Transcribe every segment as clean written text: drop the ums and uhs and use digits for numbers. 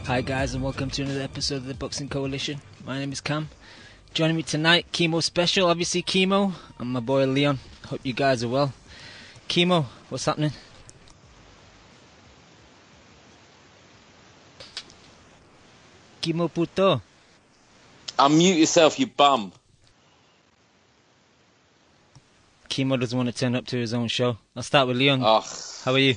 Hi guys, and welcome to another episode of the Boxing Coalition. My name is Cam. Joining me tonight, Kimo Special, obviously Kimo, and my boy Leon. Hope you guys are well. Kimo, what's happening? Kimo puto. Unmute yourself, you bum. Kimo doesn't want to turn up to his own show. I'll start with Leon. Oh. How are you?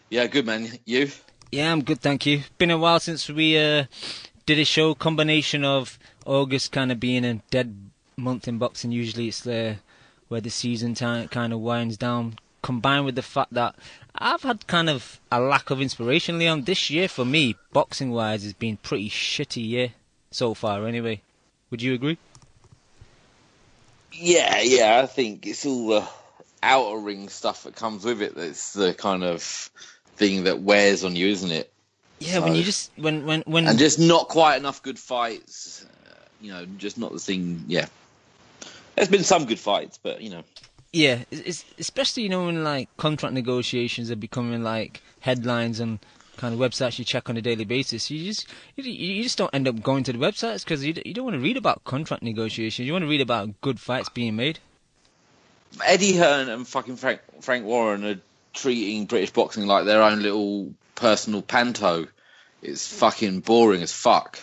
Yeah, good man. You? Yeah, I'm good, thank you. Been a while since we did a show. Combination of August kind of being a dead month in boxing. Usually it's where the season kind of winds down. Combined with the fact that I've had kind of a lack of inspiration, Leon. This year for me, boxing-wise, has been pretty shitty year so far anyway. Would you agree? Yeah, I think it's all the outer ring stuff that comes with it that's the kind of thing that wears on you, isn't it? Yeah, so, when you just when and just not quite enough good fights, just not the thing. Yeah, there's been some good fights, but yeah, it's especially when like contract negotiations are becoming like headlines and kind of websites you check on a daily basis. You just don't end up going to the websites because you don't want to read about contract negotiations. You want to read about good fights being made. Eddie Hearn and fucking Frank Warren are treating British boxing like their own little personal panto. It's fucking boring as fuck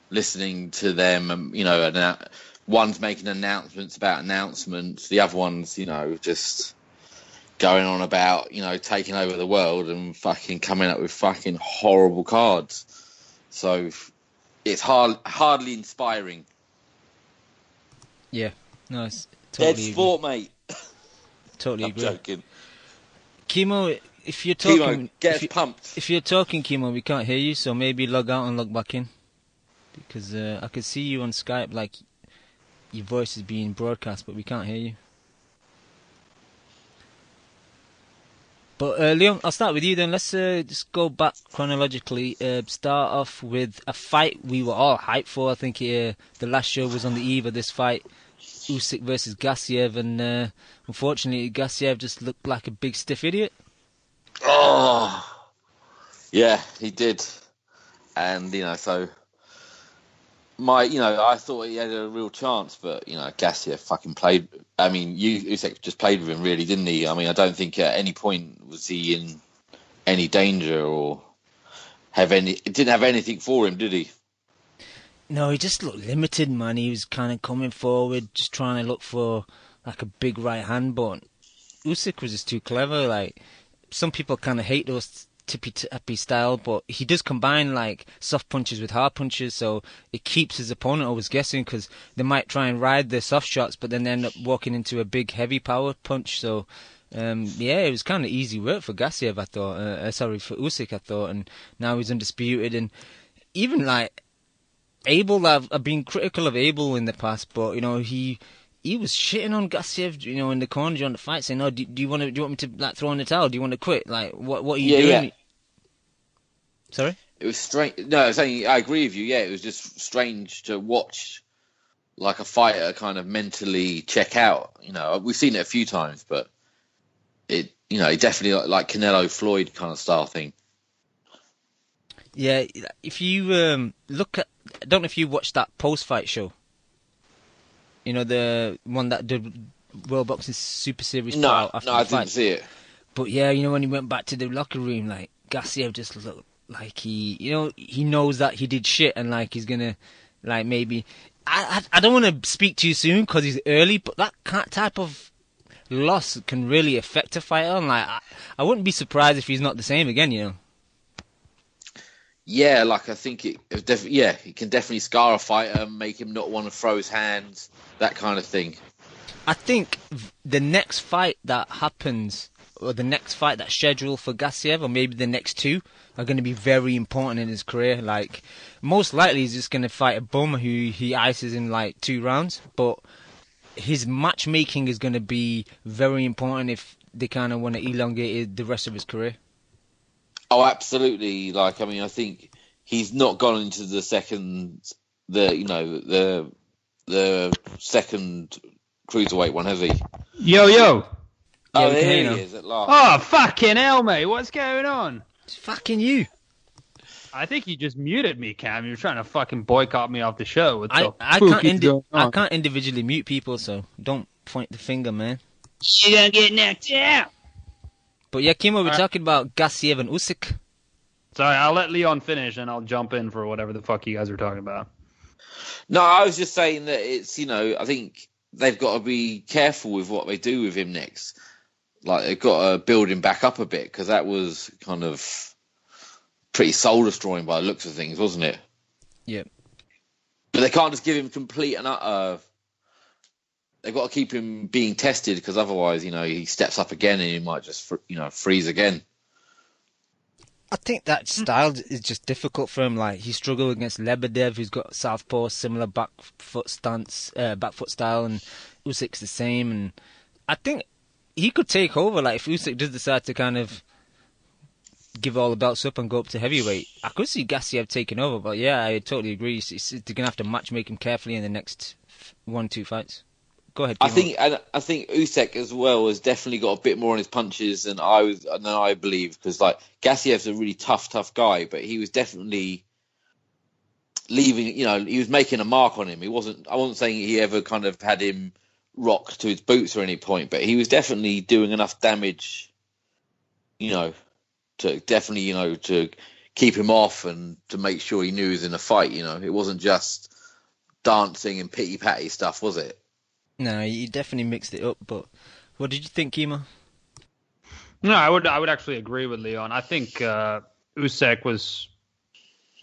listening to them. And, one's making announcements about announcements, the other one's just going on about taking over the world and fucking coming up with fucking horrible cards. So it's hardly inspiring. Yeah, no, it's totally dead sport, mate. Totally agree. I'm joking. Kimo, if you're talking, Kimo, get us pumped. If you're talking, Kimo, we can't hear you, so maybe log out and log back in, because I could see you on Skype, like your voice is being broadcast, but we can't hear you. But Leon, I'll start with you then. Let's just go back chronologically. Start off with a fight we were all hyped for. I think the last show was on the eve of this fight, Usyk versus Gassiev, and unfortunately Gassiev just looked like a big stiff idiot. Oh, yeah, he did. And so I thought he had a real chance, but Gassiev fucking played. I mean, Usyk just played with him, really, didn't he? I mean, I don't think at any point was he in any danger or didn't have anything for him, did he? No, he just looked limited, man. He was kind of coming forward, just trying to look for like a big right hand, but Usyk was just too clever. Like, some people kind of hate those tippy-tappy style, but he does combine like soft punches with hard punches, so it keeps his opponent always guessing, because they might try and ride their soft shots, but then they end up walking into a big heavy power punch. So it was kind of easy work for Gassiev, I thought. For Usyk, I thought, and now he's undisputed. And even like Abel, I've been critical of Abel in the past, but he was shitting on Gassiev, in the corner during the fight, saying, "No, do you want me to like throw in the towel? Do you want to quit? Like, what are you doing?" Yeah. Sorry? It was strange. No, I was saying I agree with you. Yeah, it was just strange to watch, like a fighter kind of mentally check out. We've seen it a few times, but it definitely like Canelo Floyd kind of style thing. Yeah, if you look at, I don't know if you watched that post-fight show. The one that did World Boxing Super Series. No, after I the fight. didn't see it. But yeah, when he went back to the locker room, like Gassiev just looked like he knows that he did shit, and like he's gonna, like maybe, I don't want to speak too soon because he's early, but that type of loss can really affect a fighter, and like I wouldn't be surprised if he's not the same again, Yeah, like I think it can definitely scar a fighter, make him not want to throw his hands, that kind of thing. I think the next fight that happens, or the next fight that's scheduled for Gassiev, or maybe the next two, are going to be very important in his career. Like, most likely he's just going to fight a bum who he ices in like 2 rounds, but his matchmaking is going to be very important if they kind of want to elongate the rest of his career. Oh, absolutely. Like, I mean, I think he's not gone into the second cruiserweight one, has he? Yo. Oh, there he is at last. Oh, fucking hell, mate. What's going on? It's fucking you. I think you just muted me, Cam. You're trying to fucking boycott me off the show. With I can't individually mute people, so don't point the finger, man. You're gonna get knocked out. But yeah, Kimo, we're talking about Gassiev and Usyk. Sorry, I'll let Leon finish, and I'll jump in for whatever the fuck you guys are talking about. No, I was just saying that it's, I think they've got to be careful with what they do with him next. Like, they've got to build him back up a bit, because that was kind of pretty soul-destroying by the looks of things, wasn't it? Yeah. But they can't just give him complete and utter... They've got to keep him being tested, because otherwise, he steps up again and he might just, freeze again. I think that style is just difficult for him. Like, he struggled against Lebedev, who's got southpaw, similar back foot style, and Usyk's the same. And I think he could take over. Like, if Usyk does decide to kind of give all the belts up and go up to heavyweight, I could see Gassiev taking over. But yeah, I totally agree. They're gonna have to matchmake him carefully in the next 1-2 fights. Go ahead, Kimo. I think Usyk as well has definitely got a bit more on his punches than I believe, because like Gassiev's a really tough guy, but he was definitely leaving. He was making a mark on him. I wasn't saying he ever kind of had him rocked to his boots or any point, but he was definitely doing enough damage, to definitely to keep him off and to make sure he knew he was in a fight. It wasn't just dancing and pity patty stuff, was it? No, he definitely mixed it up. But what did you think, Kimo? No, I would actually agree with Leon. I think Usyk was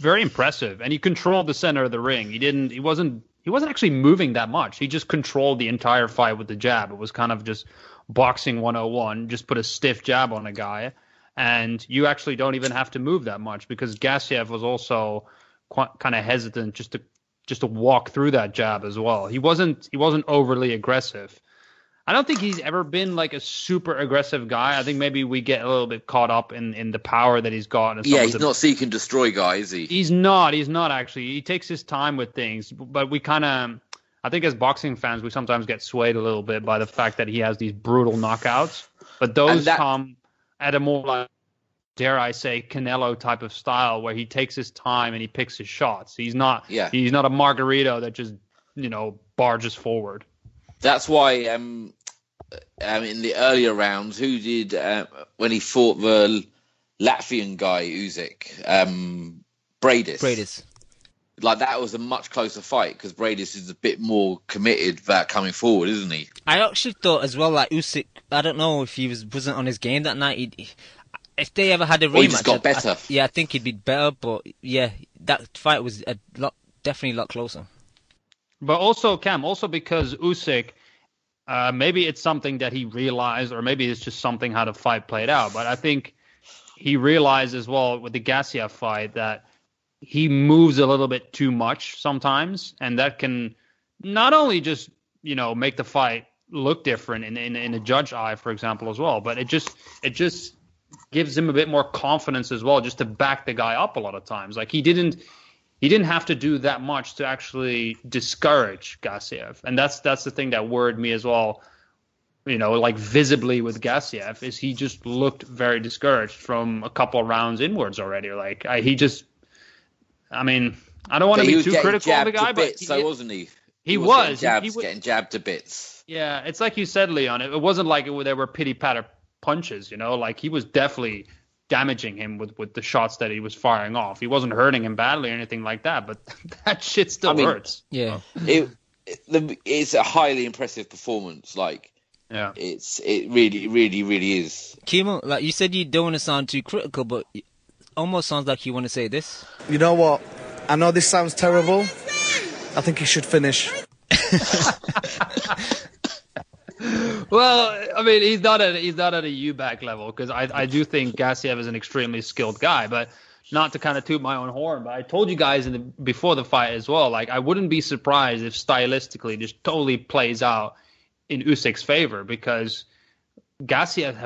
very impressive, and he controlled the center of the ring. He wasn't actually moving that much. He just controlled the entire fight with the jab. It was kind of just boxing 101. Just put a stiff jab on a guy, and you actually don't even have to move that much, because Gassiev was also kind of hesitant just to walk through that jab as well. He wasn't overly aggressive. I don't think he's ever been like a super aggressive guy. I think maybe we get a little bit caught up in the power that he's got. And he's not seek and destroy guy, is he? He's not actually. He takes his time with things, but we kind of, I think as boxing fans, we sometimes get swayed a little bit by the fact that he has these brutal knockouts, but those come at a more, like, dare I say, Canelo type of style, where he takes his time and he picks his shots. He's not a Margarito that just, barges forward. That's why in the earlier rounds, who did when he fought the Latvian guy, Usyk, Bradis. Like, that was a much closer fight, because Bradis is a bit more committed about coming forward, isn't he? I actually thought as well, like, Usyk, I don't know if he wasn't on his game that night. If they ever had a rematch, he just got better. I think he'd be better. But yeah, that fight was definitely a lot closer. But also, Cam, because Usyk, maybe it's something that he realized, or maybe it's just something how the fight played out. But I think he realized as well with the Gassiev fight that he moves a little bit too much sometimes, and that can not only just make the fight look different in a judge eye, for example, as well, but it just gives him a bit more confidence as well, just to back the guy up a lot of times. Like, he didn't have to do that much to actually discourage Gassiev. And that's the thing that worried me as well, like visibly with Gassiev, is he just looked very discouraged from a couple of rounds inwards already. Like, I don't want to be too critical of the guy, but wasn't he? He was getting jabbed to bits. Yeah, it's like you said, Leon. It wasn't like there were pity-patter punches, like he was definitely damaging him with the shots that he was firing off. He wasn't hurting him badly or anything like that, but that shit still hurts. Yeah. It's a highly impressive performance. Like, yeah, it really, really, really is. Kimo, like you said, you don't want to sound too critical, but it almost sounds like you want to say this. You know what? I know this sounds terrible. I think he should finish. Well, I mean, he's not at a UBAC level, because I do think Gassiev is an extremely skilled guy, but not to kind of toot my own horn, but I told you guys before the fight as well, like, I wouldn't be surprised if stylistically this totally plays out in Usyk's favor, because Gassiev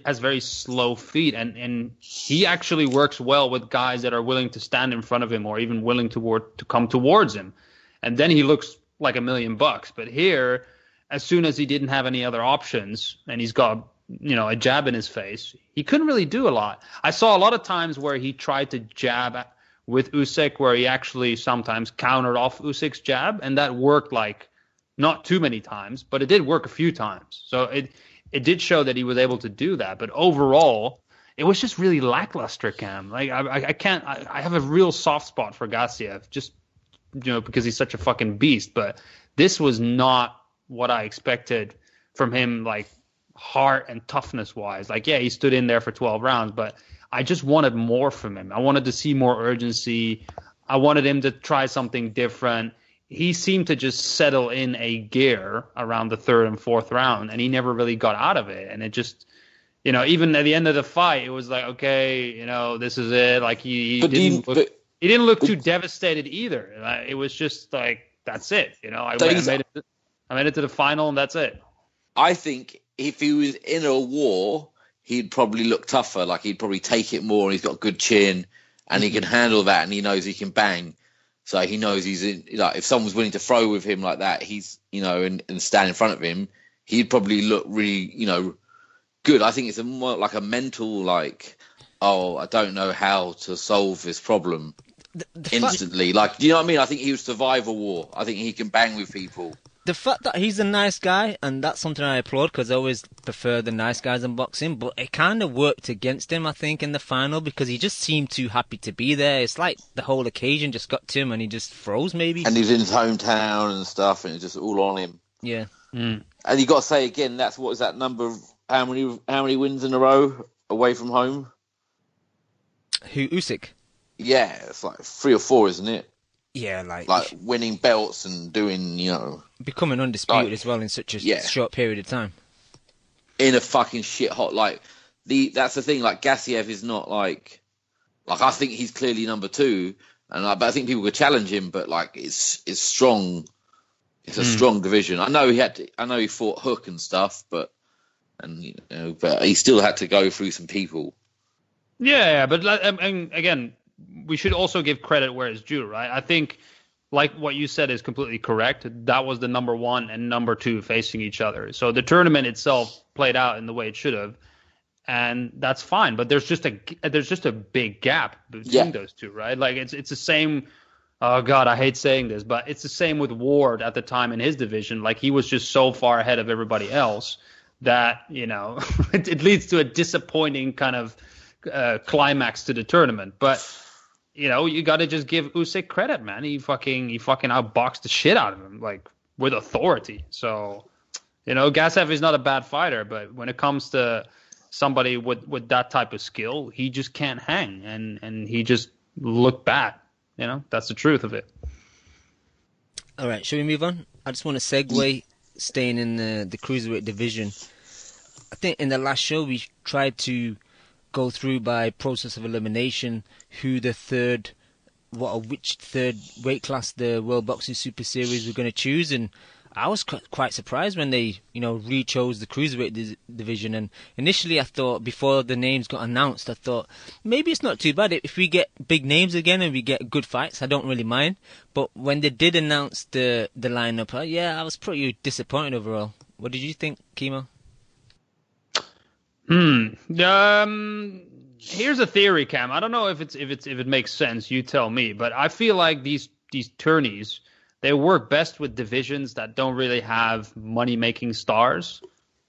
has very slow feet, and he actually works well with guys that are willing to stand in front of him, or even willing to come towards him, and then he looks like $1 million. But here, as soon as he didn't have any other options, and he's got, a jab in his face, he couldn't really do a lot. I saw a lot of times where he tried to jab with Usyk, where he actually sometimes countered off Usyk's jab, and that worked like not too many times, but it did work a few times. So it did show that he was able to do that. But overall, it was just really lackluster, Cam. Like I have a real soft spot for Gassiev, just because he's such a fucking beast. But this was not what I expected from him, like heart and toughness wise. Like, yeah, he stood in there for 12 rounds, but I just wanted more from him. I wanted to see more urgency. I wanted him to try something different. He seemed to just settle in a gear around the third and fourth round, and he never really got out of it. And it just, even at the end of the fight, it was like, okay, this is it. Like he didn't look too devastated either. It was just like, that's it. I made it to the final, and that's it. I think if he was in a war, he'd probably look tougher. Like, he'd probably take it more, and he's got a good chin, and he can handle that, and he knows he can bang. So he knows he's in. Like, if someone's willing to throw with him like that, he's and stand in front of him, he'd probably look really good. I think it's more like a mental, like, oh, I don't know how to solve this problem instantly. Like, do you know what I mean? I think he would survive a war. I think he can bang with people. The fact that he's a nice guy, and that's something I applaud, because I always prefer the nice guys in boxing, but it kind of worked against him, I think, in the final, because he just seemed too happy to be there. It's like the whole occasion just got to him, and he just froze, maybe. And he's in his hometown and stuff, and it's just all on him. Yeah. And you got to say again, what is that number of how many wins in a row away from home? Who, Usyk? Yeah, it's like 3 or 4, isn't it? Yeah, like winning belts and doing, becoming undisputed as well in such a short period of time. In a fucking shit hot, that's the thing. Like, Gassiev is not like I think he's clearly number 2, but I think people could challenge him. But it's strong. It's a strong division. I know he fought Hook and stuff, but he still had to go through some people. Yeah, but and again, we should also give credit where it's due, right? I think, like what you said is completely correct. That was the number 1 and number 2 facing each other. So the tournament itself played out in the way it should have, and that's fine. But there's just a big gap between those two, right? Like it's the same. Oh God, I hate saying this, but it's the same with Ward at the time in his division. Like, he was just so far ahead of everybody else that it leads to a disappointing kind of climax to the tournament. But you got to just give Usyk credit, man. He fucking outboxed the shit out of him, like, with authority. So, Gassiev is not a bad fighter, but when it comes to somebody with that type of skill, he just can't hang, and he just looked bad. That's the truth of it. All right, shall we move on? I just want to segue, staying in the cruiserweight division. I think in the last show we tried to go through by process of elimination which third weight class the World Boxing Super Series were going to choose, and I was quite surprised when they re-chose the cruiserweight division. And initially I thought, before the names got announced, I thought maybe it's not too bad if we get big names again and we get good fights. I don't really mind. But when they did announce the lineup, I was pretty disappointed overall. What did you think, Kimo? Here's a theory, Cam. I don't know if it makes sense. You tell me. But I feel like these tourneys, they work best with divisions that don't really have money-making stars,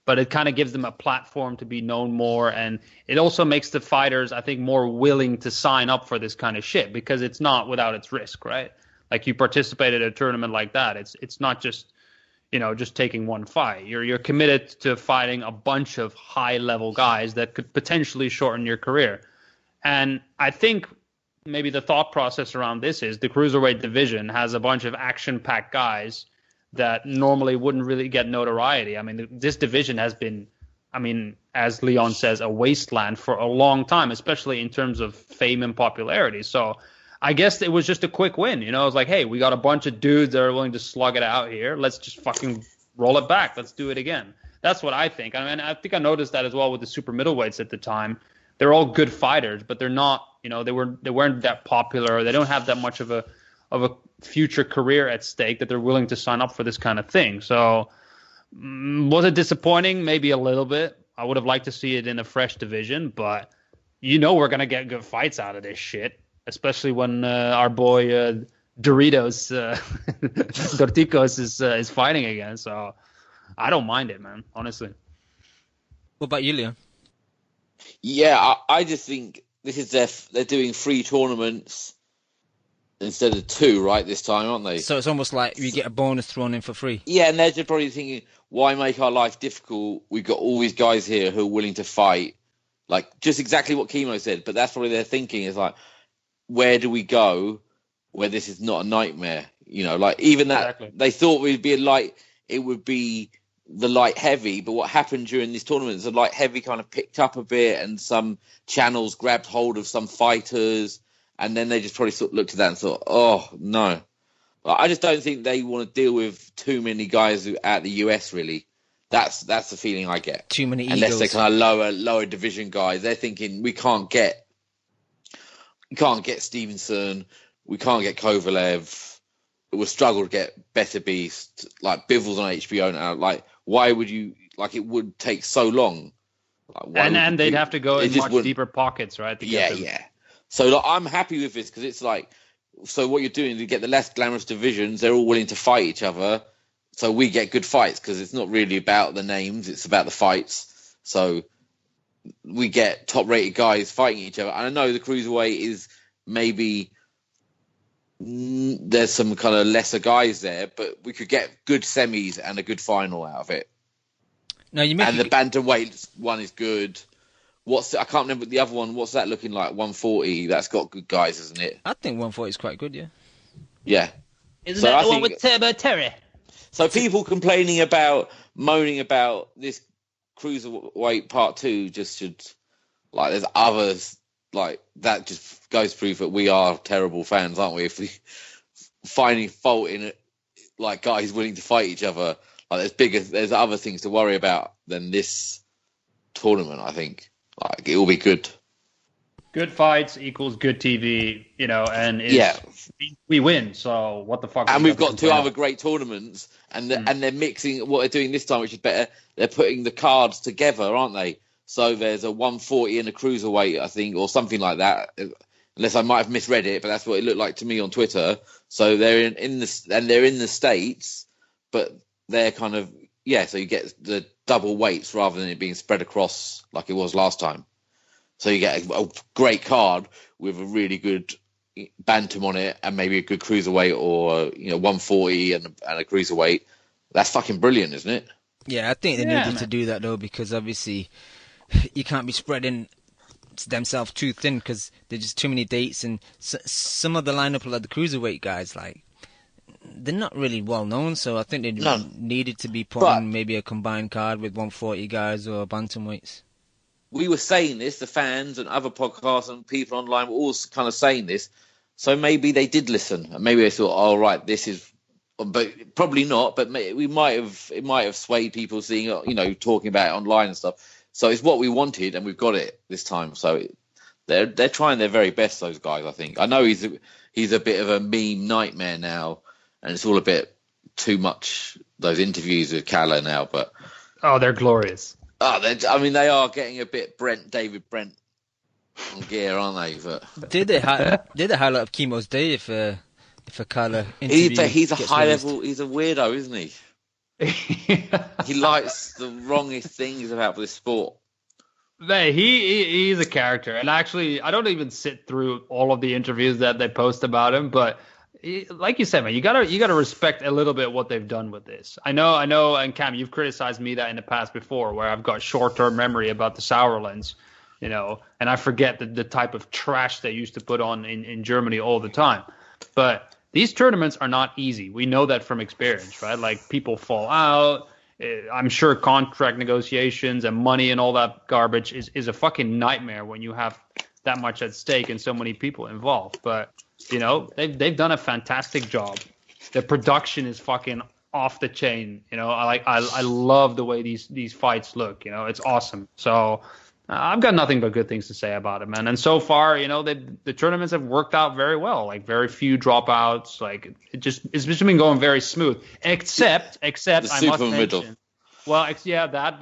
but it kind of gives them a platform to be known more, and it also makes the fighters, I think, more willing to sign up for this kind of shit, because it's not without its risk, right? Like, you participate in a tournament like that, it's not just just taking one fight. You're committed to fighting a bunch of high-level guys that could potentially shorten your career. And I think maybe the thought process around this is the cruiserweight division has a bunch of action-packed guys that normally wouldn't really get notoriety. I mean, this division has been, as Leon says, a wasteland for a long time, especially in terms of fame and popularity. So I guess it was just a quick win. It was like, hey, we got a bunch of dudes that are willing to slug it out here. Let's just fucking roll it back. Let's do it again. That's what I think. I think I noticed that as well with the super middleweights at the time. They're all good fighters, but they're not, they weren't that popular. They don't have that much of a future career at stake that they're willing to sign up for this kind of thing. So was it disappointing? Maybe a little bit. I would have liked to see it in a fresh division, but we're going to get good fights out of this shit. especially when our boy Doritos Dorticos is fighting again. So I don't mind it, man. Honestly. What about you, Leon? Yeah, I just think this is they're doing 3 tournaments instead of 2, right, this time, aren't they? So it's almost like you get a bonus thrown in for free. Yeah, and they're just probably thinking, why make our life difficult? We've got all these guys here who are willing to fight. Like, just exactly what Kimo said, but that's probably their thinking is like, where do we go where this is not a nightmare? You know, like, even that, Exactly. they thought it would be the light heavy, but what happened during these tournaments, the light heavy kind of picked up a bit and some channels grabbed hold of some fighters, and then they just probably sort of looked at that and thought, oh, no. I just don't think they want to deal with too many guys at the US, really. That's the feeling I get. Too many Unless egos. they're kind of lower division guys. They're thinking, we can't get Stevenson, we can't get Kovalev, we'll struggle to get Better Beast, like Bivol's on HBO now. Like, why would you, like, it would take so long. Like, And they'd have to go in much deeper pockets, right? Yeah. So like, I'm happy with this because it's like, so what you're doing, you get the less glamorous divisions, they're all willing to fight each other. So we get good fights because it's not really about the names, it's about the fights. So we get top-rated guys fighting each other. And I know the cruiserweight is maybe there's some kind of lesser guys there, but we could get good semis and a good final out of it. No, the bantamweight one is good. I can't remember the other one. What's that looking like? 140. That's got good guys, isn't it? I think 140 is quite good, yeah. Yeah. Isn't that the one with Turbo Terry? So people moaning about this cruiserweight part 2 just should, like, there's others, like, that just goes to prove that we are terrible fans, aren't we? If we finding fault in it, like, guys willing to fight each other, like, there's other things to worry about than this tournament, I think. Like, it will be good. Good fights equals good TV, you know, and we win. So what the fuck? And we've got 2 other great tournaments, and they're mixing what they're doing this time, which is better. They're putting the cards together, aren't they? So there's a 140 and a cruiserweight, I think, or something like that. Unless I might have misread it, but that's what it looked like to me on Twitter. So they're in the States, but they're kind of so you get the double weights rather than it being spread across like it was last time. So you get a great card with a really good bantam on it and maybe a good cruiserweight or 140 and a cruiserweight. That's fucking brilliant, isn't it? Yeah, I think they needed to do that though, because obviously you can't be spreading themselves too thin because there's just too many dates, and some of the lineup of like the cruiserweight guys, like, they're not really well known, so I think they needed to be put on maybe a combined card with 140 guys or bantamweights. We were saying this, the fans and other podcasts and people online were all kind of saying this, so maybe they did listen, and maybe they thought, "Oh, right, this is," but probably not. But it might have swayed people seeing, talking about it online and stuff. So it's what we wanted, and we've got it this time. So they're trying their very best, those guys. I think. I know he's a bit of a meme nightmare now, and it's all a bit too much. Those interviews with Calla now, but they're glorious. They are getting a bit David Brent on gear, aren't they? But did they highlight of Kimo's day if a Calla interview? He's a high level. He's a weirdo, isn't he? He likes the wrongest things about this sport. He's a character, and actually, I don't even sit through all of the interviews that they post about him, but like you said, man, you gotta respect a little bit what they've done with this. I know, and Cam, you've criticized me that in the past before, where I've got short-term memory about the Sauerlands, and I forget the type of trash they used to put on in Germany all the time. But these tournaments are not easy. We know that from experience, right? Like, people fall out. I'm sure contract negotiations and money and all that garbage is a fucking nightmare when you have that much at stake and so many people involved. But they've done a fantastic job. The production is fucking off the chain. I love the way these fights look. It's awesome. So I've got nothing but good things to say about it, man. And so far, the tournaments have worked out very well. Like, very few dropouts. Like, it's just been going very smooth. Except I must mention. Well, that,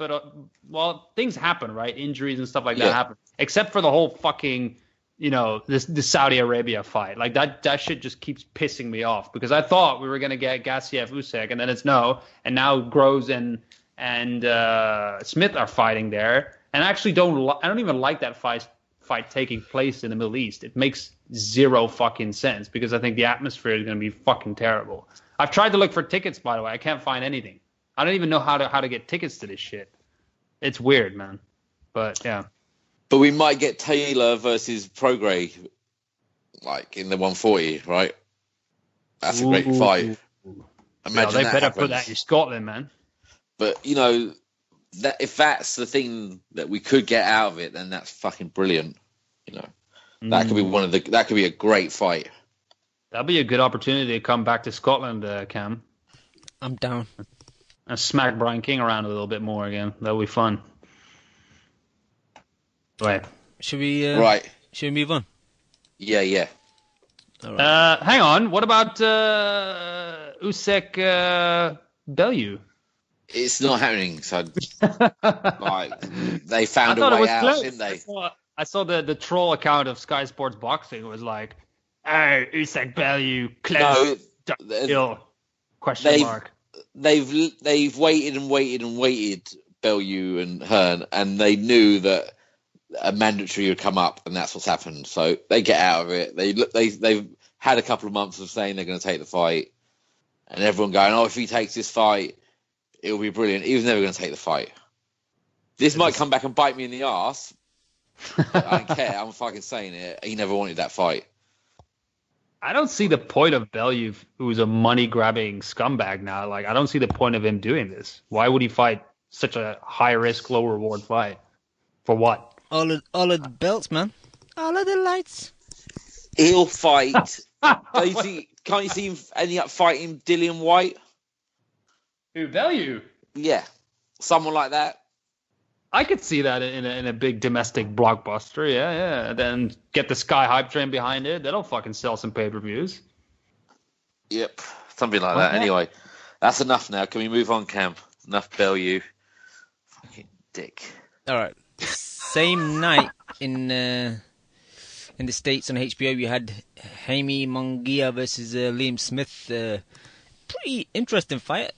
but things happen, right? Injuries and stuff like that happen. Except for the whole fucking the Saudi Arabia fight. Like that shit just keeps pissing me off because I thought we were gonna get Gassiev Usyk, and then it's no, and now Groves and Smith are fighting there, and I actually I don't even like that fight taking place in the Middle East. It makes zero fucking sense because I think the atmosphere is gonna be fucking terrible. I've tried to look for tickets, by the way. I can't find anything. I don't even know how to get tickets to this shit. It's weird, man. But yeah. But we might get Taylor versus Prograis, like in the 140, right? That's a great fight. Imagine they that better happens. put that in Scotland, man. But that if that's the thing that we could get out of it, then that's fucking brilliant. That could be that could be a great fight. That'd be a good opportunity to come back to Scotland, Cam. I'm down. And smack Brian King around a little bit more again. That'll be fun. Right. Should we? Should we move on? Yeah. All right. Hang on. What about Usyk Bellew? It's not happening. So, they found a way out, close. didn't they? I saw the troll account of Sky Sports Boxing was like, "Hey, Usyk Bellew, close." No, question mark. They've waited and waited and waited, Bellew and Hearn, and they knew that a mandatory would come up, and that's what's happened. So they get out of it. They've had a couple of months of saying they're going to take the fight, and everyone going, "Oh, if he takes this fight, it'll be brilliant." He was never going to take the fight. This might come back and bite me in the arse. I don't care. I'm fucking saying it. He never wanted that fight. I don't see the point of Bellew, who's a money-grabbing scumbag now. Like, I don't see the point of him doing this. Why would he fight such a high-risk, low-reward fight? For what? All of the belts, man. All of the lights. He'll fight. Can't you see him ending up fighting Dillian White? Who, Bellew? Yeah, someone like that. I could see that in a big domestic blockbuster, yeah. Then get the Sky hype train behind it. That'll fucking sell some pay-per-views. Yep, something like that. Anyway, that's enough now. Can we move on, Cam? Enough Bellew. Fucking dick. All right. Same night in the States on HBO, you had Jaime Munguia versus Liam Smith. Pretty interesting fight.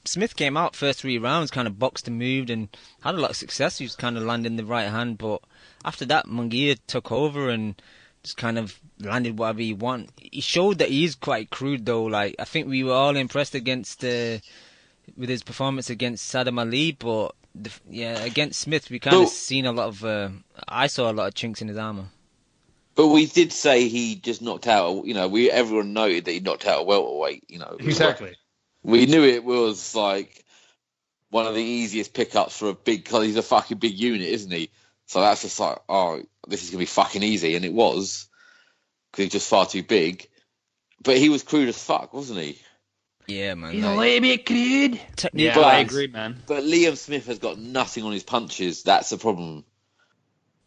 Smith came out first 3 rounds, kind of boxed and moved and had a lot of success. He was kind of landing the right hand, but after that, Munguia took over and just kind of landed whatever he wanted. He showed that he is quite crude, though. Like, I think we were all impressed with his performance against Saddam Ali, but against Smith, we kind of seen a lot of. I saw a lot of chinks in his armor. But we did say he just knocked out. Everyone noted that he knocked out a welterweight. Exactly. We knew it was like one of the easiest pickups for a big. Cause he's a fucking big unit, isn't he? So that's just like, oh, this is gonna be fucking easy, and it was because he's just far too big. But he was crude as fuck, wasn't he? Yeah, man. He's a little bit crude. Yeah, I agree, man. But Liam Smith has got nothing on his punches. That's the problem.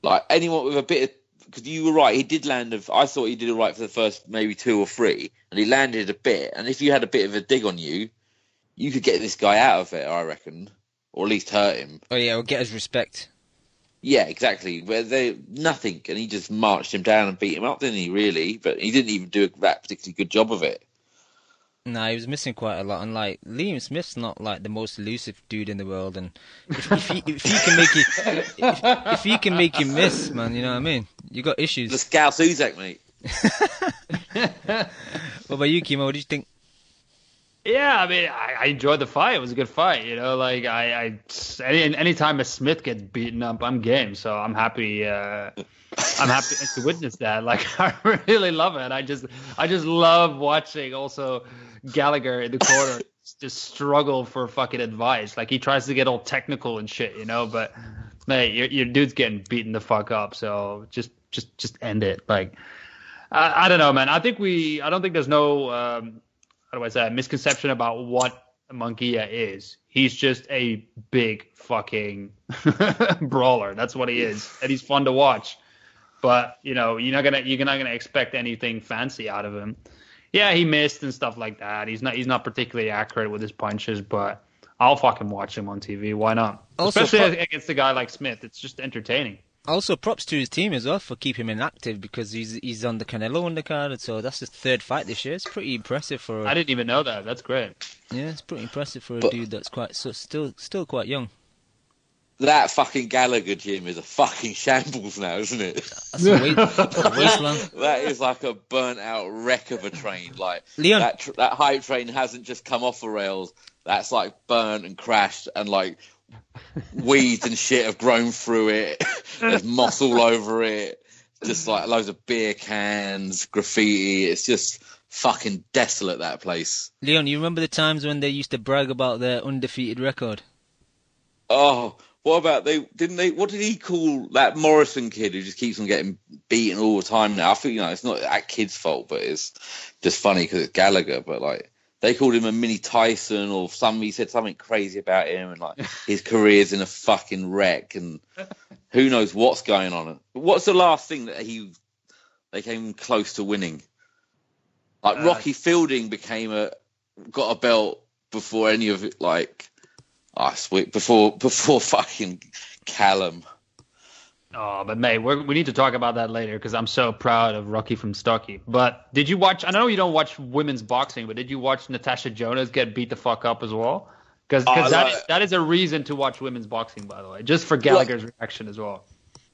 Like anyone with a bit of. Because you were right, he did land. I thought he did all right for the first maybe 2 or 3, and he landed a bit. And if you had a bit of a dig on you, you could get this guy out of it, I reckon, or at least hurt him. Oh yeah, or get his respect. Yeah, exactly. Where they nothing, and he just marched him down and beat him up, didn't he? Really, but he didn't even do that particularly good job of it. Nah, he was missing quite a lot, and like Liam Smith's not like the most elusive dude in the world, and if he can make you miss, man, you know what I mean? You got issues. The Scouse Uzak, mate. What about you, Kimo? What do you think? Yeah, I mean, I enjoyed the fight. It was a good fight, Like anytime a Smith gets beaten up, I'm game. So I'm happy. I'm happy to witness that. Like, I really love it. I just love watching also Gallagher in the corner just struggle for fucking advice. Like, he tries to get all technical and shit, But mate, your dude's getting beaten the fuck up. So just end it. Like, I don't know, man. I don't think there's no how do I say, misconception about what Munguia is. He's just a big fucking brawler. That's what he is, and he's fun to watch. But you're not gonna expect anything fancy out of him. Yeah, he missed and stuff like that. He's not particularly accurate with his punches, but I'll fucking watch him on TV. Why not? Also, especially against a guy like Smith. It's just entertaining. Also, props to his team as well for keeping him inactive because he's on the Canelo undercard, and so that's his third fight this year. It's pretty impressive for. I didn't even know that. That's great. Yeah, it's pretty impressive for a But dude that's still quite young. that fucking Gallagher gym is a fucking shambles now, isn't it? That's a wasteland. That is like a burnt out wreck of a train. Like Leon, that hype train hasn't just come off the rails. That's like burnt and crashed, and like weeds and shit have grown through it. There's moss all over it. Just like loads of beer cans, graffiti. It's just fucking desolate, that place. Leon, you remember the times when they used to brag about their undefeated record? Oh, what about what did he call that Morrison kid who just keeps on getting beaten all the time now? I think, it's not that kid's fault, but it's just funny because it's Gallagher. But like, they called him a mini Tyson or he said something crazy about him, and like his career's in a fucking wreck, and who knows what's going on. What's the last thing that they came close to winning? Like Rocky Fielding got a belt before any of it, like, sweet, before fucking Callum. Oh, but mate, we need to talk about that later because I'm so proud of Rocky from Stocky. But did you watch? I know you don't watch women's boxing, but did you watch Natasha Jonas get beat the fuck up as well? Because that is a reason to watch women's boxing, by the way, just for Gallagher's reaction as well.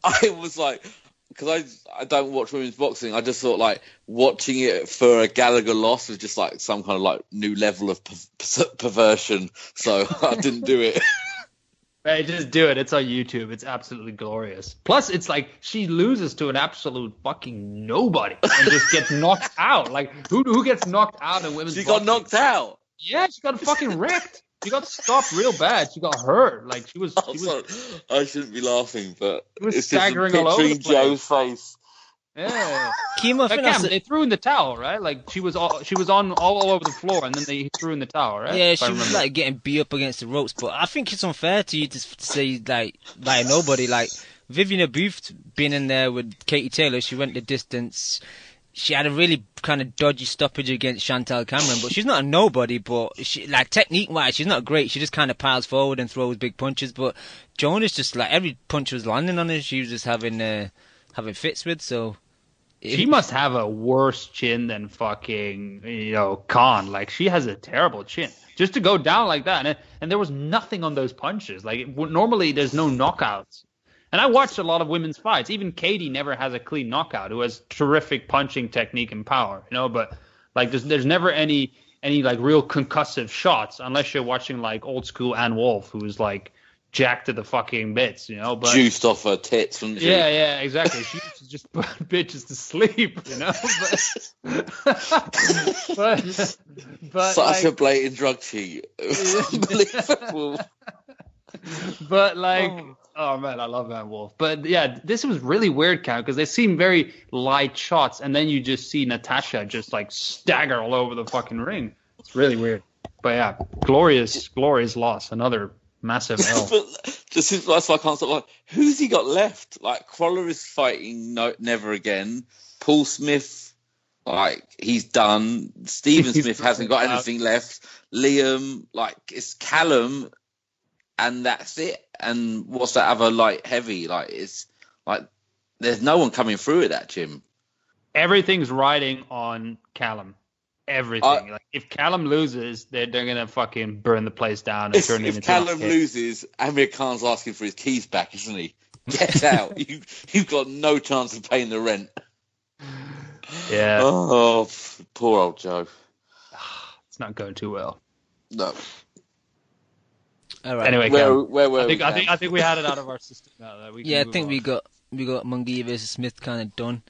I was like, because I don't watch women's boxing, I just thought like watching it for a Gallagher loss was just like some kind of like new level of perversion, so I didn't do it. Hey, just do it. It's on YouTube. It's absolutely glorious. Plus, it's like she loses to an absolute fucking nobody and just gets knocked out. Like, who gets knocked out in women's boxing? She got knocked out. Yeah, she got fucking wrecked. She got stopped real bad. She got hurt. Like, she was I shouldn't be laughing, but it's staggering all over the place. Joe's face. Yeah. Kimo, they threw in the towel, right? Like she was on all over the floor, and then they threw in the towel, right? Yeah, she was like getting beat up against the ropes. But I think it's unfair to you to say like nobody. Like Vivian Booth being in there with Katie Taylor, she went the distance. She had a really kind of dodgy stoppage against Chantal Cameron, but she's not a nobody. But she, like technique-wise, she's not great. She just kind of piles forward and throws big punches. But Jonas just like every punch was landing on her. She was just having fits with. So she must have a worse chin than fucking Khan. Like she has a terrible chin. Just to go down like that, and there was nothing on those punches. Like normally, there's no knockouts. And I watched a lot of women's fights. Even Katie never has a clean knockout, who has terrific punching technique and power, But like, there's never any like real concussive shots unless you're watching like old school Ann Wolf, who's like jacked to the fucking bits, But juiced off her tits, wasn't she? Yeah, exactly. She used to just put bitches to sleep, But such a blatant drug cheat. Unbelievable. But like. Oh man, I love Van Wolf. But yeah, this was really weird, Cam, because they seem very light shots, and then you just see Natasha just like stagger all over the fucking ring. It's really weird. But yeah, glorious loss. Another massive L. But that's why I can't stop. Like, who's he got left? Like Crawler is fighting never again. Paul Smith, like he's done. Stephen Smith hasn't got anything left. Liam, like it's Callum. And that's it. And what's that other light heavy? Like it's like there's no one coming through at that gym. Everything's riding on Callum. Everything. Like if Callum loses, they're gonna fucking burn the place down and turn it into. If Callum loses, Amir Khan's asking for his keys back, isn't he? Get out. You've got no chance of paying the rent. Yeah. Oh, poor old Joe. It's not going too well. No. all right. Anyway, where were we? I think we had it out of our system now. That we I think we got Munguia versus Smith kind of done.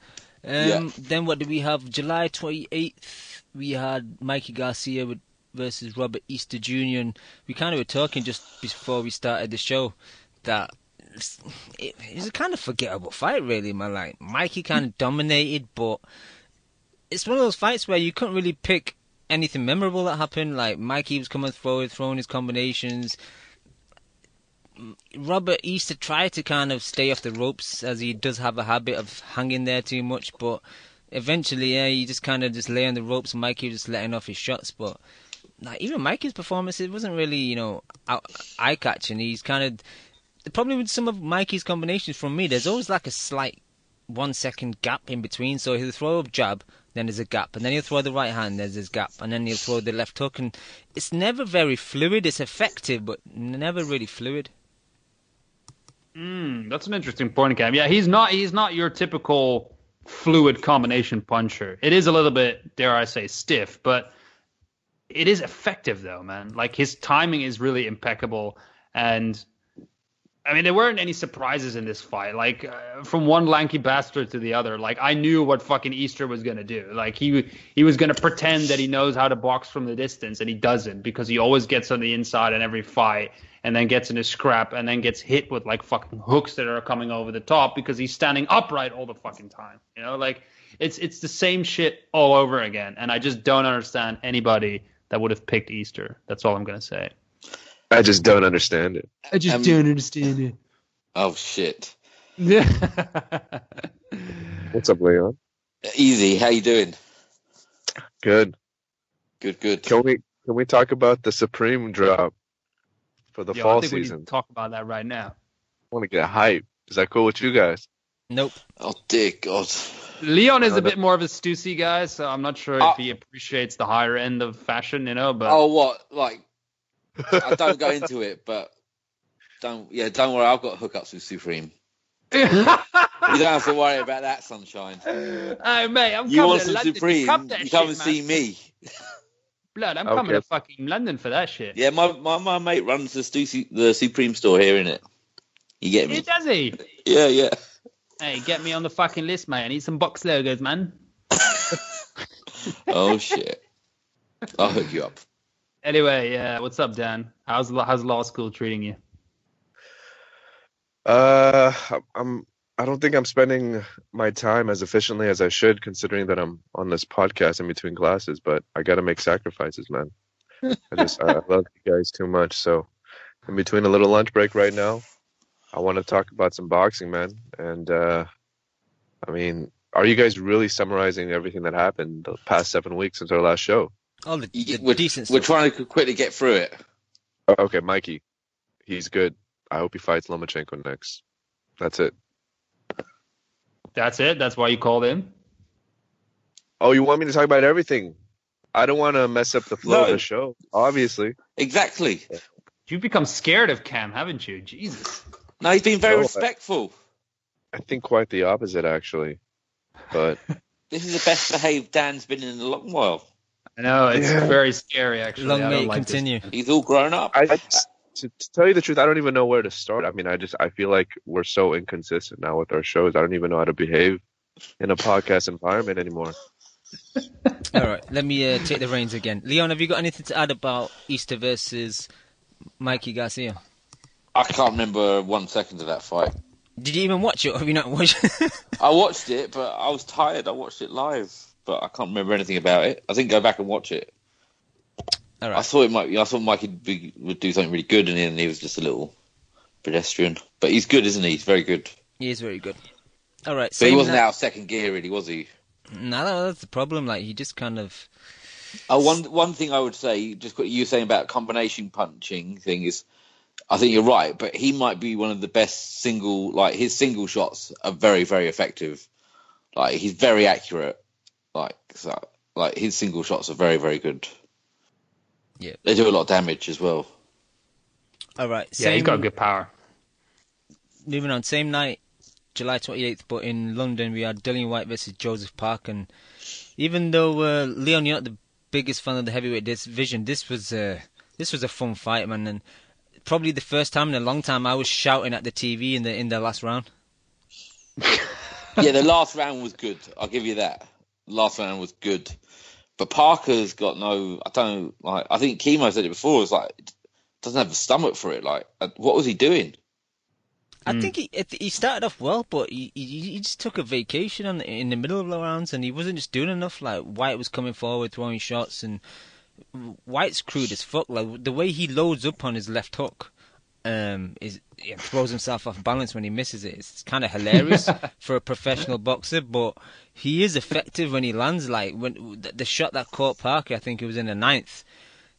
Yeah. Then what did we have? July 28th, we had Mikey Garcia versus Robert Easter Jr. And we kind of were talking just before we started the show that it was a kind of forgettable fight, really, man. Like Mikey kind of dominated, but it's one of those fights where you couldn't really pick anything memorable that happened. Like Mikey was coming forward, throwing his combinations. Robert Easter tried to kind of stay off the ropes, as he does have a habit of hanging there too much, but eventually, he just kind of just lay on the ropes, and Mikey was just letting off his shots. But like, even Mikey's performance, it wasn't really, eye-catching. He's kind of the problem with some of Mikey's combinations from me, there's always like a slight 1 second gap in between. So he'll throw a jab, then there's a gap, and then he'll throw the right hand, there's this gap, and then he'll throw the left hook, and it's never very fluid. It's effective, but never really fluid. That's an interesting point, Cam. Yeah, he's not your typical fluid combination puncher. It is a little bit, dare I say, stiff, but it is effective though, man. Like his timing is really impeccable, and I mean there weren't any surprises in this fight. Like from one lanky bastard to the other, like I knew what fucking Easter was gonna do. Like he was gonna pretend that he knows how to box from the distance, and he doesn't, because he always gets on the inside in every fight, and then gets in a scrap, and then gets hit with like fucking hooks that are coming over the top because he's standing upright all the fucking time. You know, like it's the same shit all over again, and I just don't understand anybody that would have picked Easter. That's all I'm gonna say. I just don't understand it. I just don't understand it. Oh shit. What's up, Leon? Easy. How you doing? Good. Good. Can we talk about the Supreme drop for the fall I think we season? need to talk about that right now. I want to get hype. Is that cool with you guys? Nope. Oh dear God. Leon is a bit more of a Stussy guy, so I'm not sure if he appreciates the higher end of fashion, you know. But Oh what? Like I don't go into it, but don't worry. I've got hookups with Supreme. You don't have to worry about that, sunshine. Hey mate, I'm You coming want to some London. Supreme? Cup that You shit, come and man. see me. Blood, I'm coming to fucking London for that shit. Yeah, my mate runs the Supreme store here, innit? You get me? Does he? Yeah. Hey, get me on the fucking list, mate. I need some box logos, man. Oh shit! I'll hook you up. Anyway, what's up, Dan? How's law school treating you? I don't think I'm spending my time as efficiently as I should, considering that I'm on this podcast in between classes. But I got to make sacrifices, man. I love you guys too much. So, in between a little lunch break right now, I want to talk about some boxing, man. And I mean, are you guys really summarizing everything that happened the past 7 weeks since our last show? All the We're decent stuff. We're trying to quickly get through it. Okay, Mikey, he's good. I hope he fights Lomachenko next. That's it. That's it? That's why you called in? Oh, you want me to talk about everything? I don't want to mess up the flow of No. the show, obviously. Exactly. You've become scared of Cam, haven't you? Jesus. No, he's been very No, respectful. I think quite the opposite, actually. But This is the best behaved Dan's been in a long while. I know, it's Yeah. very scary, actually. Long I may don't it like this. continue. He's all grown up. to tell you the truth, I don't even know where to start. I mean, I feel like we're so inconsistent now with our shows. I don't even know how to behave in a podcast environment anymore. All right, let me take the reins again. Leon, have you got anything to add about Easter versus Mikey Garcia? I can't remember 1 second of that fight. Did you even watch it, or have you not watched it? I watched it, but I was tired. I watched it live, but I can't remember anything about it. I think go back and watch it. All I right. thought Mikey would do something really good, and then he was just a little pedestrian. But he's good, isn't he? He's very good. He is very good. All right. So he same wasn't night- out of second gear, really, was he? No, that's the problem. Like, he just kind of... One thing I would say, just what you were saying about combination punching thing is, I think you're right, but he might be one of the best his single shots are very, very effective. Like, he's very accurate. Like his single shots are very, very good. Yeah. They do a lot of damage as well. All right. Yeah, he's got good power. Moving on. Same night, July 28th, but in London, we had Dillian White versus Joseph Park. And even though, Leon, you're not the biggest fan of the heavyweight division, this was a fun fight, man. And probably the first time in a long time I was shouting at the TV in the last round. Yeah, the last round was good. I'll give you that. The last round was good. But Parker's got I think Kimo said it before, it's like, doesn't have the stomach for it. Like, what was he doing? I think he started off well, but he just took a vacation in the middle of the rounds, and he wasn't just doing enough. Like, White was coming forward, throwing shots, and White's crude as fuck. Like, the way he loads up on his left hook, throws himself off balance when he misses it. It's kind of hilarious for a professional boxer, but he is effective when he lands. Like, when the shot that caught Parker, I think it was in the 9th.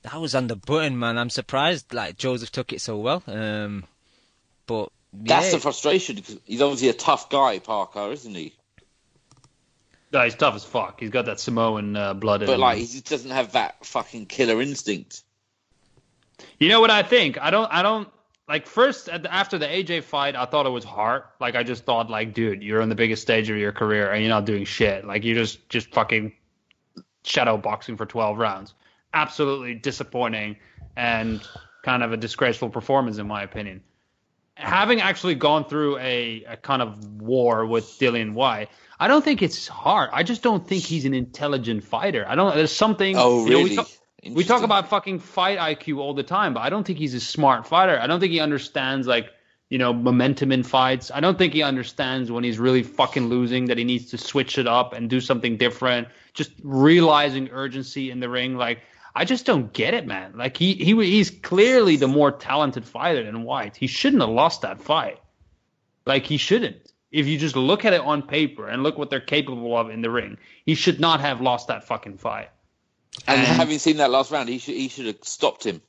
That was on the button, man. I'm surprised like Joseph took it so well. But That's yeah, the frustration, because he's obviously a tough guy, Parker, isn't he? No, he's tough as fuck. He's got that Samoan blood in But him. like, he just doesn't have that fucking killer instinct. You know what I think? I don't like first after the AJ fight, I thought it was hard. Like I just thought like, dude, you're on the biggest stage of your career and you're not doing shit. Like you're just fucking shadow boxing for 12 rounds. Absolutely disappointing and kind of a disgraceful performance in my opinion. Having actually gone through a kind of war with Dillian White, I don't think it's hard. I just don't think he's an intelligent fighter. There's something. Oh, really? We talk about fucking fight IQ all the time, but I don't think he's a smart fighter. I don't think he understands momentum in fights. I don't think he understands when he's really fucking losing that he needs to switch it up and do something different. Just realizing urgency in the ring. Like, I just don't get it, man. Like he's clearly the more talented fighter than White. He shouldn't have lost that fight. Like he shouldn't. If you just look at it on paper and look what they're capable of in the ring, he should not have lost that fucking fight. And having seen that last round, he should have stopped him.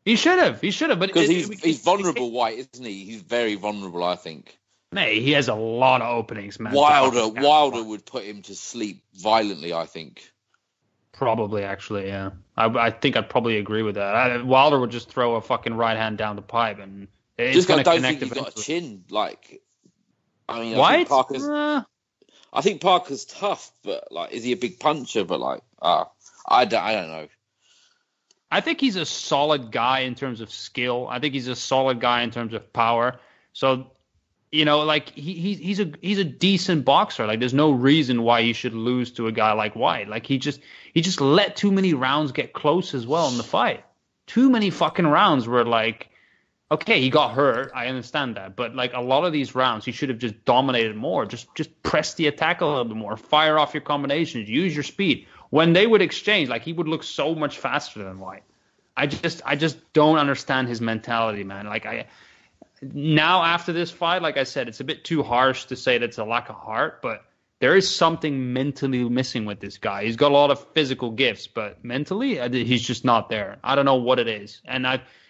He should have. But because he's vulnerable, White, isn't he? He's very vulnerable, I think. Mate, he has a lot of openings, man. Wilder would put him to sleep violently, I think. Probably, actually, yeah. I think I'd probably agree with that. Wilder would just throw a fucking right hand down the pipe, and it's going to connect. He's got a chin. Like, I mean, White? I think Parker's tough, but like, is he a big puncher? But like, I don't know. I think he's a solid guy in terms of skill. I think he's a solid guy in terms of power. So, like he's a decent boxer. Like there's no reason why he should lose to a guy like White. Like he just let too many rounds get close as well in the fight. Too many fucking rounds were like, okay, he got hurt. I understand that, but like a lot of these rounds, he should have just dominated more. Just press the attack a little bit more. Fire off your combinations. Use your speed. When they would exchange, like he would look so much faster than White. I just don't understand his mentality, man. Like now after this fight, like I said, it's a bit too harsh to say that it's a lack of heart, but there is something mentally missing with this guy. He's got a lot of physical gifts, but mentally, he's just not there. I don't know what it is. And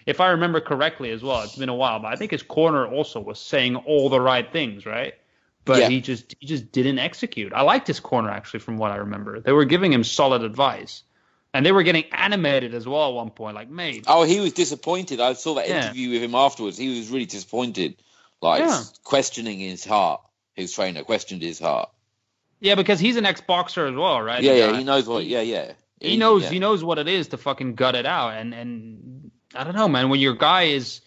if I remember correctly as well, it's been a while, but I think his corner also was saying all the right things, right? But yeah, he just didn't execute. I liked his corner, actually, from what I remember. They were giving him solid advice. And they were getting animated as well at one point, like, mate. Oh, he was disappointed. I saw that interview with him afterwards. He was really disappointed. Like, questioning his heart. His trainer questioned his heart. Yeah, because he's an ex-boxer as well, right? Yeah, he knows what... He knows what it is to fucking gut it out. And I don't know, man. When your guy is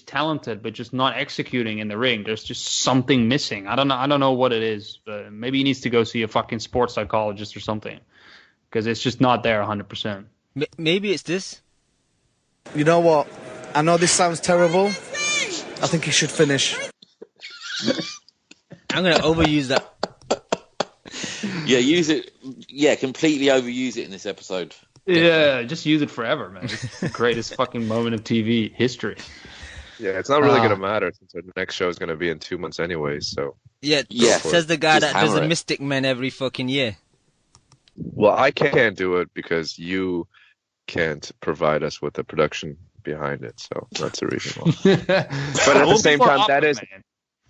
talented but just not executing in the ring, there's just something missing. I don't know what it is. But maybe he needs to go see a fucking sports psychologist or something. Because it's just not there 100%. Maybe it's this. You know what? I know this sounds terrible. I think he should finish. I'm going to overuse that. Yeah, use it. Yeah, completely overuse it in this episode. Yeah, just use it forever, man. It's the greatest fucking moment of TV history. Yeah, it's not really going to matter since our next show is going to be in 2 months anyway, so... Yeah, says the guy that does the Mystic Men every fucking year. Well, I can't do it because you can't provide us with the production behind it, so that's the reason why. But at the same time,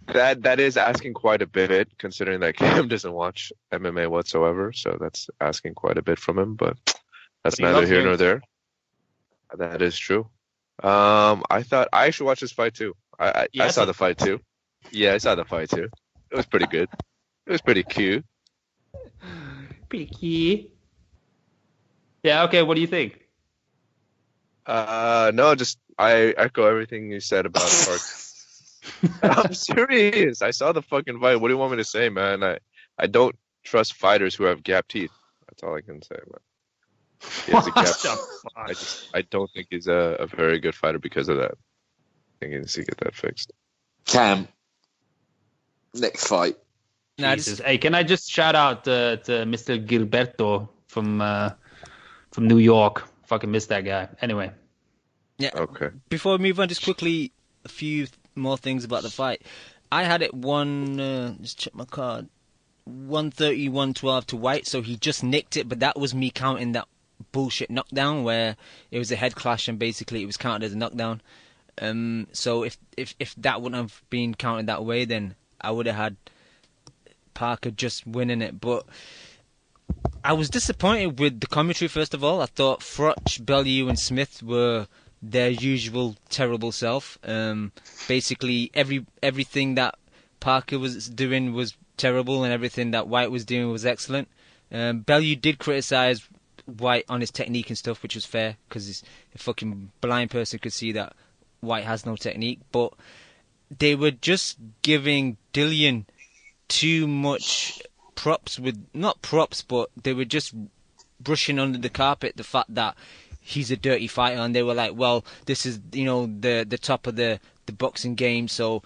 that is asking quite a bit, considering that Cam doesn't watch MMA whatsoever, so that's asking quite a bit from him, but that's neither here nor there. That is true. I thought I should watch this fight too. I saw the fight too. Yeah, I saw the fight too. It was pretty good. It was pretty cute. Pretty cute. Yeah, okay, what do you think? No, just I echo everything you said about Park. I'm serious. I saw the fucking fight. What do you want me to say, man? I don't trust fighters who have gap teeth. That's all I can say, man. He has a gap. I don't think he's a very good fighter because of that. I think he needs to get that fixed. Cam, next fight. Jesus. Hey, can I just shout out to Mr. Gilberto from New York? Fucking missed that guy. Anyway. Yeah. Okay. Before we move on, just quickly, a few more things about the fight. I had it just check my card, 130, 112 to White, so he just nicked it, but that was me counting that bullshit knockdown where it was a head clash and basically it was counted as a knockdown. So if that wouldn't have been counted that way, then I would have had Parker just winning it. But I was disappointed with the commentary, first of all. I thought Froch, Bellew and Smith were their usual terrible self. Basically, everything that Parker was doing was terrible, and everything that White was doing was excellent. Bellew did criticise White on his technique and stuff, which was fair, because a fucking blind person could see that White has no technique. But they were just giving Dillian too much props with, not props, but they were just brushing under the carpet the fact that he's a dirty fighter, and they were like, well, this is, the top of the boxing game, so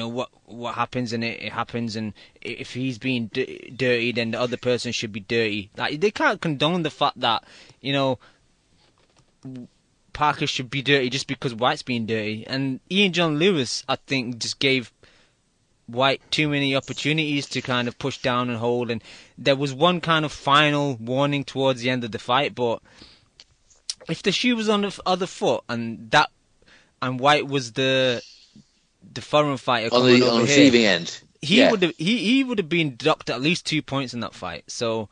what happens, and it happens, and if he's being dirty, then the other person should be dirty. Like, they can't condone the fact that Parker should be dirty just because White's being dirty. And Ian John Lewis, I think, just gave White too many opportunities to kind of push down and hold, and there was one kind of final warning towards the end of the fight, but if the shoe was on the other foot and White was the foreign fighter coming over on the here, receiving end, he would have been docked at least 2 points in that fight. So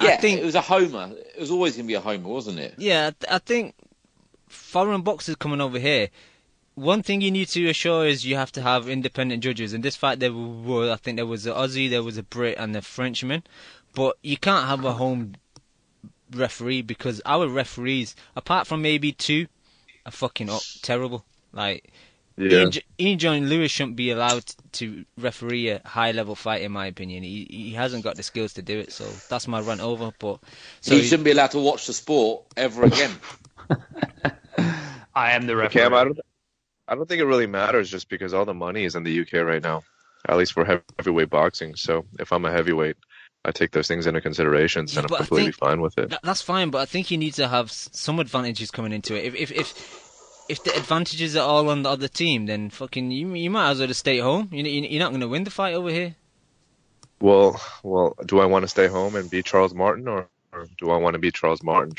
I think it was a homer. It was always going to be a homer, wasn't it? Yeah, I think foreign boxers coming over here, one thing you need to assure is you have to have independent judges. In this fight, I think there was an Aussie, there was a Brit, and a Frenchman. But you can't have a home referee, because our referees, apart from maybe two, are fucking terrible. Like, Ian John Lewis shouldn't be allowed to referee a high-level fight, in my opinion. He hasn't got the skills to do it, so that's my run over. But he shouldn't be allowed to watch the sport ever again. I am the referee. Cam, I don't think it really matters, just because all the money is in the UK right now, at least for heavyweight boxing. So if I'm a heavyweight, I take those things into consideration, and I'm completely fine with it. That's fine, but I think you need to have some advantages coming into it. If the advantages are all on the other team, then fucking you might as well just stay at home. You're not going to win the fight over here. Well, do I want to stay home and beat Charles Martin, or do I want to beat Charles Martin?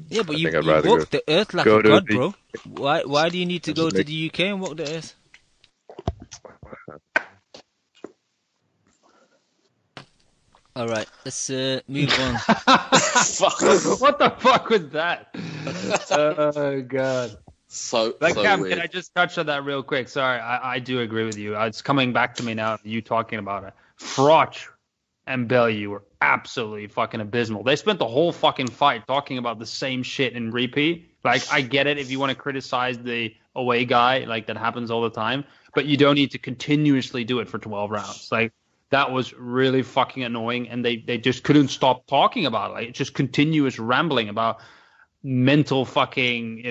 Yeah, but you walk the earth like a god, bro. Why do you need to go to the UK and walk the earth? All right, let's move on. What the fuck was that? Oh god. Cam, can I just touch on that real quick? Sorry, I do agree with you. It's coming back to me now, you talking about it. Froch and Bellew were absolutely fucking abysmal. They spent the whole fucking fight talking about the same shit in repeat. Like, I get it if you want to criticize the away guy, like, that happens all the time, but you don't need to continuously do it for 12 rounds. Like, that was really fucking annoying, and they just couldn't stop talking about it. Like, it's just continuous rambling about mental fucking,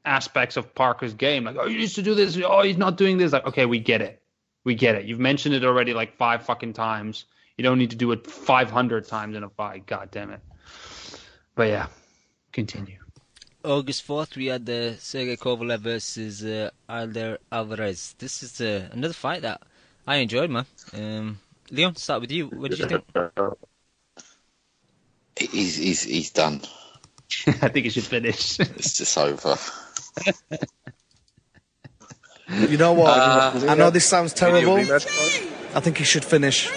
aspects of Parker's game. Like, oh, you used to do this. Oh, he's not doing this. Like, okay, we get it. You've mentioned it already like 5 fucking times. You don't need to do it 500 times in a fight. God damn it. But yeah, continue. August 4th, we had the Sergey Kovalev versus Alder Alvarez. This is another fight that I enjoyed, man. Leon, start with you. What did you think? He's done. I think he should finish. It's just over. You know what? I know this sounds terrible. I think he should finish.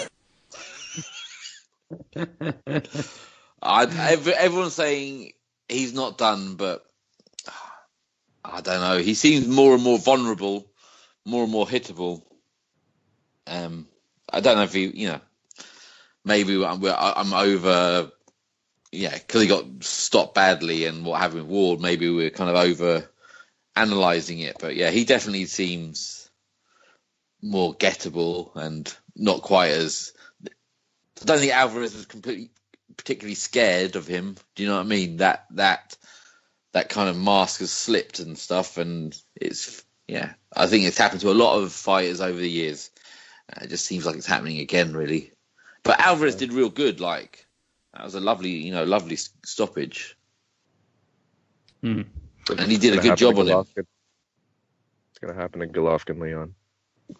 Everyone's saying he's not done, but I don't know. He seems more and more vulnerable, more and more hittable. I don't know if maybe I'm over. Yeah, because he got stopped badly and what happened with Ward, maybe we're kind of over analysing it. But yeah, he definitely seems more gettable and not quite as... I don't think Alvarez was particularly scared of him. Do you know what I mean? That kind of mask has slipped and stuff, and it's... Yeah, I think it's happened to a lot of fighters over the years. It just seems like it's happening again, really. But Alvarez did real good, like... That was a lovely stoppage. Mm. And he did a good job on it. It's going to happen to Golovkin, Leon.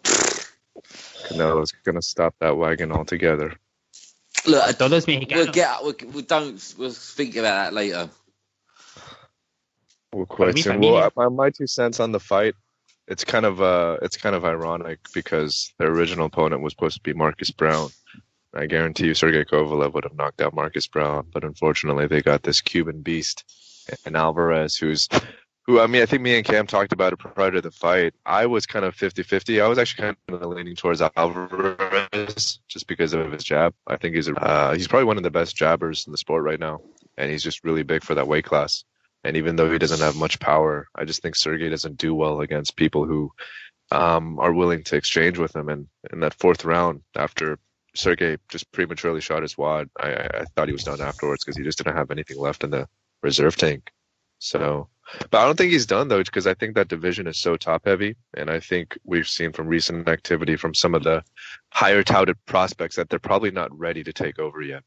Canelo's going to stop that wagon altogether. Look, we'll think about that later. Well, But quite soon. Well, my 2 cents on the fight. It's kind of ironic because their original opponent was supposed to be Marcus Brown. I guarantee you Sergey Kovalev would have knocked out Marcus Brown, but unfortunately they got this Cuban beast and Alvarez, who I mean, I think me and Cam talked about it prior to the fight. I was kind of 50-50. I was actually kind of leaning towards Alvarez just because of his jab. I think he's probably one of the best jabbers in the sport right now, and he's just really big for that weight class. And even though he doesn't have much power, I just think Sergey doesn't do well against people who are willing to exchange with him. And in that fourth round, after Sergey just prematurely shot his wad, I thought he was done afterwards because he just didn't have anything left in the reserve tank. So, but I don't think he's done though, because I think that division is so top heavy, and I think we've seen from recent activity from some of the higher touted prospects that they're probably not ready to take over yet.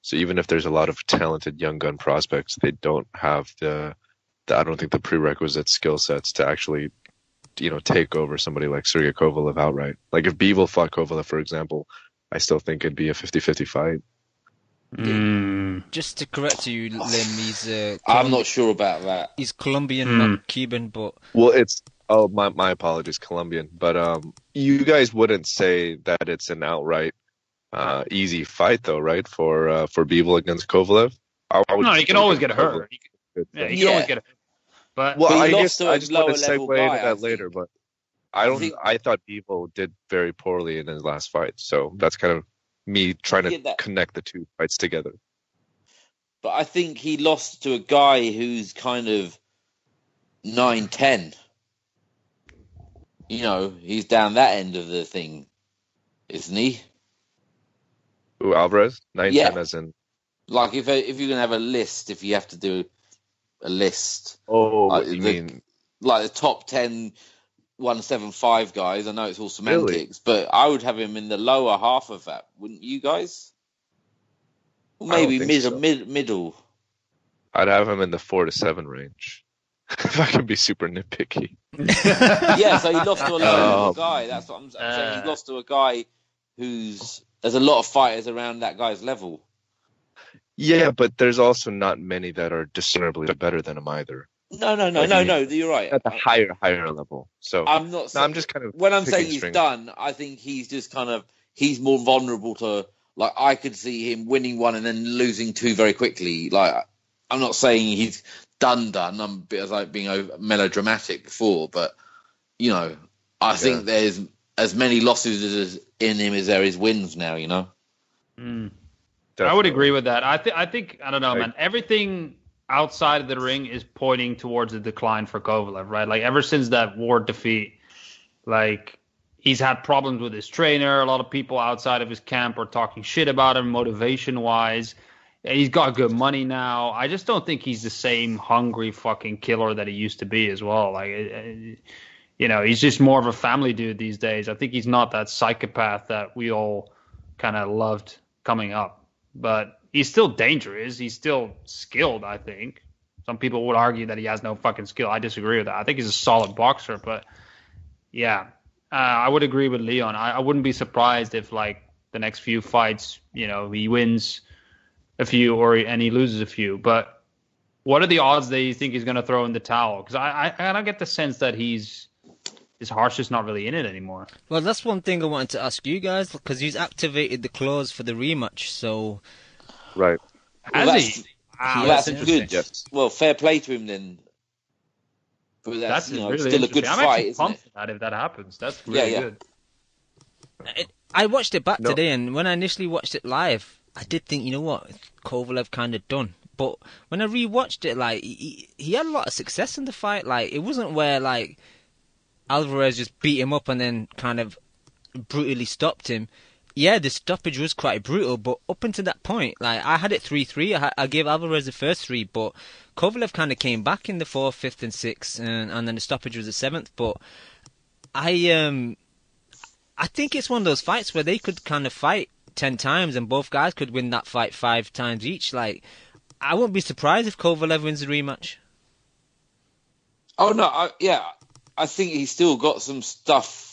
So even if there's a lot of talented young gun prospects, they don't have the I don't think the prerequisite skill sets to actually, take over somebody like Sergey Kovalev outright. Like if Bivol fought Kovalev, for example, I still think it'd be a 50-50 fight. Just to correct you, Lim, he's I'm not sure about that. He's Colombian, not Cuban, but well, it's my apologies, Colombian. But you guys wouldn't say that it's an outright easy fight, though, right? For Bivol against Kovalev. No, he can always get hurt. He can always get hurt. But I guess I just want to segue into that later. But I thought Bivol did very poorly in his last fight, so that's kind of me trying to connect the two fights together. But I think he lost to a guy who's kind of 9-10. He's down that end of the thing, isn't he? Ooh, Alvarez? 9-10 as in... Like, if you're going to have a list, if you have to do a list... Oh, what you mean? Like the top 10 175 guys, I know it's all semantics, but I would have him in the lower half of that, wouldn't you guys? Or maybe middle. I'd have him in the 4 to 7 range. If I can be super nitpicky. Yeah, so he lost to a lower guy. That's what I'm saying. He lost to a guy there's a lot of fighters around that guy's level. Yeah, but there's also not many that are discerniblly better than him either. No, you're right. At the higher level. So I'm not. I'm just kind of. When I'm saying he's done, I think he's just kind of. He's more vulnerable to. Like, I could see him winning one and then losing two very quickly. Like, I'm not saying he's done. I'm a bit like being melodramatic before, but I think there's as many losses in him as there is wins now. I would agree with that. I think I don't know, man. Everything outside of the ring is pointing towards a decline for Kovalev, right? Like, ever since that Ward defeat, like, he's had problems with his trainer. A lot of people outside of his camp are talking shit about him motivation-wise. He's got good money now. I just don't think he's the same hungry fucking killer that he used to be as well. Like, he's just more of a family dude these days. I think he's not that psychopath that we all kind of loved coming up. But he's still dangerous. He's still skilled, I think. Some people would argue that he has no fucking skill. I disagree with that. I think he's a solid boxer. But, yeah, I would agree with Leon. I wouldn't be surprised if, like, the next few fights, he wins a few and he loses a few. But what are the odds that you think he's going to throw in the towel? Because I don't get the sense that his heart's just not really in it anymore. Well, that's one thing I wanted to ask you guys, because he's activated the clause for the rematch, so... Right. Has he? Wow, that's good. Yes. Well, fair play to him then. But that's really still a good fight, isn't it? If that happens, that's really good. I watched it back today, and when I initially watched it live, I did think, Kovalev kind of done. But when I rewatched it, like, he had a lot of success in the fight. Like, it wasn't where, like, Alvarez just beat him up and then kind of brutally stopped him. Yeah, the stoppage was quite brutal, but up until that point, like, I had it 3-3. I gave Alvarez the first 3, but Kovalev kind of came back in the 4th, 5th, and 6th, and then the stoppage was the 7th. But I think it's one of those fights where they could kind of fight 10 times and both guys could win that fight 5 times each. Like, I wouldn't be surprised if Kovalev wins the rematch. Oh, no, I think he's still got some stuff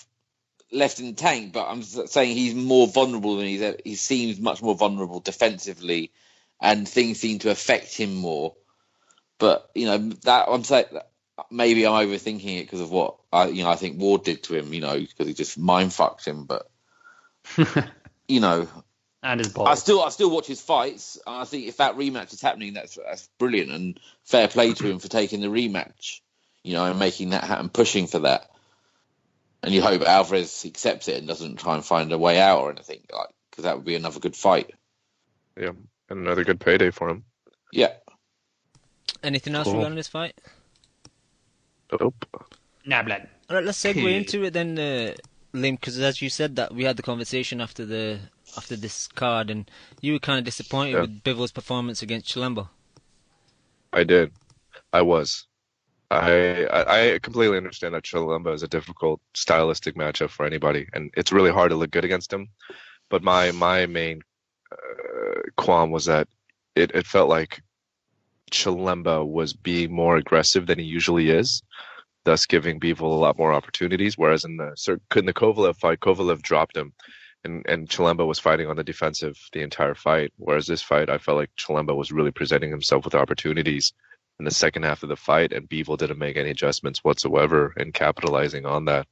left in the tank, but I'm saying he's more vulnerable than he seems much more vulnerable defensively, and things seem to affect him more. But that I'm saying that maybe I'm overthinking it because of what I think Ward did to him. Because he just mind fucked him. But and his balls. I still watch his fights. And I think if that rematch is happening, that's brilliant and fair play to him for taking the rematch. And making that happen, pushing for that. And you hope Alvarez accepts it and doesn't try and find a way out or anything, because that would be another good fight. Yeah, and another good payday for him. Yeah. Anything else regarding this fight? Nope. Nah, blood. All right, let's segue into it then, Lim, because as you said that we had the conversation after this card, and you were kind of disappointed with Bivol's performance against Chilembo. I did. I was. I completely understand that Chilembo is a difficult stylistic matchup for anybody, and it's really hard to look good against him. But my main qualm was that it felt like Chilembo was being more aggressive than he usually is, thus giving Bivol a lot more opportunities. Whereas in the Kovalev fight, Kovalev dropped him, and Chilembo was fighting on the defensive the entire fight. Whereas this fight, I felt like Chilembo was really presenting himself with opportunities in the second half of the fight, and Bivol didn't make any adjustments whatsoever in capitalizing on that.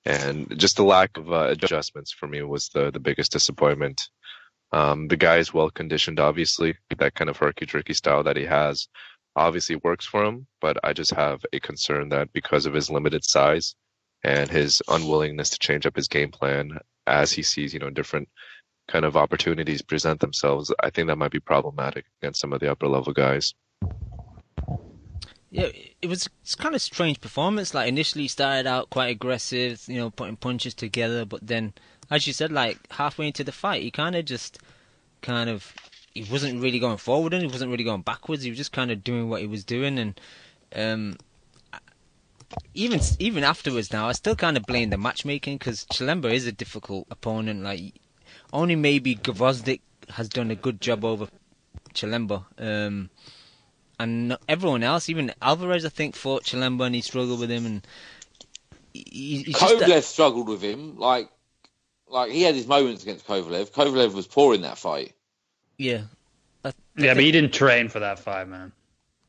And just the lack of adjustments for me was the biggest disappointment. The guy is well conditioned, obviously. That kind of herky-jerky style that he has obviously works for him, but I just have a concern that because of his limited size and his unwillingness to change up his game plan as he sees, different kind of opportunities present themselves, I think that might be problematic against some of the upper-level guys. Yeah, it's kind of strange performance. Like initially he started out quite aggressive, putting punches together, but then, as you said, like halfway into the fight, he he wasn't really going forward and he wasn't really going backwards. He was just kind of doing what he was doing, and even afterwards now, I still kind of blame the matchmaking because Chilembo is a difficult opponent. Like only maybe Gvozdyk has done a good job over Chilembo. And everyone else, even Alvarez, I think, fought Chilembo and he struggled with him. And Kovalev struggled with him. Like he had his moments against Kovalev. Kovalev was poor in that fight. Yeah. But he didn't train for that fight, man.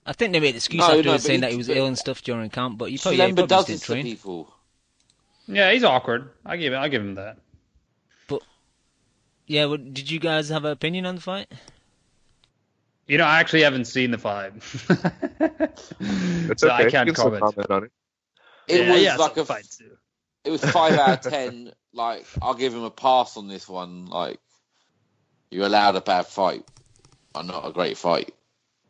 I think they made an excuse afterwards saying that he was ill and stuff during camp. But Chilembo does it to people. Yeah, he's awkward. I give him that. But yeah, did you guys have an opinion on the fight? I actually haven't seen the fight. It's so okay. I can't comment on it. It was like a fight too. It was 5 out of 10. Like, I'll give him a pass on this one. Like, you allowed a bad fight, but not a great fight.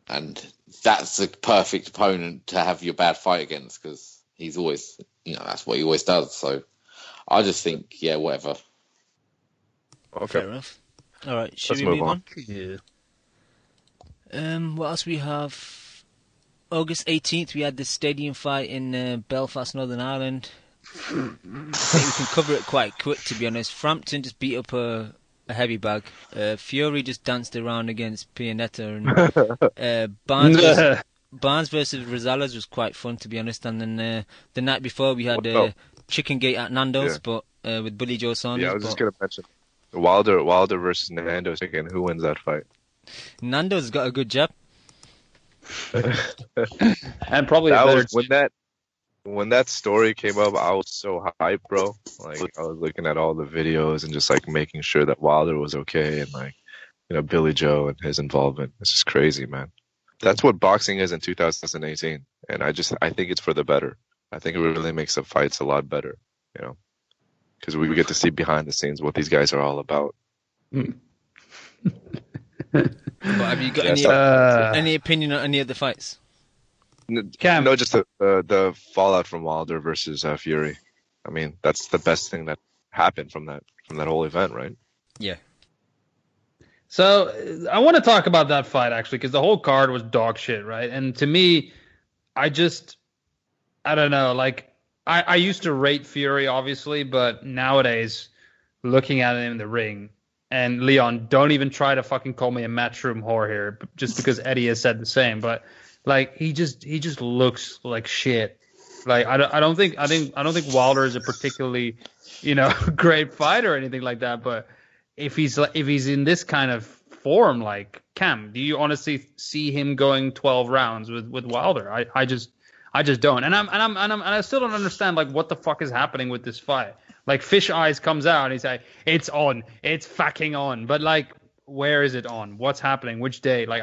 And that's the perfect opponent to have your bad fight against because he's always, that's what he always does. So I just think, whatever. Okay. Fair enough. All right, should we move on? Yeah. What else we have? August 18th, we had the stadium fight in Belfast, Northern Ireland. I think we can cover it quite quick, to be honest. Frampton just beat up a heavy bag. Fury just danced around against Pianetta, and Barnes versus Rosales was quite fun, to be honest. And then the night before, we had Chicken Gate at Nando's, but with Billy Joe Saunders. Yeah, I was just gonna mention Wilder versus Nando's again. Who wins that fight? Nando's got a good jab. And probably when that story came up, I was so hyped, bro. Like I was looking at all the videos and just like making sure that Wilder was okay and Billy Joe and his involvement. It's just crazy, man. That's what boxing is in 2018, and I think it's for the better. I think it really makes the fights a lot better, because we get to see behind the scenes what these guys are all about. But have you got any opinion on any of the fights? Cam. No, just the fallout from Wilder versus Fury. I mean, that's the best thing that happened from that whole event, right? Yeah. So I want to talk about that fight actually, because the whole card was dog shit, right? And to me, I don't know. Like I used to rate Fury, obviously, but nowadays, looking at him in the ring. And Leon, don't even try to fucking call me a matchroom whore here, just because Eddie has said the same. But like he just looks like shit. Like I don't think Wilder is a particularly great fighter or anything like that. But if he's in this kind of form, like Cam, do you honestly see him going 12 rounds with Wilder? I just don't. And I still don't understand like what the fuck is happening with this fight. Like Fish Eyes comes out and he's like, it's on, it's fucking on. But like, where is it on? What's happening? Which day? Like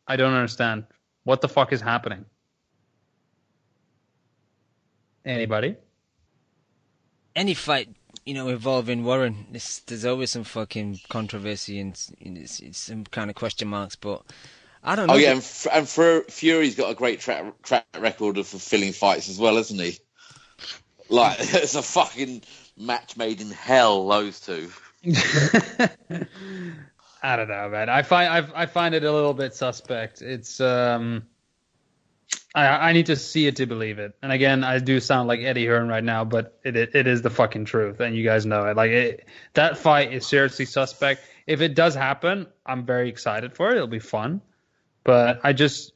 I don't understand. What the fuck is happening? Anybody? Any fight, involving Warren, there's always some fucking controversy and it's some kind of question marks. But I don't know. Oh yeah, and Fury's got a great track record of fulfilling fights as well, hasn't he? Like it's a fucking match made in hell, those two. I don't know, man. I find it a little bit suspect. It's I need to see it to believe it. And again, I do sound like Eddie Hearn right now, but it is the fucking truth, and you guys know it. Like that fight is seriously suspect. If it does happen, I'm very excited for it. It'll be fun, but I just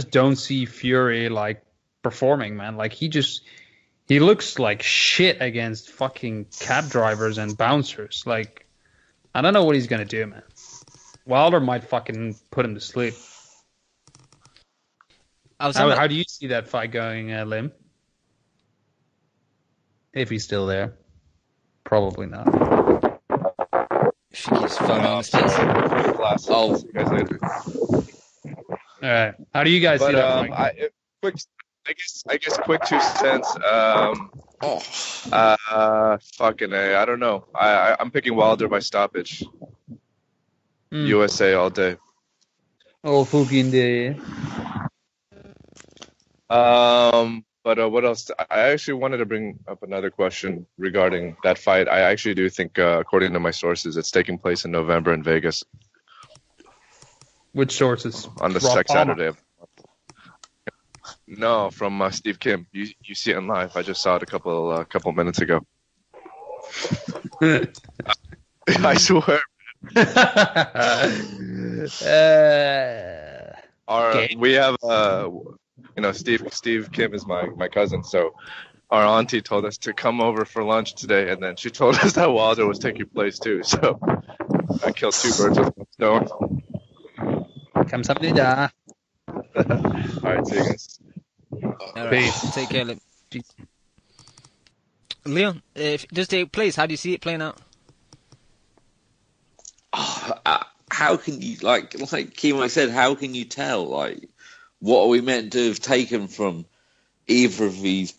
don't see Fury like performing, man. Like he looks like shit against fucking cab drivers and bouncers. Like I don't know what he's gonna do, man. Wilder might fucking put him to sleep. How do you see that fight going, Lim? If he's still there. Probably not. If he keeps falling on his face. I'll see you guys later. All right. How do you guys see that fight? I guess quick 2 cents. Fucking A. I don't know. I'm picking Wilder by stoppage. USA all day. Oh, fucking day. But what else? I actually wanted to bring up another question regarding that fight. I actually do think, according to my sources, it's taking place in November in Vegas. Which sources? On the next Saturday. No, from Steve Kim. You see it in live. I just saw it a couple minutes ago. I swear. We have Steve Kim is my cousin, so our auntie told us to come over for lunch today, and then she told us that Wilder was taking place too. So I killed 2 birds with one stone. 감사합니다. All right, see you guys. All right, take care, Leon. If it does take place, how do you see it playing out? How can you like Kimo said? How can you tell? Like, what are we meant to have taken from either of these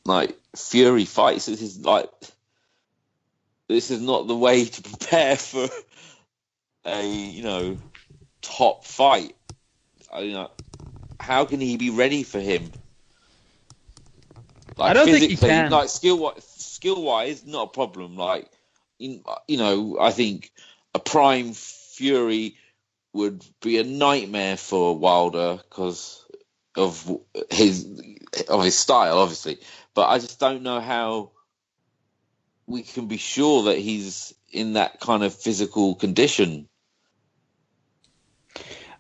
like Fury fights? This is not the way to prepare for a top fight. How can he be ready for him? Like, I don't think he can. Like skill wise, not a problem. Like I think a prime Fury would be a nightmare for Wilder because of his style, obviously. But I just don't know how we can be sure that he's in that kind of physical condition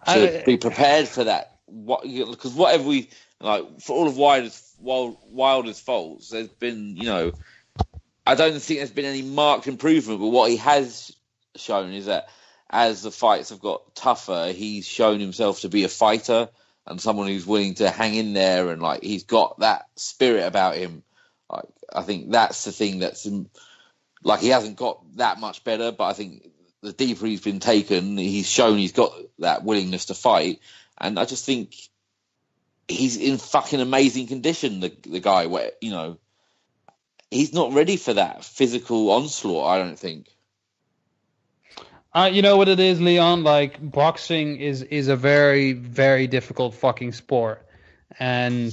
to be prepared for that. Because whatever we like, for all of Wilder's faults, there's been, I don't think there's been any marked improvement. But what he has shown is that as the fights have got tougher, he's shown himself to be a fighter and someone who's willing to hang in there, and like he's got that spirit about him. Like I think that's the thing that's like he hasn't got that much better, but I think the deeper he's been taken, he's shown he's got that willingness to fight, and I just think he's in fucking amazing condition. The guy, where he's not ready for that physical onslaught. I don't think. You know what it is, Leon? Like, boxing is a very, very difficult fucking sport. And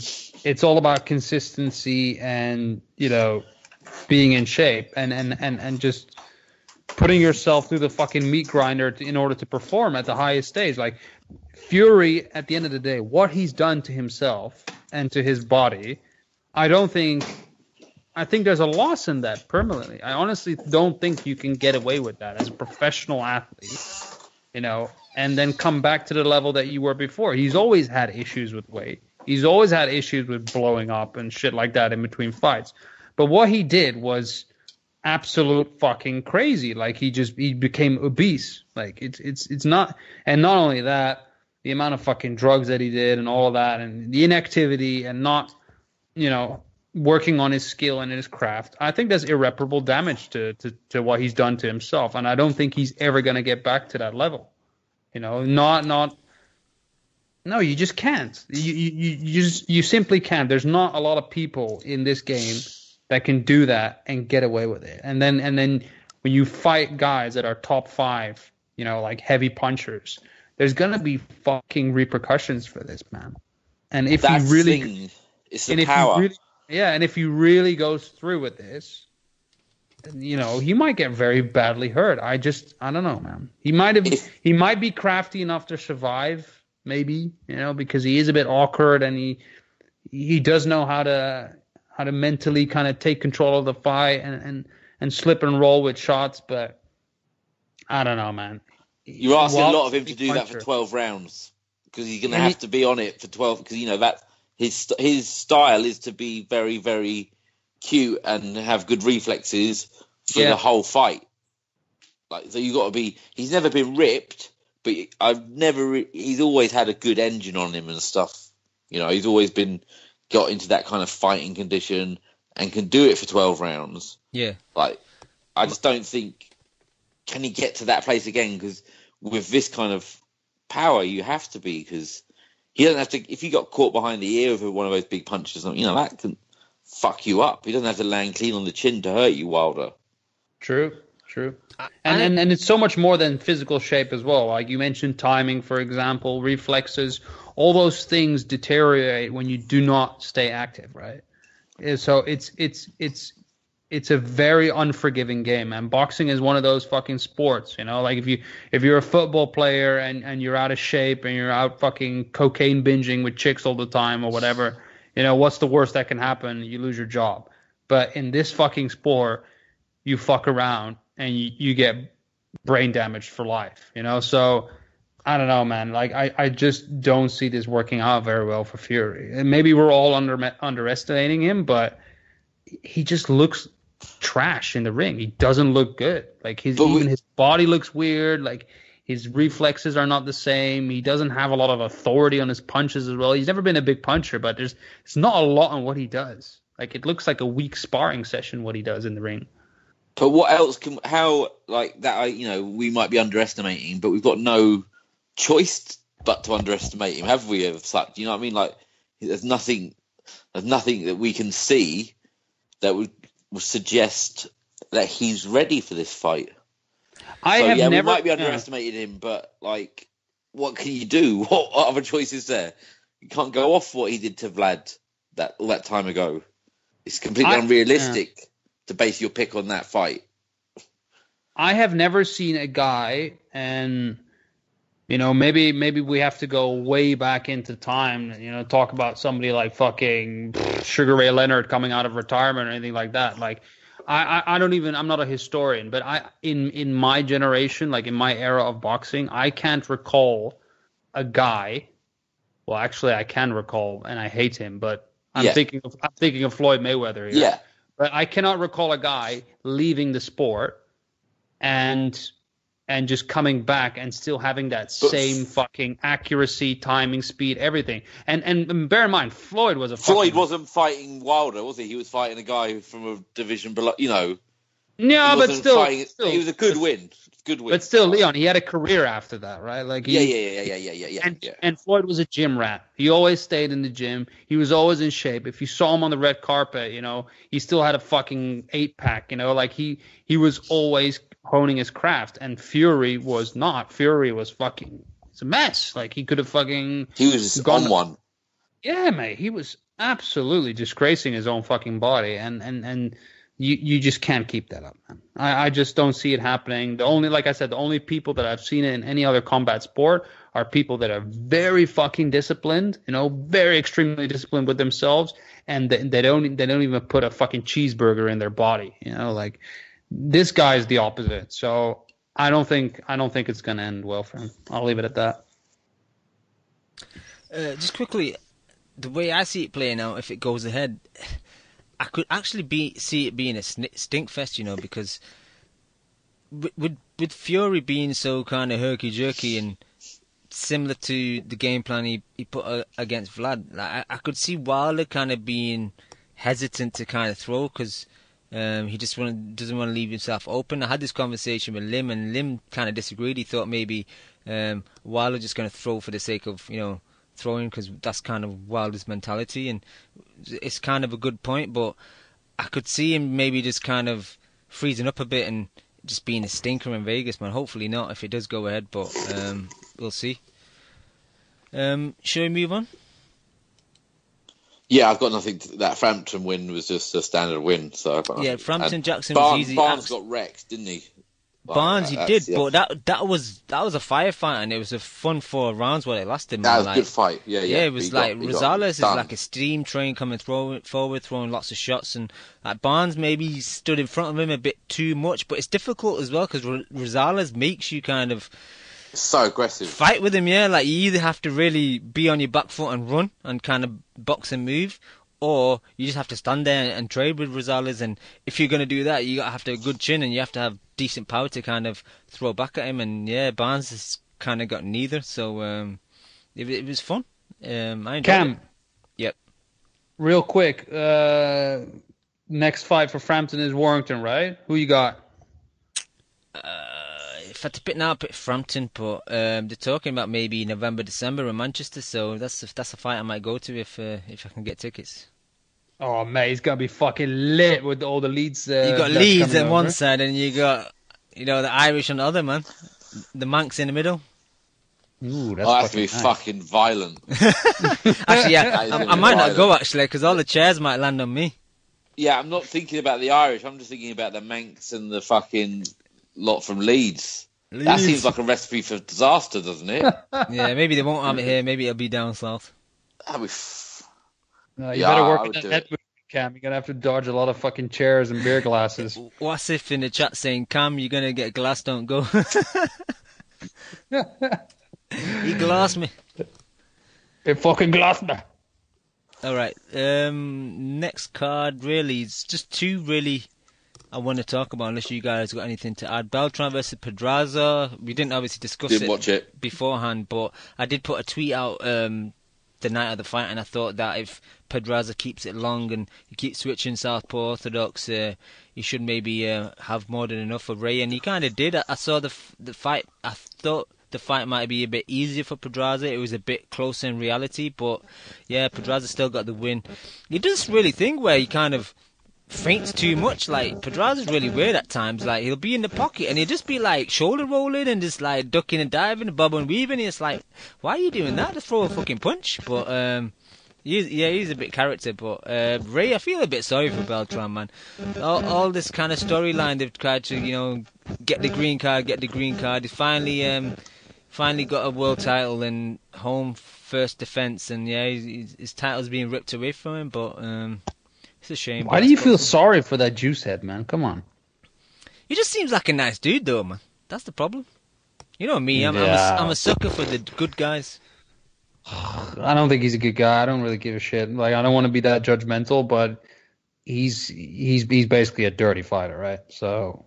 it's all about consistency and, being in shape and just putting yourself through the fucking meat grinder in order to perform at the highest stage. Like, Fury, at the end of the day, what he's done to himself and to his body, I think there's a loss in that permanently. I honestly don't think you can get away with that as a professional athlete, and then come back to the level that you were before. He's always had issues with weight. He's always had issues with blowing up and shit like that in between fights. But what he did was absolute fucking crazy. Like he became obese. Like it's not, and not only that, the amount of fucking drugs that he did and all of that, and the inactivity and not, working on his skill and his craft. I think that's irreparable damage to what he's done to himself, and I don't think he's ever gonna get back to that level. No, you just can't. You simply can't. There's not a lot of people in this game that can do that and get away with it. And then when you fight guys that are top 5, like heavy punchers, there's gonna be fucking repercussions for this, man. And if That's he really, the thing. It's the power. And if he really goes through with this, he might get very badly hurt. I don't know, man. He might be crafty enough to survive, maybe, because he is a bit awkward and he does know how to mentally kind of take control of the fight and slip and roll with shots, but I don't know, man. You're asking a lot of him to do that for 12 rounds because he's going to have to be on it for 12 because that his style is to be very, very cute and have good reflexes for the whole fight. Like, so you got to be. He's never been ripped, but he's always had a good engine on him and stuff. He's always got into that kind of fighting condition and can do it for 12 rounds. Yeah. Like, I just don't think, can he get to that place again? Because with this kind of power, you have to be, because he doesn't have to, if he got caught behind the ear with one of those big punches, that can fuck you up. He doesn't have to land clean on the chin to hurt you, Wilder. True. And it's so much more than physical shape as well. Like you mentioned, timing, for example, reflexes, all those things deteriorate when you do not stay active, right? So it's a very unforgiving game, and boxing is one of those fucking sports, like if you're a football player and you're out of shape and you're out fucking cocaine binging with chicks all the time or whatever, what's the worst that can happen? You lose your job. But in this fucking sport, you fuck around and you get brain damage for life, so I don't know, man. Like I just don't see this working out very well for Fury. And maybe we're all underestimating him, but he just looks trash in the ring. He doesn't look good. Like his body looks weird. Like his reflexes are not the same. He doesn't have a lot of authority on his punches as well. He's never been a big puncher, but it's not a lot on what he does. Like it looks like a weak sparring session what he does in the ring. But what else we might be underestimating, but we've got no choice but to underestimate him, have we? Of such, you know what I mean? Like there's nothing that we can see that would suggest that he's ready for this fight. We might be underestimating him, but like, what can you do? What other choice is there? You can't go off what he did to Vlad all that time ago. It's completely unrealistic to base your pick on that fight. I have never seen a guy, and maybe we have to go way back into time, talk about somebody like fucking Sugar Ray Leonard coming out of retirement or anything like that. Like, I'm not a historian, but in my generation, like in my era of boxing, I can't recall a guy. Well, actually, I can recall, and I hate him, but I'm thinking of Floyd Mayweather here. Yeah. But I cannot recall a guy leaving the sport and just coming back and still having that same fucking accuracy, timing, speed, everything. And bear in mind, Floyd wasn't fighting Wilder, was he? He was fighting a guy from a division below, No, but still, it was a good win. Good win. But still, Leon, he had a career after that, right? Like And Floyd was a gym rat. He always stayed in the gym. He was always in shape. If you saw him on the red carpet, he still had a fucking 8-pack. Like he was always honing his craft. And Fury was not. Fury was fucking. It's a mess. Like he could have fucking. He was on one. Yeah, mate. He was absolutely disgracing his own fucking body, and. You just can't keep that up, man. I just don't see it happening. The only people that I've seen it in any other combat sport are people that are very fucking disciplined, very extremely disciplined with themselves, and they don't even put a fucking cheeseburger in their body, like this guy is the opposite. So I don't think it's gonna end well for him. I'll leave it at that. Just quickly, the way I see it playing out, if it goes ahead, I could actually see it being a stink fest, because with Fury being so kind of herky jerky and similar to the game plan he put against Vlad, like, I could see Wilder kind of being hesitant to kind of throw because he just doesn't want to leave himself open. I had this conversation with Lim, and Lim kind of disagreed. He thought maybe Wilder just going to throw for the sake of throwing, because that's kind of Wilder's mentality, and it's kind of a good point. But I could see him maybe just kind of freezing up a bit and just being a stinker in Vegas, man. Hopefully not if it does go ahead, but we'll see. Shall we move on? Yeah, I've got nothing. That Frampton win was just a standard win. So yeah, Frampton Jackson was easy. Barnes got wrecked, didn't he? Barnes, he did, yeah. But that was a firefight, and it was a fun 4 rounds while it lasted. Man. That was a good fight. Yeah. It was Rosales is like a steam train coming forward, throwing lots of shots, and like Barnes maybe stood in front of him a bit too much. But it's difficult as well because Rosales makes you kind of so aggressive fight with him. Yeah, like you either have to really be on your back foot and run and kind of box and move, or you just have to stand there and trade with Rosales. And if you're going to do that, you have to have a good chin and you have to have decent power to kind of throw back at him. And yeah, Barnes has kind of got neither. So it was fun. I enjoyed it. Yep. Real quick, next fight for Frampton is Warrington, right? Who you got? If I had to pick now, I'd pick Frampton, but they're talking about maybe November, December in Manchester, so that's a fight I might go to if I can get tickets. Oh, mate, he's going to be fucking lit with all the Leeds. You got Leeds on one side, and you got, the Irish on the other, man. The Manx in the middle. Ooh, that's has to be nice. Fucking violent. Actually, yeah, I might not go, actually, because all the chairs might land on me. Yeah, I'm not thinking about the Irish. I'm just thinking about the Manx and the fucking lot from Leeds. That seems like a recipe for disaster, doesn't it? Yeah, maybe they won't have it here. Maybe it'll be down south. That'd be you better work on that head movement, Cam. You're going to have to dodge a lot of fucking chairs and beer glasses. What's if in the chat saying, Cam, you're going to get glass, don't go. He glassed me. He fucking glassed me. All right. Next card, really, it's just 2 really I want to talk about, unless you guys got anything to add. Beltran versus Pedraza. We didn't obviously discuss it beforehand, but I did put a tweet out the night of the fight, and I thought that if Pedraza keeps it long and he keeps switching southpaw orthodox, he should maybe have more than enough for Ray, and he kind of did. I saw the fight. I thought the fight might be a bit easier for Pedraza. It was a bit closer in reality, but yeah, Pedraza still got the win. He does this really thing where he kind of feints too much. Like, Pedraza's really weird at times. Like, he'll be in the pocket and he'll just be like shoulder rolling and just like ducking and diving and bobbing and weaving. It's like, why are you doing that? Just throw a fucking punch. But he's a bit character. But Ray, I feel a bit sorry for Beltran, man. All this kind of storyline they've tried to get the green card. He finally got a world title and home first defense, and yeah, his title's being ripped away from him. But it's a shame. Why do you feel sorry for that juice head, man? Come on. He just seems like a nice dude, though, man. That's the problem. You know me. I'm a sucker for the good guys. I don't think he's a good guy. I don't really give a shit. Like, I don't want to be that judgmental, but he's basically a dirty fighter, right? So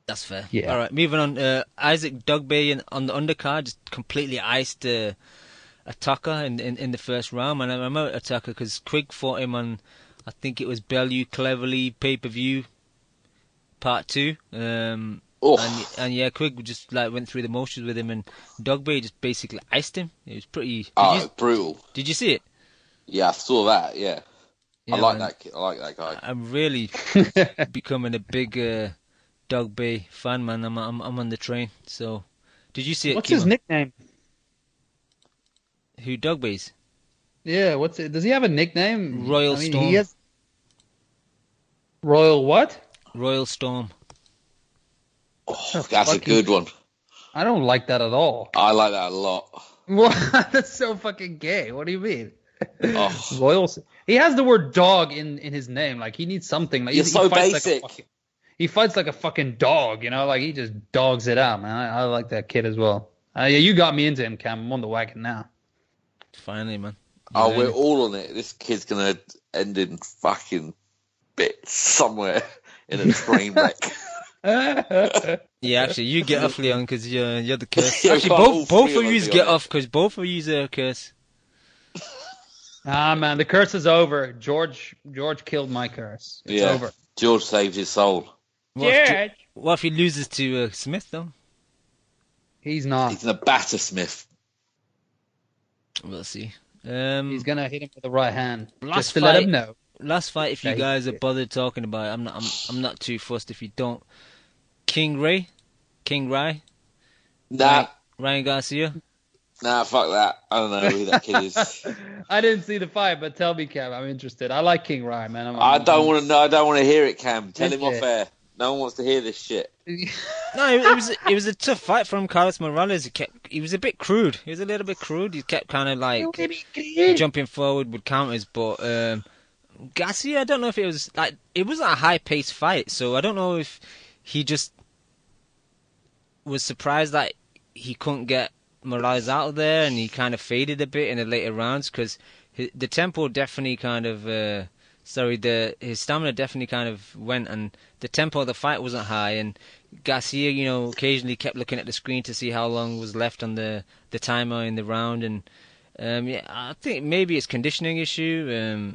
that's fair. Yeah. All right, moving on. Isaac Dugby on the undercard just completely iced Ataka in the first round, and I remember Ataka because Quigg fought him on, I think it was Bellew Cleverly pay-per-view part 2. And yeah, Quigg just like went through the motions with him, and Dugby just basically iced him. It was pretty brutal. Did you see it? Yeah, I saw that. Yeah, I like that kid. I like that guy. I'm really becoming a big Dugby fan, man. I'm on the train. So, did you see it? What's Kimo? his nickname? Who, Dugby's? Yeah, what's it? Does he have a nickname? Royal Storm. He has... Royal what? Royal Storm. Oh, that's a good one. I don't like that at all. I like that a lot. What? That's so fucking gay. What do you mean? Oh. Royal. He has the word dog in his name. Like, he needs something. Like, You're so basic. He fights like a fucking dog, Like, he just dogs it out, man. I like that kid as well. Yeah, you got me into him, Cam. I'm on the wagon now. Finally, man. We're all on it. This kid's gonna end in fucking bits somewhere in a train wreck. Yeah, actually, you get off, Leon, because you're the curse. Yeah, Actually, both of you get off because both of you are a curse. Man, the curse is over. George killed my curse. It's over. George saved his soul. What if he loses to Smith, though? He's not. He's going to batter Smith. We'll see. He's going to hit him with the right hand. Last just to fight, let him know. Last fight, if you guys are bothered talking about it, I'm not too fussed if you don't. King Ray? Nah. Ryan Garcia? Nah, fuck that. I don't know who that kid is. I didn't see the fight, but tell me, Cam. I'm interested. I like King Ryan, man. I don't want to know. I don't want to hear it, Cam. Tell him off air. No one wants to hear this shit. No, it was a tough fight from Carlos Morales. He was a bit crude. He was a little bit crude. He kept kind of like jumping forward with counters, but Garcia, I don't know if it was a high paced fight, so I don't know if he just was surprised that he couldn't get Morales out of there, and he kind of faded a bit in the later rounds because the tempo definitely kind of his stamina definitely kind of went, and the tempo of the fight wasn't high, and Garcia, occasionally kept looking at the screen to see how long was left on the timer in the round, and I think maybe it's conditioning issue,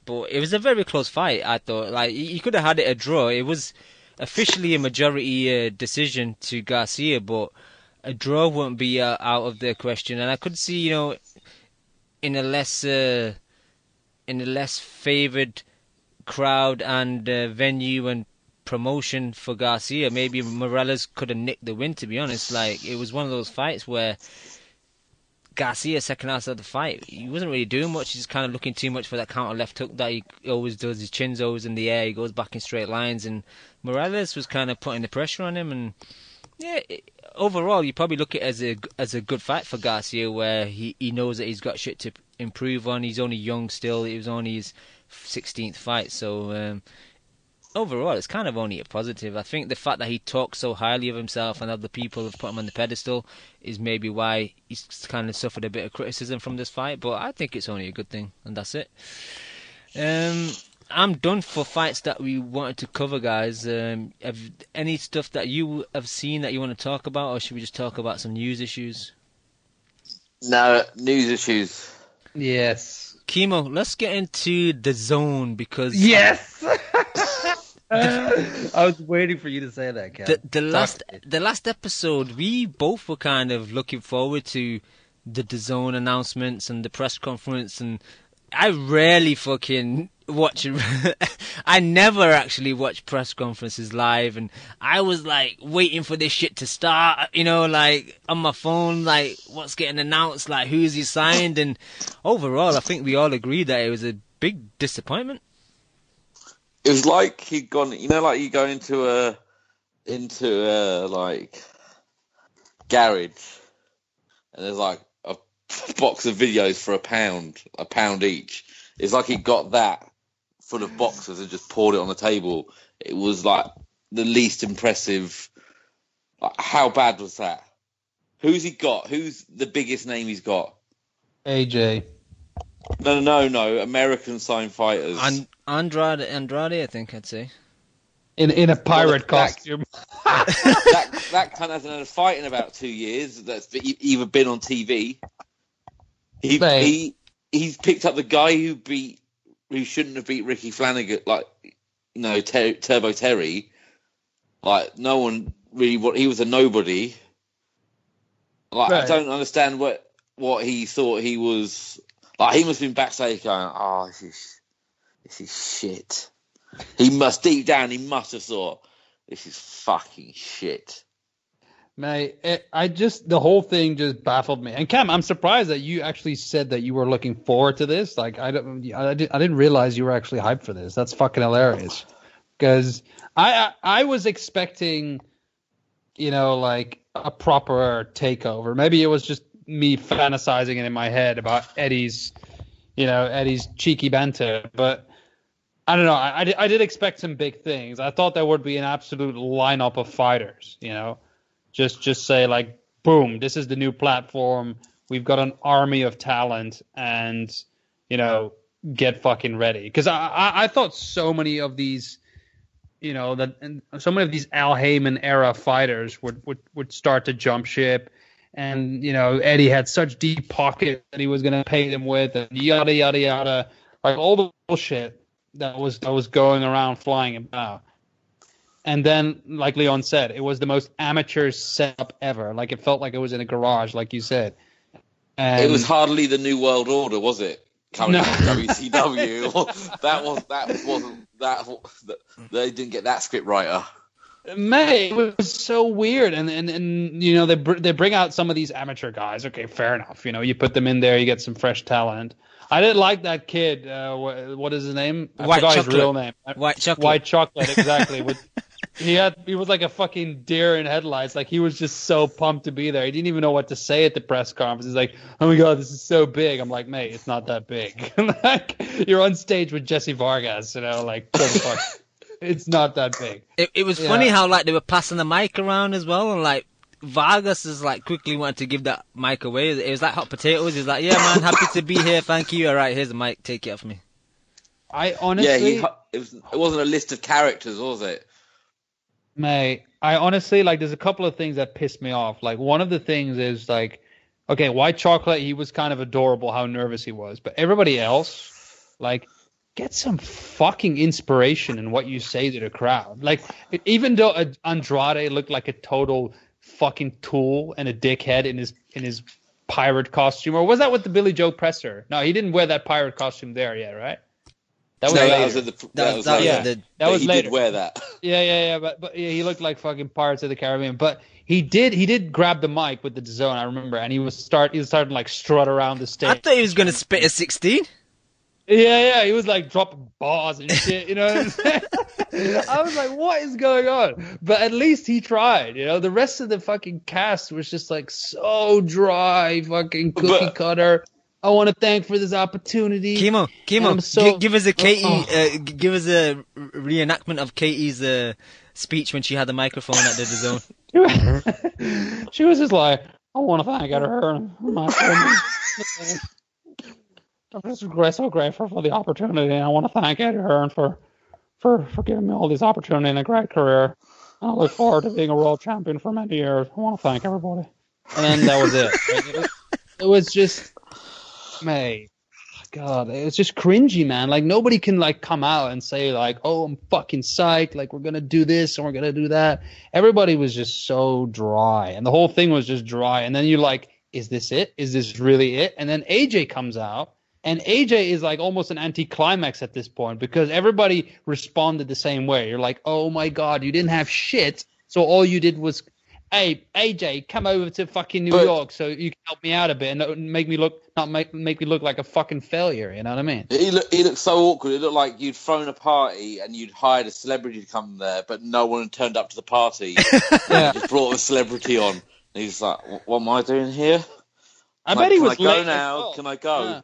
but it was a very close fight. I thought you could have had it a draw. It was officially a majority decision to Garcia, but a draw wouldn't be out of the question, and I could see, in a less favoured crowd and venue and promotion for Garcia, maybe Morales could have nicked the win. To be honest, it was one of those fights where Garcia, second half of the fight, he wasn't really doing much. He's kind of looking too much for that counter left hook that he always does. His chin's always in the air. He goes back in straight lines, and Morales was kind of putting the pressure on him. And overall, you probably look at it as a good fight for Garcia, where he knows that he's got shit to improve on. He's only young still. It was only his 16th fight, so overall, it's kind of only a positive. I think the fact that he talks so highly of himself and other people have put him on the pedestal is maybe why he's kind of suffered a bit of criticism from this fight, but I think it's only a good thing, and that's it. I'm done for fights that we wanted to cover, guys. Have any stuff that you have seen that you want to talk about, or should we just talk about some news issues? No, news issues. Yes. Kimo, let's get into DAZN because... Yes! I was waiting for you to say that, Kat. The last episode, we both were kind of looking forward to the DAZN announcements and the press conference, and I rarely fucking watch I never actually watch press conferences live, and I was waiting for this shit to start, on my phone, what's getting announced, who's he signed, and overall I think we all agreed that it was a big disappointment. It was like he'd gone, you go into a garage, and there's a box of videos for a pound each. It's like he got that full of boxes and just poured it on the table. It was the least impressive. How bad was that? Who's he got? Who's the biggest name he's got? AJ. No. American signed fighters. Andrade, I think I'd say. In a pirate costume. That cunt hasn't had a fight in about 2 years. That's either been on TV. He's picked up the guy who shouldn't have beat Ricky Flanagan, Turbo Terry. No one really. He was a nobody. Right. I don't understand what he thought he was. He must have been backstage going, "Oh, this is shit." Deep down, he must have thought, "This is fucking shit." Mate, the whole thing just baffled me. And Cam, I'm surprised that you actually said that you were looking forward to this. I didn't realize you were actually hyped for this. That's fucking hilarious. Because I was expecting, a proper takeover. Maybe it was just me fantasizing it in my head about Eddie's cheeky banter. But I don't know. I did expect some big things. I thought there would be an absolute lineup of fighters, Just say boom, this is the new platform. We've got an army of talent, and get fucking ready. Because I thought so many of these, so many of these Al Heyman era fighters would start to jump ship. And, Eddie had such deep pockets that he was going to pay them with, and yada, yada, yada. Like all the bullshit that was going around flying about. And then, like Leon said, it was the most amateur setup ever. Like, it felt like it was in a garage, like you said. And it was hardly the New World Order, was it? Coming from WCW. They didn't get that script writer. Mate, it was so weird. And they bring out some of these amateur guys. Okay, fair enough. You put them in there, you get some fresh talent. I didn't like that kid. What is his name? I forgot his real name. White Chocolate. White Chocolate, exactly. He was like a fucking deer in headlights. Like, he was just so pumped to be there. He didn't even know what to say at the press conference. He's like, "Oh my god, this is so big." I'm like, "Mate, it's not that big." Like, you're on stage with Jesse Vargas. Like, what the fuck? It's not that big. It was funny how like they were passing the mic around as well, and like Vargas is like quickly wanted to give that mic away. It was like hot potatoes. He was like, "Yeah, man, happy to be here. Thank you. All right, here's the mic. Take it off me." I honestly, it wasn't a list of characters, was it? Mate, I honestly, like, there's a couple of things that pissed me off. Like, one of the things is, like, okay, White Chocolate, he was kind of adorable how nervous he was. But everybody else, like, get some fucking inspiration in what you say to the crowd. Like, even though Andrade looked like a total fucking tool and a dickhead in his pirate costume. Or was that with the Billy Joe presser? No, he didn't wear that pirate costume there yet, right? That was later. That was later. Did wear that. Yeah. But he looked like fucking Pirates of the Caribbean. But he did grab the mic with the DAZN, I remember, and he was starting to like strut around the stage. I thought he was gonna spit a 16. Yeah, he was like dropping bars and shit, you know what I'm saying? I was like, what is going on? But at least he tried, The rest of the fucking cast was just like so dry, fucking cookie cutter. I want to thank for this opportunity. Kimo, give us a give us a reenactment of Katie's speech when she had the microphone at the DAZN. She was just like, I want to thank her and my friends. I'm just so grateful for the opportunity. I want to thank Eddie Hearn for giving me all this opportunity and a great career. And I look forward to being a world champion for many years. I want to thank everybody. And then that was it. Like, it was just, mate, God, it's just cringy, man. Like, nobody can like come out and say like, oh, I'm fucking psyched. Like, we're gonna do this and we're gonna do that. Everybody was just so dry, and the whole thing was just dry. And then you're like, is this it? Is this really it? And then AJ comes out. And AJ is like almost an anticlimax at this point because everybody responded the same way. You're like, oh my God, you didn't have shit. So all you did was, hey, AJ, come over to fucking New York so you can help me out a bit and not make me look like a fucking failure. You know what I mean? He looked so awkward. It looked like you'd thrown a party and you'd hired a celebrity to come there, but no one turned up to the party. Yeah. You just brought a celebrity on. And he's like, what am I doing here? I bet he was Can I go late now? well. Can I go? Yeah.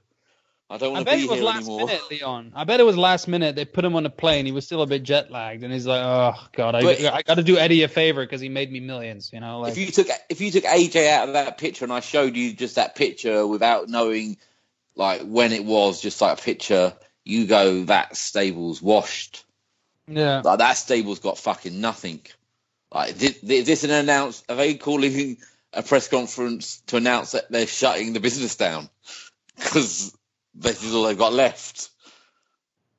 I don't want to be here anymore. I bet it was last minute, Leon. I bet it was last minute. They put him on a plane. He was still a bit jet lagged, and he's like, "Oh God, I got to do Eddie a favor because he made me millions." Like, if you took AJ out of that picture and I showed you just that picture without knowing like when it was, just like a picture, you go, that stable's washed. Yeah, like that stable's got fucking nothing. Like is this are they calling a press conference to announce that they're shutting the business down? Because this is all they've got left.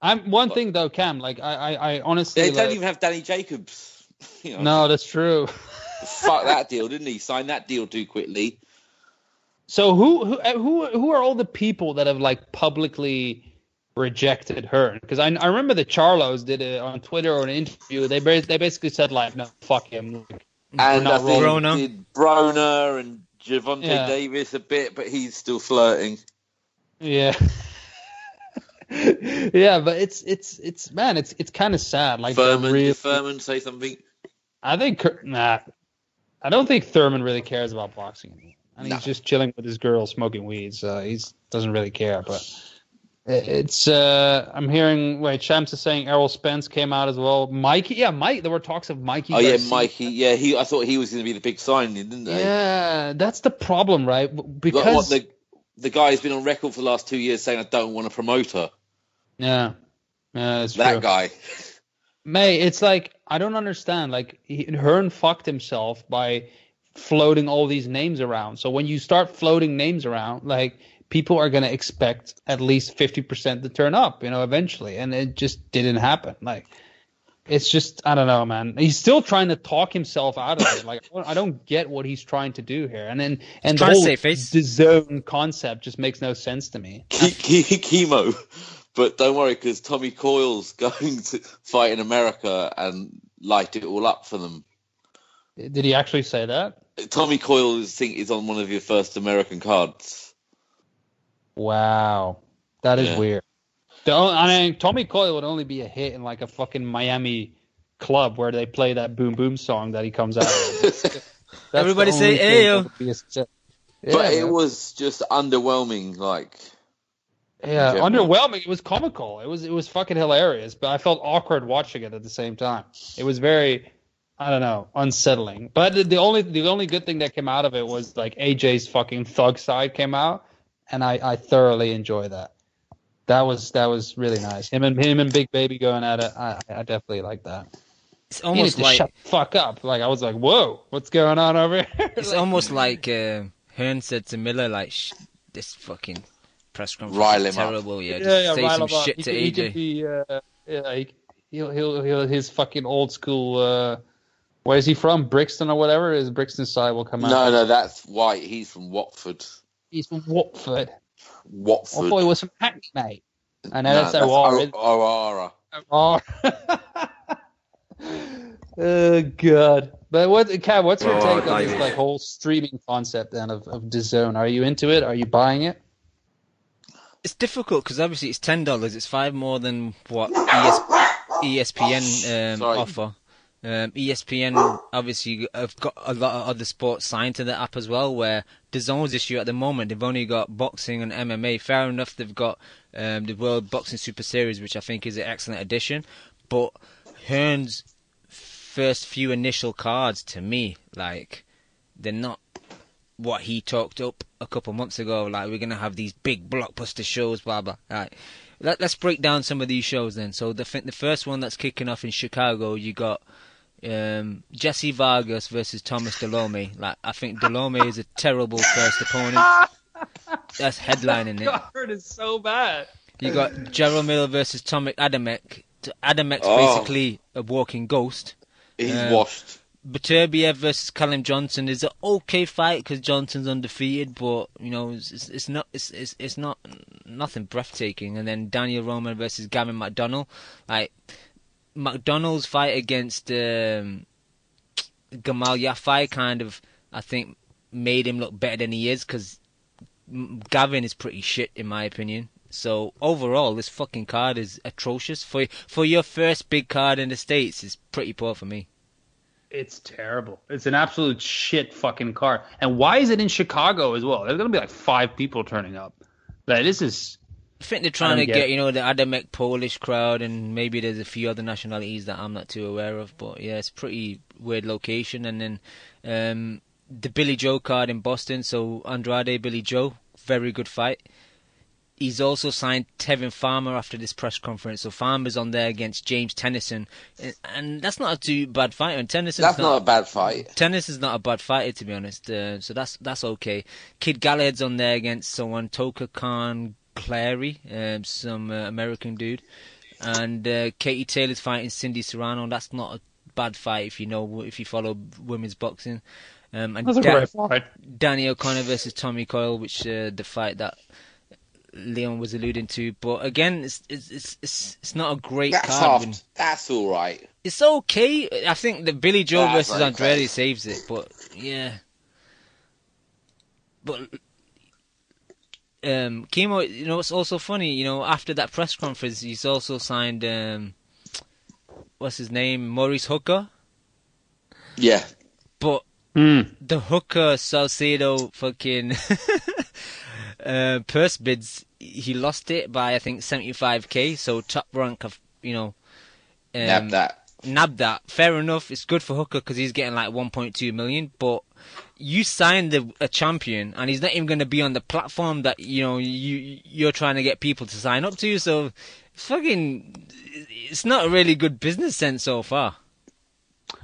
One thing though, Cam, like I honestly, they don't even have Danny Jacobs. No, that's true. Fuck that deal, didn't he? Sign that deal too quickly. So who are all the people that have like publicly rejected her? Because I remember the Charlos did it on Twitter or an interview. They basically said like, no, fuck him. And I think did Broner and Javonte Davis a bit, but he's still flirting. Yeah. Yeah, but it's kind of sad. Like, did Thurman say something? I don't think Thurman really cares about boxing anymore. He's just chilling with his girl smoking weed, so he doesn't really care. But it's I'm hearing Shams is saying Errol Spence came out as well. Mikey, there were talks of Mikey. Oh Garcia. Yeah, Mikey. Yeah, I thought he was going to be the big signing, didn't they? Yeah, that's the problem, right? Because the guy's been on record for the last 2 years saying I don't want a promoter. Yeah, yeah, that's That true. guy. May, it's like I don't understand. Like Hearn fucked himself by floating all these names around. So when you start floating names around, like people are gonna expect at least 50% to turn up, eventually, and it just didn't happen. Like it's just I don't know, man. He's still trying to talk himself out of it. Like I don't get what he's trying to do here, and the trying to whole save face. DAZN concept just makes no sense to me. Kimo. But don't worry, because Tommy Coyle's going to fight in America and light it all up for them. Did he actually say that? Tommy Coyle is on one of your first American cards. Wow, that is Yeah. weird. I mean, Tommy Coyle would only be a hit in like a fucking Miami club where they play that boom boom song that he comes out with. That's Everybody the say, only thing "Ayo." that would be a success. But Yeah, it man. was just underwhelming, like. Yeah, in general. underwhelming. It was comical. It was fucking hilarious, but I felt awkward watching it at the same time. It was very, I don't know, unsettling. But the only good thing that came out of it was like AJ's fucking thug side came out, and I thoroughly enjoyed that. That was really nice. Him and Big Baby going at it. I definitely like that. It's You need almost to like shut the fuck up. Like I was like, whoa, what's going on over here? it's almost like Hearn said to Miller, like this fucking press conference Rile is him up. terrible. Yeah, just say rile some him up. shit He to could- AJ. He could be, he'll his fucking old school. Where is he from? Brixton or whatever. His Brixton side will come out. No, that's White. He's from Watford. He's from Watford. I Watford. thought he was from Hackney, mate. I know No, that's O'Hara. O'Hara. Oh. Oh god. But Cav, what's your take on this like whole streaming concept then of DAZN? Are you into it? Are you buying it? It's difficult because obviously it's $10. It's $5 more than what ESPN Sorry. offer. ESPN obviously have got a lot of other sports signed to the app as well. Where DAZN's issue at the moment, they've only got boxing and MMA. Fair enough, they've got the World Boxing Super Series, which I think is an excellent addition. But Hearn's first few initial cards, to me, like they're not what he talked up a couple months ago. Like we're gonna have these big blockbuster shows, blah blah. Right. Let's break down some of these shows then. So the first one that's kicking off in Chicago, you got Jesse Vargas versus Thomas Delorme. Like I think Delorme is a terrible first opponent. That's headlining it. God, it's so bad. You got Gerald Miller versus Tomek Adamek. Adamek's Oh. basically a walking ghost. He's washed. Beterbiev versus Callum Johnson is an okay fight because Johnson's undefeated, but it's not nothing breathtaking. And then Daniel Roman versus Gavin McDonnell. Like McDonnell's fight against Gamal Yafai kind of, I think, made him look better than he is because Gavin is pretty shit in my opinion. So overall, this fucking card is atrocious for your first big card in the States. It's pretty poor for me. It's terrible. It's an absolute shit fucking card. And why is it in Chicago as well? There's gonna be like 5 people turning up. Like this is. I think they're trying to don't get, get the Adamek Polish crowd, and maybe there's a few other nationalities that I'm not too aware of. But yeah, it's a pretty weird location. And then the Billy Joe card in Boston. So Andrade, Billy Joe, very good fight. He's also signed Tevin Farmer after this press conference. So Farmer's on there against James Tennyson. And that's not a too bad fight. And Tennyson's That's not a bad fight. Tennyson's not a bad fighter, to be honest. So that's okay. Kid Galahad's on there against someone, Toka Khan Clary, some American dude. And Katie Taylor's fighting Cindy Serrano. That's not a bad fight if you follow women's boxing. And That's a great fight. Danny O'Connor versus Tommy Coyle, which the fight that Leon was alluding to. But again, it's not a great That's card. soft. That's all right. It's okay. I think that Billy Joe That's versus very Andrade close. saves it. But yeah. But Kimo, it's also funny, after that press conference, he's also signed, what's his name, Maurice Hooker. Yeah. But the Hooker Salcedo fucking purse bids, he lost it by I think 75k. So Top Rank have Nab that. Fair enough. It's good for Hooker because he's getting like 1.2 million. But you signed a champion, and he's not even going to be on the platform that you're trying to get people to sign up to. So It's not a really good business sense so far.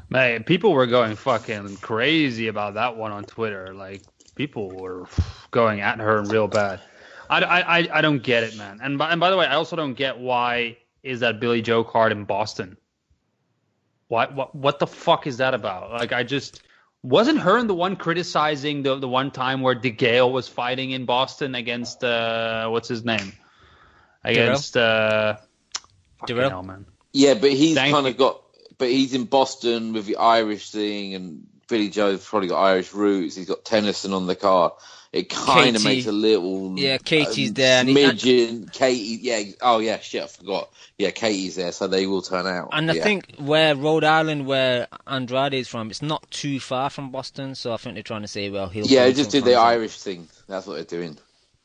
Man, people were going fucking crazy about that one on Twitter. Like, people were going at her real bad. I don't get it, man. And by the way, I also don't get why is that Billy Joe card in Boston? What the fuck is that about? Like, wasn't her the one criticizing the one time where DeGale was fighting in Boston against what's his name? Against Darrell, hell, man. Yeah, but he's Thank you. but he's in Boston with the Irish thing, and Billy Joe's probably got Irish roots. He's got Tennyson on the card. It kind of Katie. makes a little Katie's there. Smidgen, Katie, yeah. Oh yeah, shit, I forgot. Yeah, Katie's there, so they will turn out. And I think where Rhode Island, where Andrade is from, it's not too far from Boston. So I think they're trying to say, well, he'll. Yeah, they just did the Irish thing. That's what they're doing.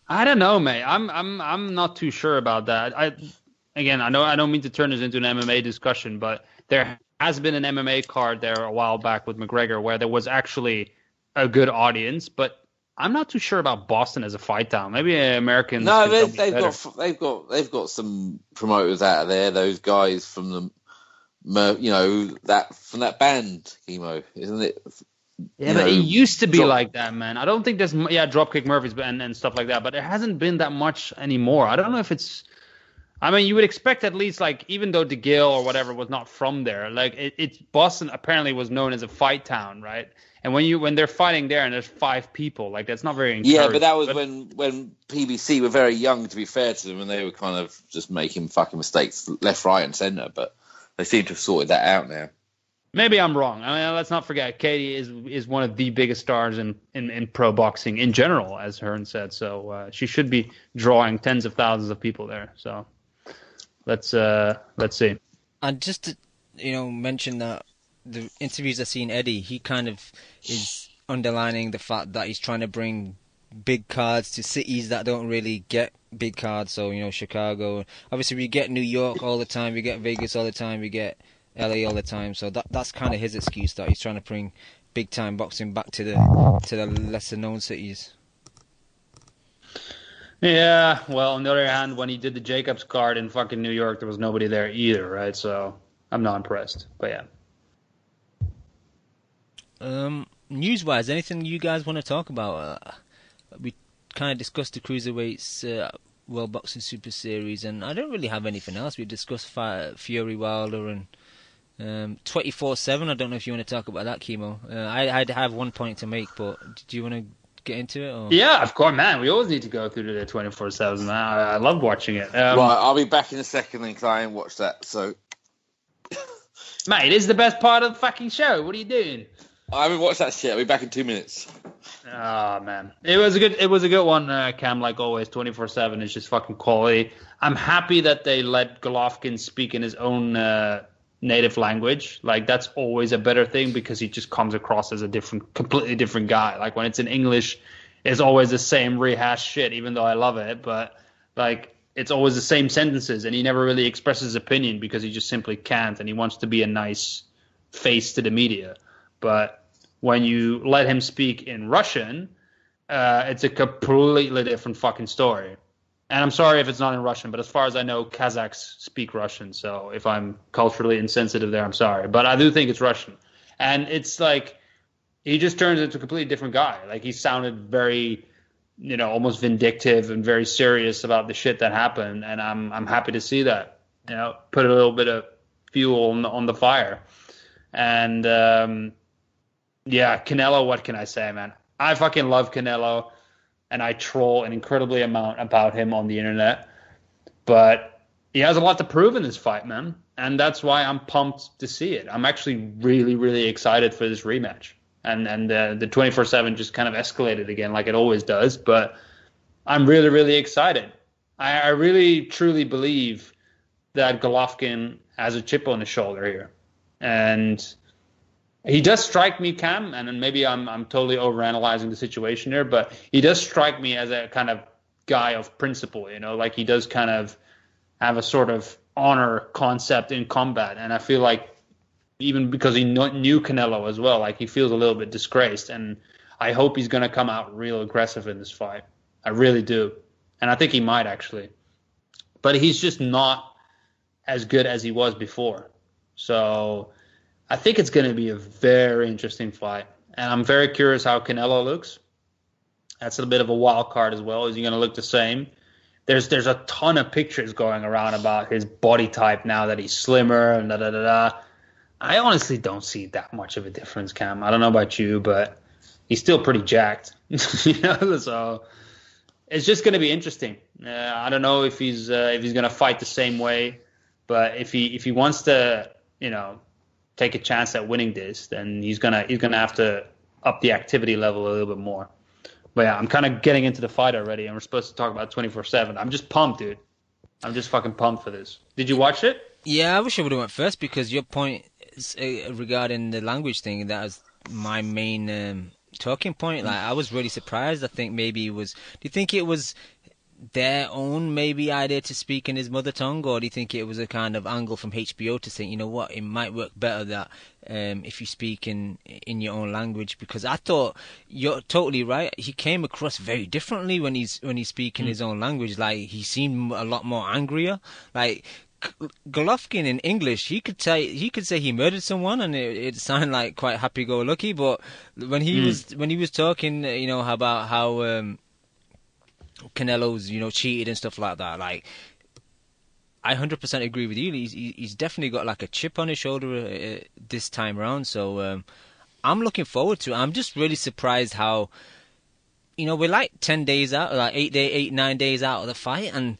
I don't know, mate. I'm not too sure about that. I know I don't mean to turn this into an MMA discussion, but there has been an MMA card there a while back with McGregor where there was actually a good audience, but I'm not too sure about Boston as a fight town. Maybe Americans. No, they've got some promoters out of there. Those guys from that band, Kimo, isn't it? Yeah, but it used to be like that, man. I don't think there's Dropkick Murphys and stuff like that, but there hasn't been that much anymore. I don't know if it's. I mean, you would expect at least, like, even though DeGale or whatever was not from there, like it's Boston apparently was known as a fight town, right? And when they're fighting there and there's 5 people, like, that's not very encouraging. Yeah, but that was when PBC were very young, to be fair to them, and they were kind of just making fucking mistakes left, right, and centre. But they seem to have sorted that out now. Maybe I'm wrong. I mean, let's not forget, Katie is one of the biggest stars in pro boxing in general, as Hearn said. So she should be drawing tens of thousands of people there. So let's see. And just to mention that the interviews I've seen Eddie, he kind of is underlining the fact that he's trying to bring big cards to cities that don't really get big cards. So Chicago. Obviously, we get New York all the time. We get Vegas all the time. We get LA all the time, so that's kind of his excuse, that he's trying to bring big time boxing back to the lesser known cities. Yeah, well, on the other hand, when he did the Jacobs card in fucking New York, there was nobody there either, right? So I'm not impressed, but yeah. News-wise, anything you guys want to talk about? We kind of discussed the cruiserweights World Boxing Super Series, and I don't really have anything else. We discussed Fury Wilder and 24/7. I don't know if you want to talk about that, Kimo. I'd have one point to make, but do you want to get into it? Or? Yeah, of course, man. We always need to go through the 24/7. Man, I love watching it. Right, I'll be back in a second because I ain't watched that. So, mate, it is the best part of the fucking show. What are you doing? I haven't watched that shit. I'll be back in 2 minutes. Oh man, it was a good one, Cam. Like always, 24/7 is just fucking quality. I'm happy that they let Golovkin speak in his own native language. Like, that's always a better thing because he just comes across as a completely different guy. Like, when it's in English, it's always the same rehashed shit, even though I love it. But like, it's always the same sentences, and he never really expresses his opinion because he just simply can't, and he wants to be a nice face to the media. But when you let him speak in Russian, it's a completely different fucking story. And I'm sorry if it's not in Russian, but as far as I know, Kazakhs speak Russian. So if I'm culturally insensitive there, I'm sorry. But I do think it's Russian. And it's like, he just turns into a completely different guy. Like, he sounded very, almost vindictive and very serious about the shit that happened. And I'm happy to see that, put a little bit of fuel on the fire. And, yeah, Canelo, what can I say, man? I fucking love Canelo. And I troll an incredibly amount about him on the internet. But he has a lot to prove in this fight, man. And that's why I'm pumped to see it. I'm actually really, really excited for this rematch. And the 24/7 just kind of escalated again like it always does. But I'm really, really excited. I really, truly believe that Golovkin has a chip on his shoulder here. And he does strike me, Cam, and maybe I'm totally overanalyzing the situation here, but he does strike me as a kind of guy of principle, like he does kind of have a sort of honor concept in combat. And I feel like even because he knew Canelo as well, like he feels a little bit disgraced. And I hope he's going to come out real aggressive in this fight. I really do. And I think he might actually. But he's just not as good as he was before. So I think it's going to be a very interesting fight. And I'm very curious how Canelo looks. That's a bit of a wild card as well. Is he going to look the same? There's a ton of pictures going around about his body type now that he's slimmer and da-da-da-da. I honestly don't see that much of a difference, Cam. I don't know about you, but he's still pretty jacked. So it's just going to be interesting. I don't know if he's going to fight the same way, but if he wants to, take a chance at winning this, then he's gonna have to up the activity level a little bit more. But yeah, I'm kind of getting into the fight already, and we're supposed to talk about 24/7. I'm just pumped, dude. I'm just fucking pumped for this. Did you watch it? Yeah, I wish I would have went first because your point is, regarding the language thing, that was my main talking point. Like, I was really surprised. I think maybe it was. Do you think it was their own maybe idea to speak in his mother tongue, or do you think it was a kind of angle from HBO to say, you know what, it might work better that if you speak in your own language? Because I thought you're totally right. He came across very differently when he's speaking his own language. Like, he seemed a lot more angrier. Like, Golovkin in English, he could say he murdered someone, and it sounded like quite happy-go-lucky. But when he was talking, about how Canelo's, cheated and stuff like that, like, I 100% agree with you. He's definitely got like a chip on his shoulder this time around. So I'm looking forward to it. I'm just really surprised how, we're like 10 days out, like 9 days out of the fight, and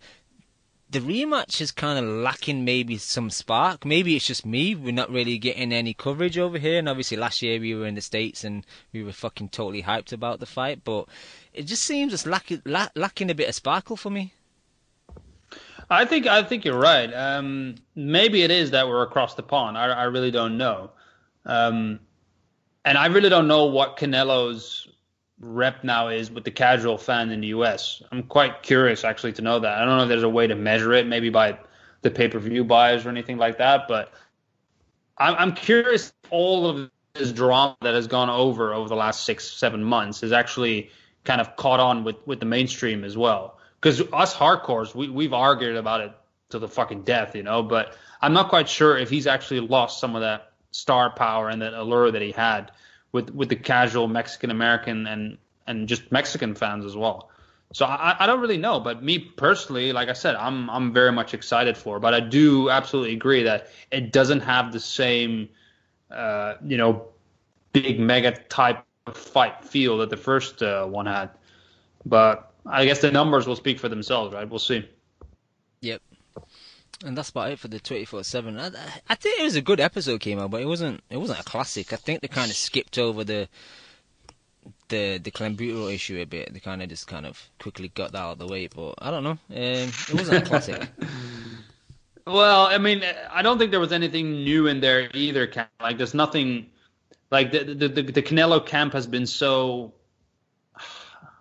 the rematch is kind of lacking maybe some spark. Maybe it's just me. We're not really getting any coverage over here. And obviously last year we were in the States and we were fucking totally hyped about the fight. But it just seems it's lacking a bit of sparkle for me. I think you're right. Maybe it is that we're across the pond. I really don't know. And I really don't know what Canelo's rep now is with the casual fan in the US. I'm quite curious actually to know that. I don't know if there's a way to measure it, maybe by the pay-per-view buys or anything like that, but I'm curious if all of this drama that has gone over the last 6-7 months is actually kind of caught on with the mainstream as well. Because us hardcores, we've argued about it to the fucking death, but I'm not quite sure if he's actually lost some of that star power and that allure that he had with the casual Mexican American and just Mexican fans as well. So I don't really know, but me personally, like I said, I'm very much excited for it. But I do absolutely agree that it doesn't have the same big mega type of fight feel that the first one had. But I guess the numbers will speak for themselves, right? We'll see. Yep. And that's about it for the 24/7. I think it was a good episode came out, but it wasn't a classic. I think they kind of skipped over the Clenbuterol issue a bit. They kind of quickly got that out of the way, but I don't know. It wasn't a classic. Well, I mean, I don't think there was anything new in there either. Like, there's nothing. Like the Canelo camp has been so,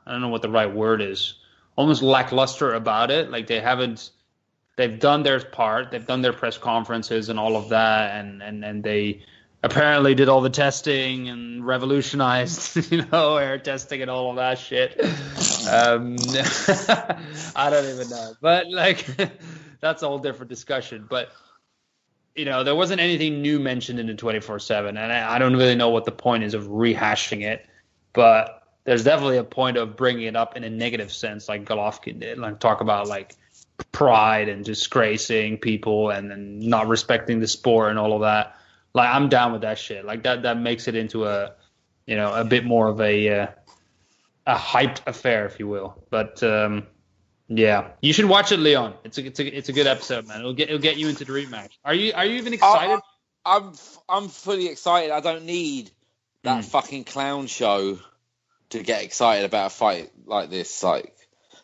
I don't know what the right word is, almost lackluster about it. Like, they've done their part, they've done their press conferences and all of that, and they apparently did all the testing and revolutionized, air testing and all of that shit. I don't even know, but like, that's a whole different discussion. But there wasn't anything new mentioned in the 24/7, and I don't really know what the point is of rehashing it, but there's definitely a point of bringing it up in a negative sense, like Golovkin did, like talk about like pride and disgracing people and not respecting the sport and all of that. Like, I'm down with that shit. Like, that makes it into a bit more of a hyped affair, if you will. But yeah, you should watch it, Leon. It's a good episode, man. It'll get you into the rematch. Are you even excited? I'm fully excited. I don't need that fucking clown show to get excited about a fight like this. Like,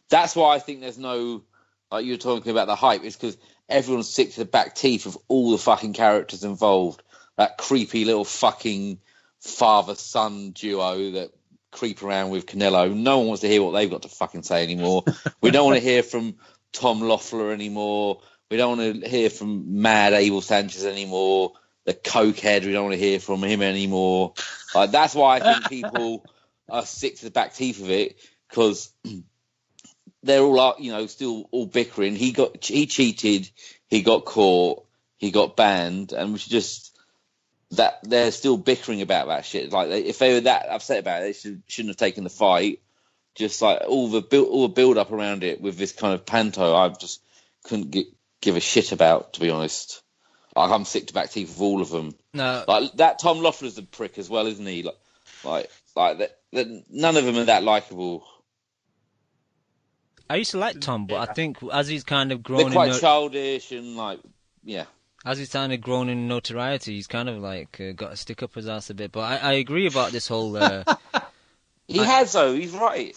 that's why I think there's no, like you were talking about the hype, is because everyone's sick to the back teeth of all the fucking characters involved. That creepy little fucking father-son duo that creep around with Canelo. No one wants to hear what they've got to fucking say anymore. We don't want to hear from Tom Loeffler anymore. We don't want to hear from Mad Abel Sanchez anymore. The cokehead, we don't want to hear from him anymore. Like, that's why I think people are sick to the back teeth of it, because they're all, still all bickering. He cheated. he got caught, he got banned, and we should just that they're still bickering about that shit. Like if they were that upset about it, they shouldn't have taken the fight. Just like all the build up around it with this kind of panto, I just couldn't give a shit about, to be honest. Like I'm sick to back teeth with all of them. No, like that Tom Loeffler's a prick as well, isn't he? Like that none of them are that likable. I used to like Tom, but I think as he's kind of grown, they're quite childish and as he's kind of grown in notoriety, he's kind of like got to stick up his ass a bit. But I agree about this whole. Has though. He's right.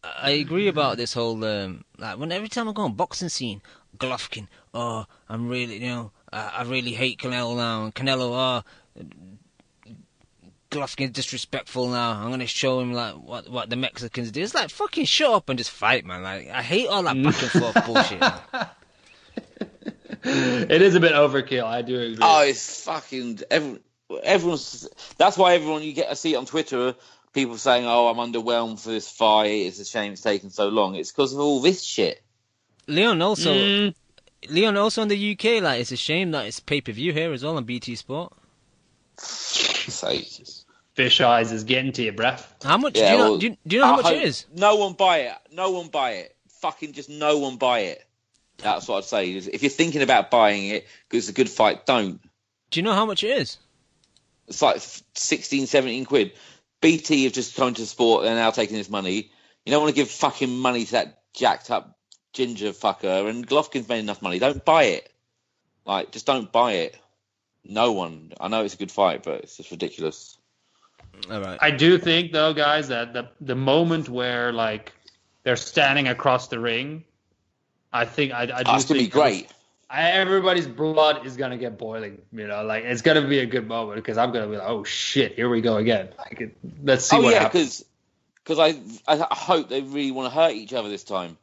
I agree about this whole like every time I go on boxing scene, Golovkin. Oh, I'm really I really hate Canelo now, and Canelo. Oh, Golovkin's disrespectful now. I'm gonna show him like what the Mexicans do. It's like fucking shut up and just fight, man. Like I hate all that back and forth bullshit. Man. It is a bit overkill. I do agree. Oh, it's fucking everyone's. That's why everyone I see it on Twitter. People saying, "Oh, I'm underwhelmed for this fight. It's a shame it's taken so long." It's because of all this shit. Leon also in the UK. Like it's a shame that it's pay-per-view here as well on BT Sport. Fish eyes is getting to you, bruh. How much? Do you know how much it is? No one buy it. No one buy it. Fucking just no one buy it. That's what I'd say. If you're thinking about buying it because it's a good fight, don't. Do you know how much it is? It's like 16, 17 quid. BT have just come to sport. They're now taking this money. You don't want to give fucking money to that jacked up ginger fucker. And Golovkin's made enough money. Don't buy it. Like, just don't buy it. No one. I know it's a good fight, but it's just ridiculous. All right. I do think, though, guys, that the moment where like they're standing across the ring, I think I do. It's gonna be great. Everybody's blood is gonna get boiling. Like it's gonna be a good moment because I'm gonna be like, oh shit, here we go again. Like, let's see what happens. Because I hope they really want to hurt each other this time.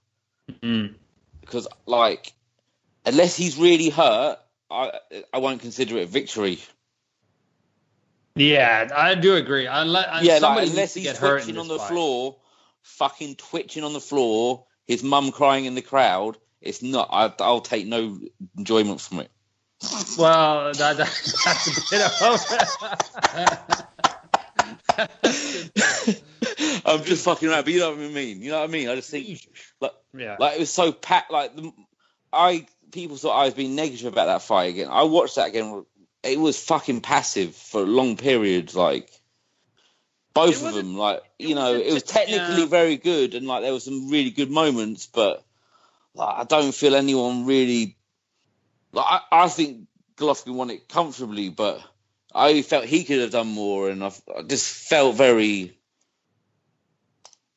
Mm-hmm. Because like, unless he's really hurt, I won't consider it a victory. Yeah, I do agree. Unless he's twitching on the floor, fucking twitching on the floor, his mum crying in the crowd. It's not. I'll take no enjoyment from it. Well, that's a bit of. I'm just fucking around, but you know what I mean. You know what I mean. I just think, like it was so packed. Like people thought I was being negative about that fight again. I watched that again. It was fucking passive for long periods. Like both of them. Like it was technically very good, and like there were some really good moments, but. Like, I don't feel anyone really. Like, I think Golovkin won it comfortably, but I felt he could have done more, and I just felt very.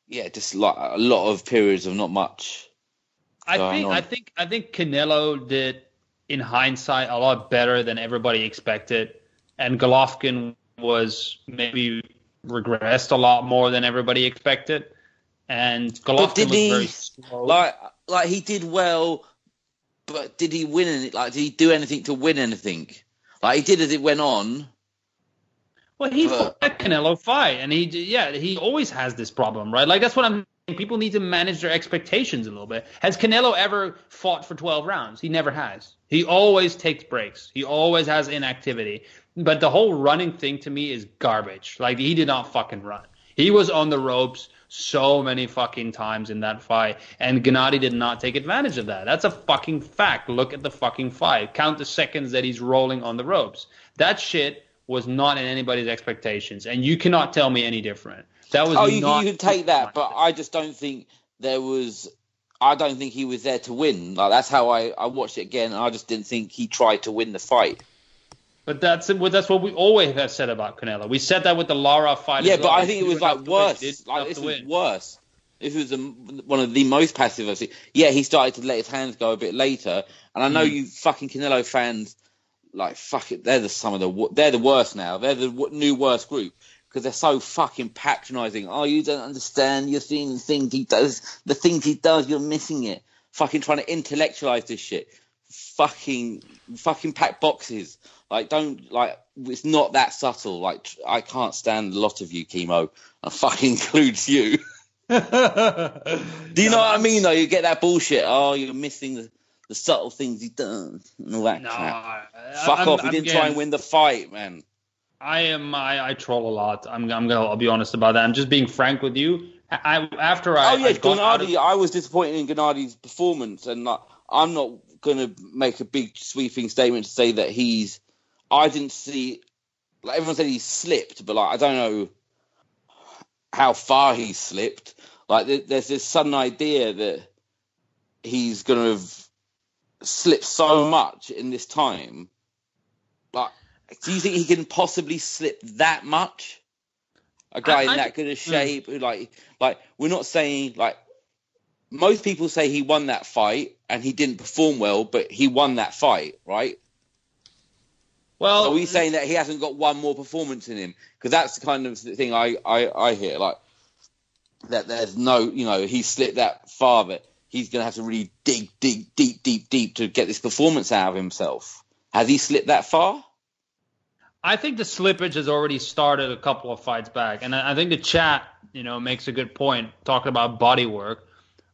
Yeah, just like a lot of periods of not much. I think Canelo did, in hindsight, a lot better than everybody expected, and Golovkin was maybe regressed a lot more than everybody expected, and Golovkin was very slow. Like he did well, but did he win anything? Like, did he do anything to win anything? Like he did as it went on. Well, he fought a Canelo fight, and he always has this problem, right? Like that's what I'm saying. People need to manage their expectations a little bit. Has Canelo ever fought for 12 rounds? He never has. He always takes breaks. He always has inactivity. But the whole running thing to me is garbage. Like he did not fucking run. He was on the ropes so many fucking times in that fight, and Gennady did not take advantage of that. That's a fucking fact. Look at the fucking fight. Count the seconds that he's rolling on the ropes. That shit was not in anybody's expectations, and you cannot tell me any different. That was you can take that, but I just don't think there was. I don't think he was there to win. Like that's how I watched it again, and I just didn't think he tried to win the fight. But that's what we always have said about Canelo. We said that with the Lara fight. Yeah, but I think it was like worse. Like this was worse. This was one of the most passive I've seen. Yeah, he started to let his hands go a bit later, and I know you fucking Canelo fans, like fuck it, they're the worst now. They're the new worst group because they're so fucking patronising. Oh, you don't understand. You're seeing the things he does. You're missing it. Fucking trying to intellectualize this shit. Fucking pack boxes. Like, it's not that subtle. Like, I can't stand a lot of you, Kimo. And fucking includes you. Do you know what I mean, though? You get that bullshit. Oh, you're missing the subtle things he does and all that No, crap. Fuck off! He didn't try and win the fight, man. I troll a lot. I'll be honest about that. I'm just being frank with you. Gennady. I was disappointed in Gennadi's performance, and I'm not gonna make a big sweeping statement to say that I didn't see. Like everyone said, he slipped, but I don't know how far he slipped. Like there's this sudden idea that he's gonna have slipped so much in this time. Like, do you think he can possibly slip that much? A guy in that good a shape, who like we're not saying like most people say he won that fight and he didn't perform well, but he won that fight, right? Well, are we saying that he hasn't got one more performance in him? Because that's the kind of thing I hear, like that there's no, he slipped that far, but he's going to have to really dig deep to get this performance out of himself. Has he slipped that far? I think the slippage has already started a couple of fights back, and I think the chat, makes a good point talking about body work.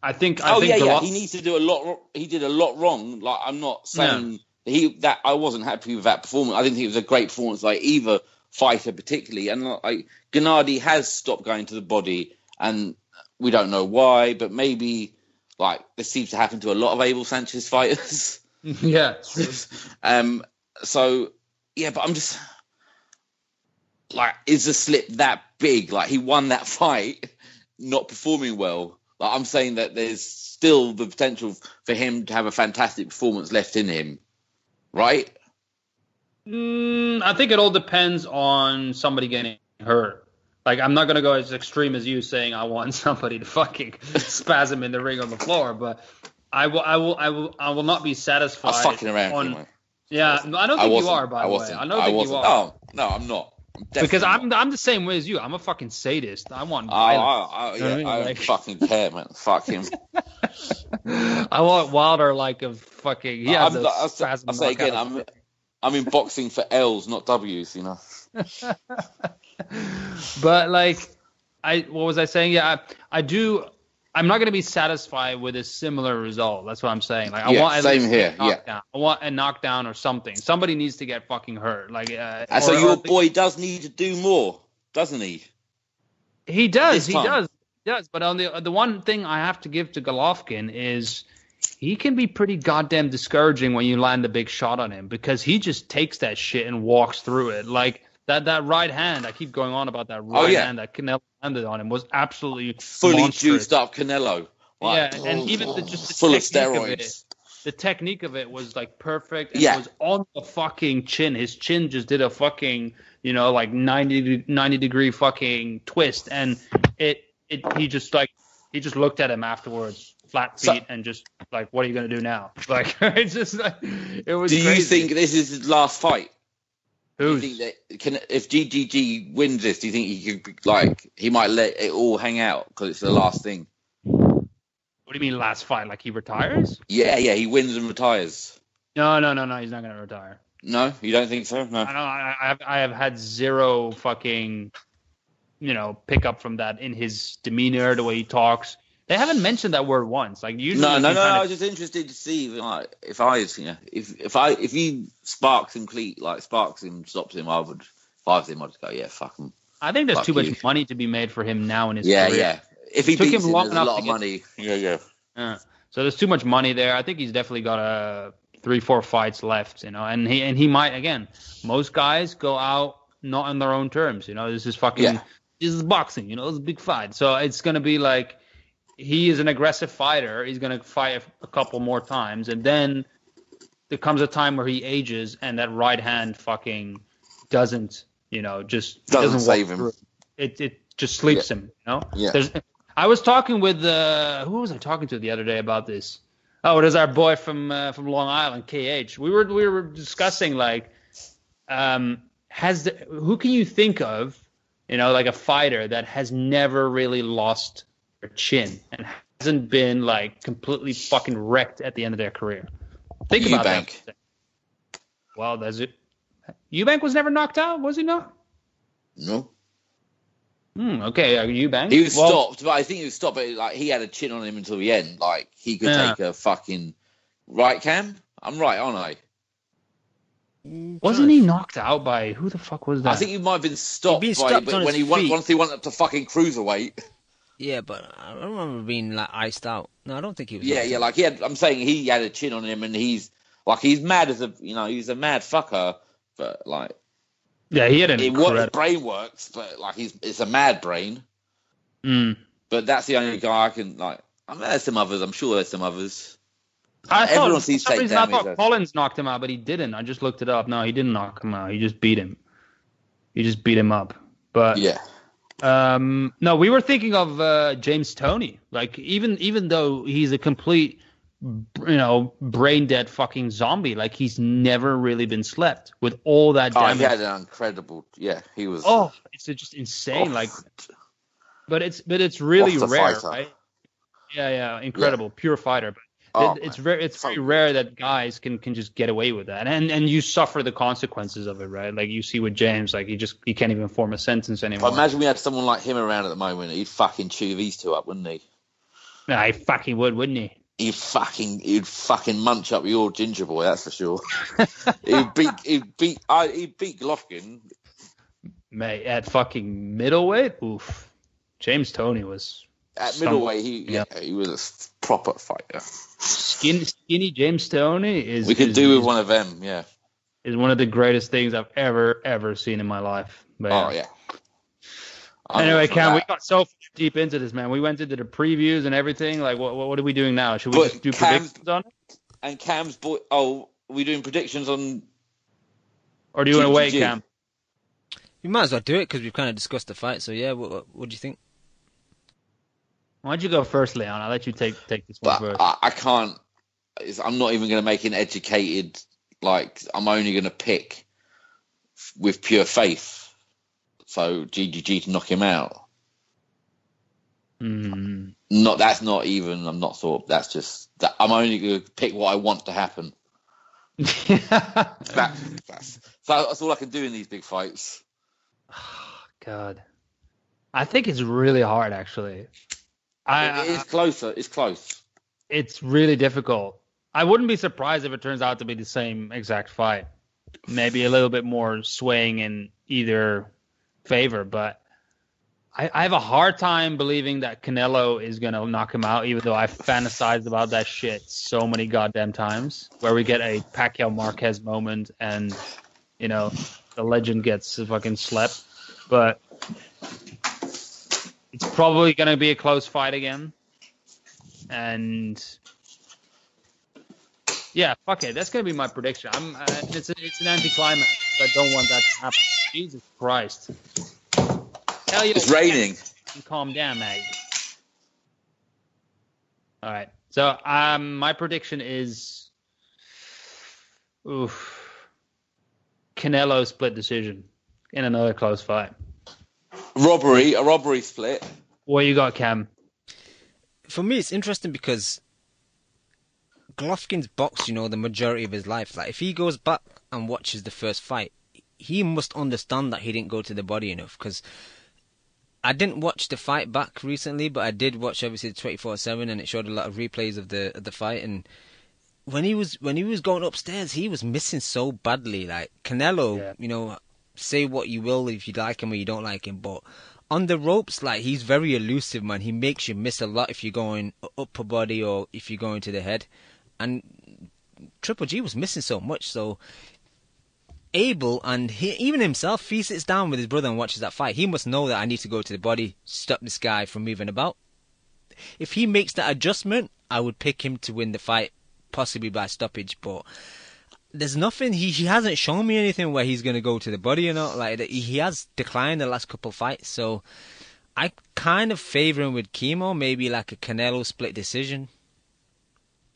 I think he needs to do a lot. He did a lot wrong. Like I'm not saying I wasn't happy with that performance. I didn't think it was a great performance, like either fighter particularly. And like Gennady has stopped going to the body, and we don't know why, but maybe like this seems to happen to a lot of Abel Sanchez fighters. Yeah. So yeah, but I'm just. Like, is the slip that big? Like, he won that fight, not performing well. Like, I'm saying that there's still the potential for him to have a fantastic performance left in him, right? I think it all depends on somebody getting hurt. Like, I'm not gonna go as extreme as you saying I want somebody to fucking spasm in the ring on the floor, but I will not be satisfied. I'm fucking around. Yeah, I don't think you are. By the way, I don't think you are. Oh no, I'm not. Because I'm the same way as you. I'm a fucking sadist. I want violence. I don't fucking care, man. Fuck him. I want Wilder like a fucking. Yeah, I'll say again. I'm in boxing for L's, not W's. But like, what was I saying? Yeah, I do. I'm not going to be satisfied with a similar result. That's what I'm saying. Like, I want at same least here. A knockdown. I want a knockdown or something. Somebody needs to get fucking hurt. Like, so your boy does need to do more, doesn't he? He does. He does. But on the one thing I have to give to Golovkin is he can be pretty goddamn discouraging when you land a big shot on him because he just takes that shit and walks through it. Like that right hand. I keep going on about that right hand that Canelo landed on him was absolutely fully monstrous. Juiced up Canelo. Like, and even the full of steroids. The technique of it was like perfect. And it was on the fucking chin. His chin just did a fucking, like 90 degree fucking twist. And he just looked at him afterwards, flat feet, and just like, what are you going to do now? Like, it's just like, it was Do crazy. you think this is his last fight? Who's? Do you think that if GGG wins this, do you think he could, he might let it all hang out because it's the last thing? What do you mean last fight? Like he retires? Yeah, he wins and retires. No, he's not going to retire. No, you don't think so? No. I have had zero fucking, pick up from that in his demeanor, the way he talks. They haven't mentioned that word once. Like usually. No. I was just interested to see, like, if he sparks him, stops him, I would. If I was him, I'd just go, yeah, fuck him. I think there's too much money to be made for him now in his career. Yeah. If he beats him, there's a lot of money. Yeah. So there's too much money there. I think he's definitely got 3-4 fights left, and he might again. Most guys go out not on their own terms. This is fucking. This is boxing. It's a big fight. So it's gonna be like. He is an aggressive fighter. He's going to fight a couple more times. And then there comes a time where he ages and that right hand fucking doesn't, just doesn't save him. It just sleeps him, Yeah. I was talking with, who was I talking to the other day about this? Oh, it is our boy from Long Island, KH. We were discussing like, who can you think of, like a fighter that has never really lost their chin and hasn't been like completely fucking wrecked at the end of their career? Think about that. Well, that's it. Eubank was never knocked out, was he not? No. Okay, Eubank. He was stopped, but I think he was stopped. But like he had a chin on him until the end. Like he could take a fucking Right, Cam? I'm right, aren't I? Wasn't he knocked out by who the fuck was that? I think he might have been stopped been by, stopped but on when his he feet. once he went up to fucking cruiserweight. Yeah, but I don't remember being like iced out. No, I don't think he was. Yeah, like I'm saying he had a chin on him, and he's mad as he's a mad fucker, but like. Yeah, he had an his incredible brain works, but like it's a mad brain. Mm. But that's the only guy I can like. I mean, there's some others. I'm sure there's some others. Everyone sees for some take reason I damage. thought Collins knocked him out, but he didn't. I just looked it up. No, he didn't knock him out. He just beat him. He just beat him up. But yeah. No, we were thinking of James Toney. Like even though he's a complete, brain dead fucking zombie, like he's never really been slept with all that damage. He had an incredible. Yeah, he was. Oh, it's just insane. Like, but it's really rare, fighter. right? Yeah, incredible, pure fighter. But it's very rare that guys can just get away with that, and you suffer the consequences of it, right? Like you see with James, like he can't even form a sentence anymore. But imagine we had someone like him around at the moment. He'd fucking chew these two up, wouldn't he? Nah, he fucking would, wouldn't he? He'd fucking munch up your ginger boy, that's for sure. he'd beat Golovkin. Mate, at fucking middleweight, oof. James Toney was at middleweight. He was a proper fighter. Skinny James Toney is. We could do with one of them, yeah. Is one of the greatest things I've ever seen in my life. But, yeah. Anyway, Cam, we got so deep into this, man. We went into the previews and everything. Like, what are we doing now? Should we just do predictions on it? And Cam's boy. Oh, are we doing predictions on? Or do you want to wait, Cam? You might as well do it because we've kind of discussed the fight. So yeah, what do you think? Why don't you go first, Leon? I'll let you take this one first. I can't. I'm not even going to make an educated. Like, I'm only going to pick with pure faith. So GGG to knock him out. That's not even. I'm not thought. That's just that. I'm only going to pick what I want to happen. That's all I can do in these big fights. Oh, God, I think it's really hard, actually. It is closer. It's close. It's really difficult. I wouldn't be surprised if it turns out to be the same exact fight. Maybe a little bit more swaying in either favor, but I have a hard time believing that Canelo is going to knock him out, even though I've fantasized about that shit so many goddamn times, where we get a Pacquiao-Marquez moment and, the legend gets fucking slept. But it's probably going to be a close fight again. And yeah, fuck it. That's going to be my prediction. It's an anticlimax. I don't want that to happen. Jesus Christ. Hell yeah, it's raining. Calm down, mate. All right. So my prediction is Canelo split decision in another close fight. A robbery split. What you got, Cam? For me, it's interesting because Golovkin's boxed, the majority of his life. Like, if he goes back and watches the first fight, he must understand that he didn't go to the body enough. Because I didn't watch the fight back recently, but I did watch obviously the 24/7, and it showed a lot of replays of the fight. And when he was going upstairs, he was missing so badly. Like Canelo, say what you will if you like him or you don't like him, but on the ropes, like, he's very elusive, man. He makes you miss a lot if you're going upper body or if you're going to the head. And Triple G was missing so much, so Abel and even himself, if he sits down with his brother and watches that fight, he must know that I need to go to the body, stop this guy from moving about. If he makes that adjustment, I would pick him to win the fight, possibly by stoppage, but there's nothing, he hasn't shown me anything where he's going to go to the body or not. Like, he has declined the last couple of fights, so I kind of favour him with Kimo, maybe like a Canelo split decision.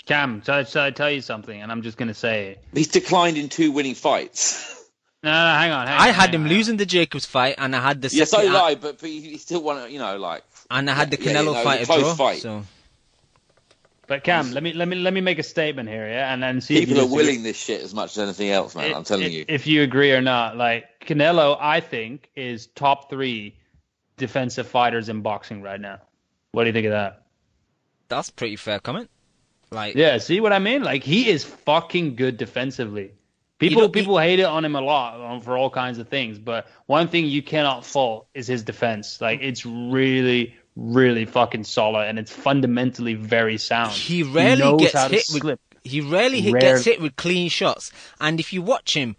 Cam, shall I tell you something? And I'm just going to say it. He's declined in 2 winning fights. No, hang on. I had him losing the Jacobs fight, and I had the so did I, but he still won, like. And I had the Canelo fight a draw. Fight. So. But Cam, let me make a statement here, yeah, and then see. People are willing this shit as much as anything else, man. I'm telling you. If you agree or not, like Canelo, I think is top 3 defensive fighters in boxing right now. What do you think of that? That's a pretty fair comment. Like, Yeah, see what I mean? Like, he is fucking good defensively. People hate it on him a lot for all kinds of things, but one thing you cannot fault is his defense. Like, it's really, really fucking solid, and it's fundamentally very sound. he rarely knows gets how to hit slip. He rarely gets Rarely. hit with clean shots. And if you watch him,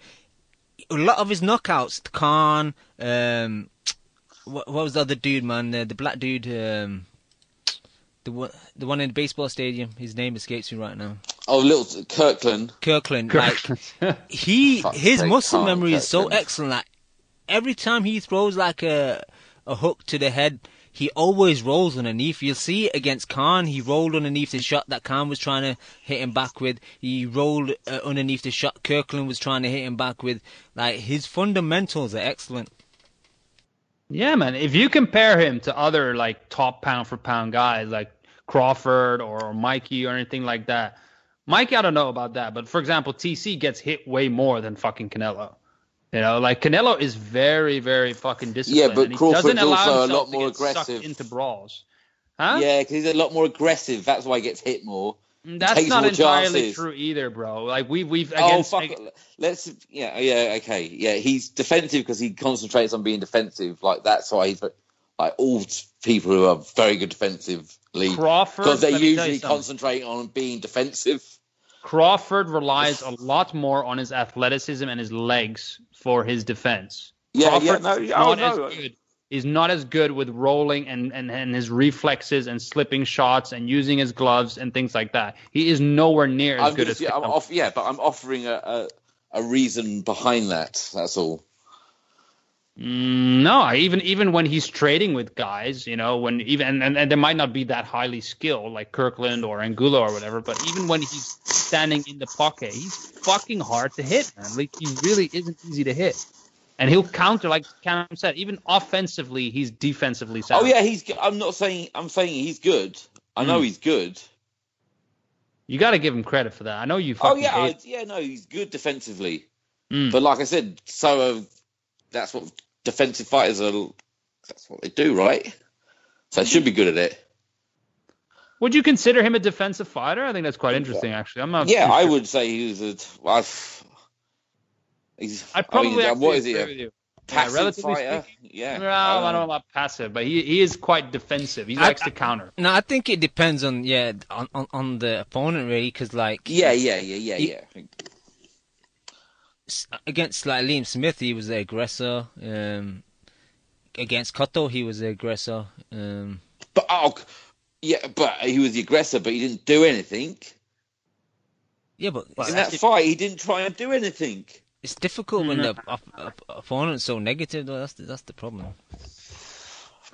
a lot of his knockouts, Khan, what was the other dude, man? The black dude, the one in the baseball stadium. His name escapes me right now. Oh, little Kirkland. Like his muscle Khan, memory is so Kirkland. excellent. Like every time he throws like a hook to the head, he always rolls underneath. You'll see it against Khan. He rolled underneath the shot that Khan was trying to hit him back with. He rolled underneath the shot Kirkland was trying to hit him back with. Like, his fundamentals are excellent. Yeah, man. If you compare him to other like top pound for pound guys like Crawford or Mikey or anything like that, Mikey, I don't know about that, but for example, TC gets hit way more than fucking Canelo. You know, like Canelo is very, very fucking disciplined. Yeah, but and he Crawford's doesn't allow also a himself lot more to get sucked aggressive. into brawls. Huh? Yeah, because he's a lot more aggressive. That's why he gets hit more. That's Takes not more entirely chances. true either, bro. Like we've Oh, against fuck it. Let's, okay. Yeah, he's defensive because he concentrates on being defensive. Like, that's why he's, like, all people who are very good defensively. Crawford, Because they let me tell you usually something. concentrate on being defensive. Crawford relies a lot more on his athleticism and his legs for his defense. Yeah, Crawford is not as good with rolling and his reflexes and slipping shots and using his gloves and things like that. He is nowhere near as good as but I'm offering a reason behind that. That's all. No, even when he's trading with guys, you know, when even and they might not be that highly skilled like Kirkland or Angulo or whatever, but even when he's standing in the pocket, he's fucking hard to hit, man. Like, he really isn't easy to hit. And he'll counter, like Cam said, even offensively, he's defensively sound. Oh yeah, I'm saying he's good. I know he's good. You got to give him credit for that. I know you Oh fucking yeah, no, he's good defensively. Mm. But like I said, that's what defensive fighters are. That's what they do, right? So they should be good at it. Would you consider him a defensive fighter? I think that's quite interesting, actually. I'm not. Yeah, too I sure. would say he was I'd probably what is agree he? with you. Passive relatively fighter? speaking. Yeah. No, I don't know about passive, but he is quite defensive. He likes to counter. No, I think it depends on the opponent, really, because like Yeah. against like Liam Smith, he was the aggressor. Against Cotto, he was the aggressor. But he was the aggressor, but he didn't do anything. Yeah, but In that fight, he didn't try and do anything. it's difficult when the opponent's so negative, though. That's the problem.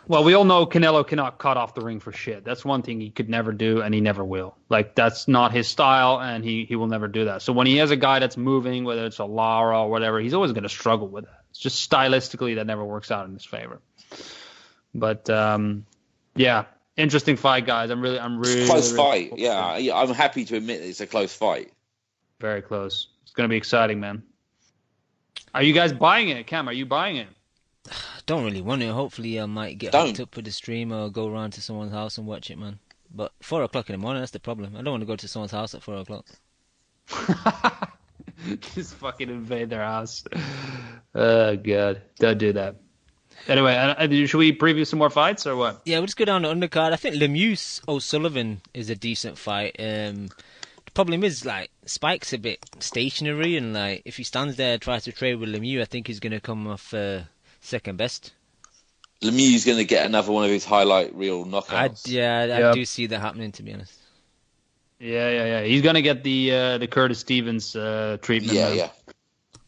Well, we all know Canelo cannot cut off the ring for shit. That's one thing he could never do, and he never will. Like, that's not his style, and he will never do that. So when he has a guy that's moving, whether it's a Lara or whatever, he's always going to struggle with that. It's just stylistically that never works out in his favor. But yeah, interesting fight, guys. I'm really Close really fight. Yeah, I'm happy to admit that it's a close fight. very close. It's going to be exciting, man. Are you guys buying it, Cam? Are you buying it? I don't really want to. Hopefully, I might get hooked up with the stream or go around to someone's house and watch it, man. But 4 o'clock in the morning, that's the problem. I don't want to go to someone's house at 4 o'clock. Just fucking invade their house. Oh, God. Don't do that. Anyway, should we preview some more fights or what? Yeah, we'll just go down the undercard. I think Lemieux O'Sullivan is a decent fight. The problem is, like, Spike's a bit stationary, and like if he stands there and tries to trade with Lemieux, I think he's going to come off second best. Lemieux's going to get another one of his highlight reel knockouts. I do see that happening, to be honest. Yeah. He's going to get the Curtis Stevens treatment. Yeah.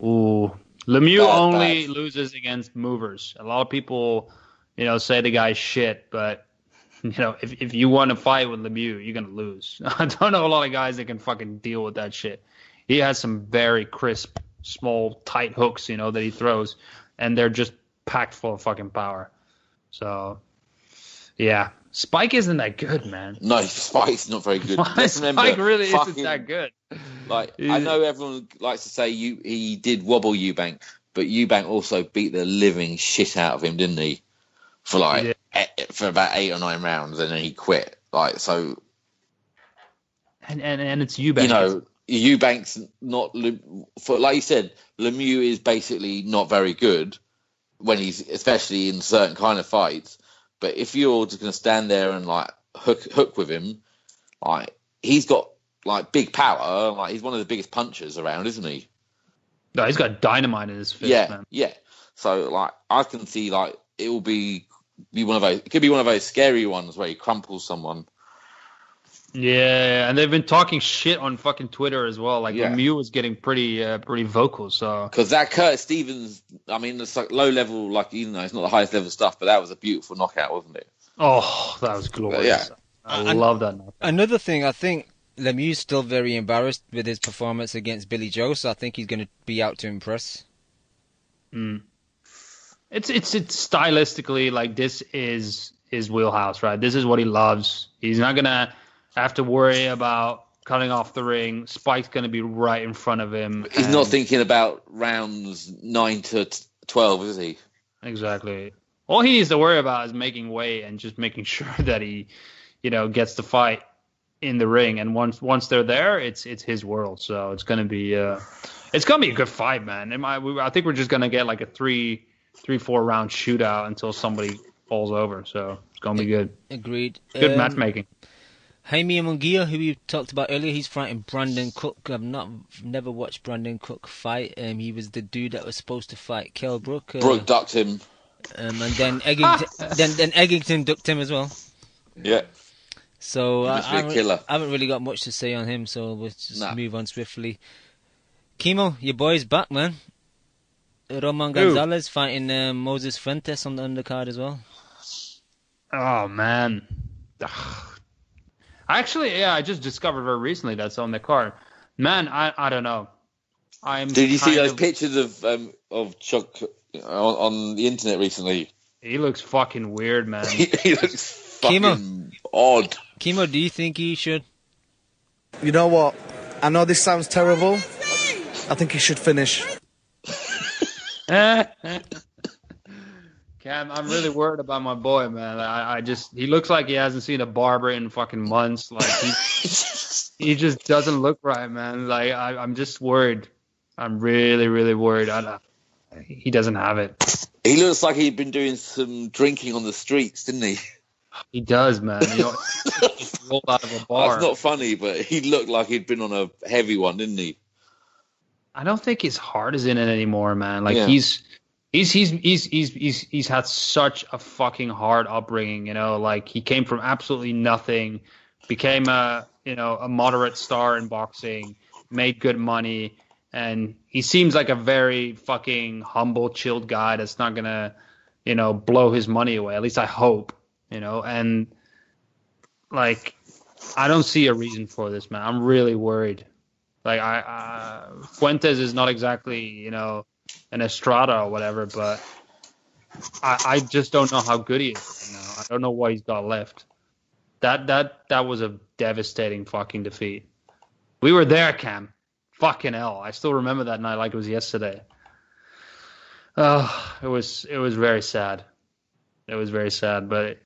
Ooh. Lemieux only bad. loses against movers. A lot of people, say the guy's shit, but if you want to fight with Lemieux, you're gonna lose. I don't know a lot of guys that can fucking deal with that shit. He has some very crisp, small, tight hooks, that he throws, and they're just packed full of fucking power. So, yeah, Spike isn't that good, man. No, Spike's not very good. Spike really isn't that good. Like, I know everyone likes to say he did wobble Eubank, but Eubank also beat the living shit out of him, didn't he? For about 8 or 9 rounds, and then he quit. Like, so And it's Eubank. You know, Eubank's not for, like you said, Lemieux is basically not very good when he's, especially in certain kind of fights. But if you're just going to stand there and like hook with him, like he's got like big power, like he's one of the biggest punchers around, isn't he? No, he's got dynamite in his fist, Yeah, man. yeah. So like I can see like it will be one of those. It could be one of those scary ones where he crumples someone. Yeah, and they've been talking shit on fucking Twitter as well. Like Lemieux was getting pretty vocal. So because that Curtis Stevens, I mean, it's like low level, like you know, it's not the highest level stuff, but that was a beautiful knockout, wasn't it? Oh, that was glorious. Yeah. I love that knockout. Another thing, I think Lemieux's still very embarrassed with his performance against Billy Joe, so I think he's going to be out to impress. It's stylistically like this is his wheelhouse, right? This is what he loves. He's not gonna have to worry about cutting off the ring. Spike's gonna be right in front of him. He's not thinking about rounds 9 to 12, is he? Exactly. All he needs to worry about is making weight and just making sure that he, gets the fight in the ring. And once they're there, it's his world. So it's gonna be a good fight, man. I think we're just gonna get like a 3-4 round shootout until somebody falls over. So it's gonna be good. Agreed. Good matchmaking. Jaime Munguia, who we talked about earlier, he's fighting Brandon Cook. I've never watched Brandon Cook fight. He was the dude that was supposed to fight Kell Brook. Brook ducked him. And then Eggington ducked him as well. Yeah. So I killer. haven't really got much to say on him, so we'll just move on swiftly. Kimo, your boy's back, man. Roman Gonzalez fighting Moses Fuentes on the undercard as well. Oh, man. Actually, I just discovered very recently that's on the card. Man, I don't know. Did you see those pictures of Chuck on the internet recently? He looks fucking weird, man. He looks fucking odd. Kimo, do you think he should? You know what? I know this sounds terrible. I think he should finish. Cam, I'm really worried about my boy, man. He looks like he hasn't seen a barber in fucking months. Like he just doesn't look right, man. Like I'm just worried. I'm really, really worried. He doesn't have it. He looks like he'd been doing some drinking on the streets, didn't he? He does, man. He rolled out of a bar. That's not funny, but he looked like he'd been on a heavy one, didn't he? I don't think his heart is in it anymore, man. Like he's had such a fucking hard upbringing, like he came from absolutely nothing, became a moderate star in boxing, made good money, and he seems like a very fucking humble, chilled guy that's not gonna, blow his money away. At least I hope, and like I don't see a reason for this, man. I'm really worried. Like Fuentes is not exactly, an Estrada or whatever, but I just don't know how good he is right now. I don't know what he's got left. That was a devastating fucking defeat. We were there, Cam. Fucking hell. I still remember that night like it was yesterday. It was very sad. It was very sad, but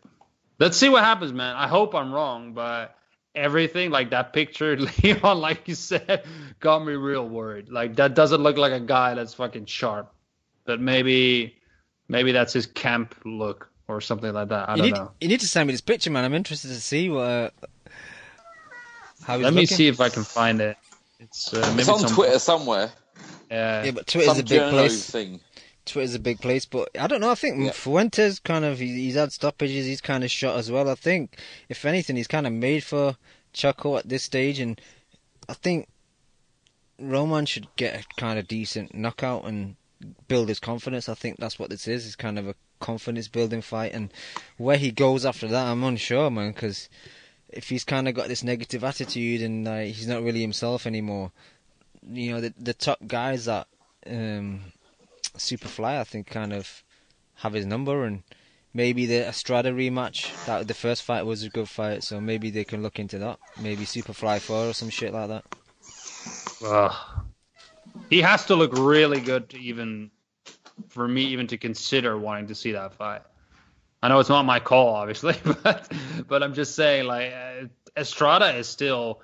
let's see what happens, man. I hope I'm wrong, but everything, like that picture, Leon, like you said, got me real worried. Like that doesn't look like a guy that's fucking sharp. But maybe that's his camp look or something like that. I don't know. You need to send me this picture, man. I'm interested to see how he's Let looking. me see if I can find it. It's maybe on Twitter somewhere. Yeah, but Twitter's a big place. Twitter's a big place, but I don't know. I think Fuentes he's had stoppages. He's kind of shot as well. I think, if anything, he's kind of made for Choco at this stage, and I think Roman should get a kind of decent knockout and build his confidence. I think that's what this is. It's kind of a confidence-building fight, and where he goes after that, I'm unsure, man, because if he's kind of got this negative attitude and he's not really himself anymore, the top guys that Superfly, I think, kind of have his number, and maybe the Estrada rematch, that the first fight was a good fight, so maybe they can look into that. Maybe Superfly 4 or some shit like that. He has to look really good for me even to consider wanting to see that fight. I know it's not my call, obviously, but I'm just saying, like, Estrada is still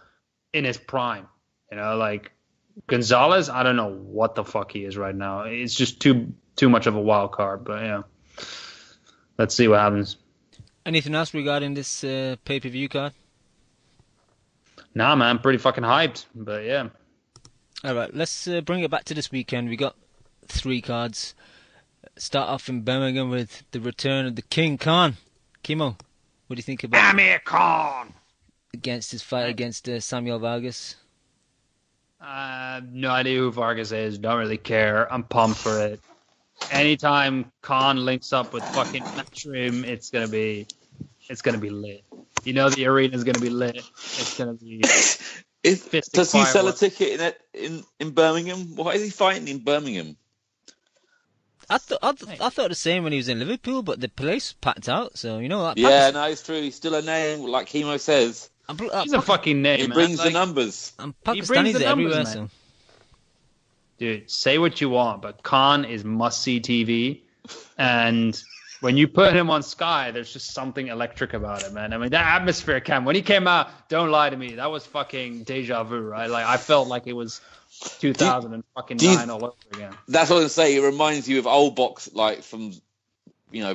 in his prime. You know, like Gonzalez, I don't know what the fuck he is right now. It's just too much of a wild card. But yeah, let's see what happens. Anything else regarding this pay-per-view card? Nah, man, pretty fucking hyped. But yeah. All right, let's bring it back to this weekend. We got 3 cards. Start off in Birmingham with the return of the King Khan. Kimo, what do you think about Amir Khan against his fight against Samuel Vargas? No idea who Vargas is. Don't really care. I'm pumped for it. Anytime Khan links up with fucking Matchroom, it's gonna be lit. You know the arena's gonna be lit. It's gonna be. Does he sell a ticket in Birmingham? Why is he fighting in Birmingham? I thought the same when he was in Liverpool, but the place packed out. So you know that. Yeah, no, it's true. He's still a name, like Kimo says. He's a fucking name. He brings the numbers. And Pakistanis are everywhere. So. Dude, say what you want, but Khan is must-see TV, and when you put him on Sky, there's just something electric about it, man. I mean, that atmosphere, Cam, when he came out, don't lie to me, that was fucking deja vu, right? Like, I felt like it was 2009 all over again. That's what I was going to say. It reminds you of old box, like, from,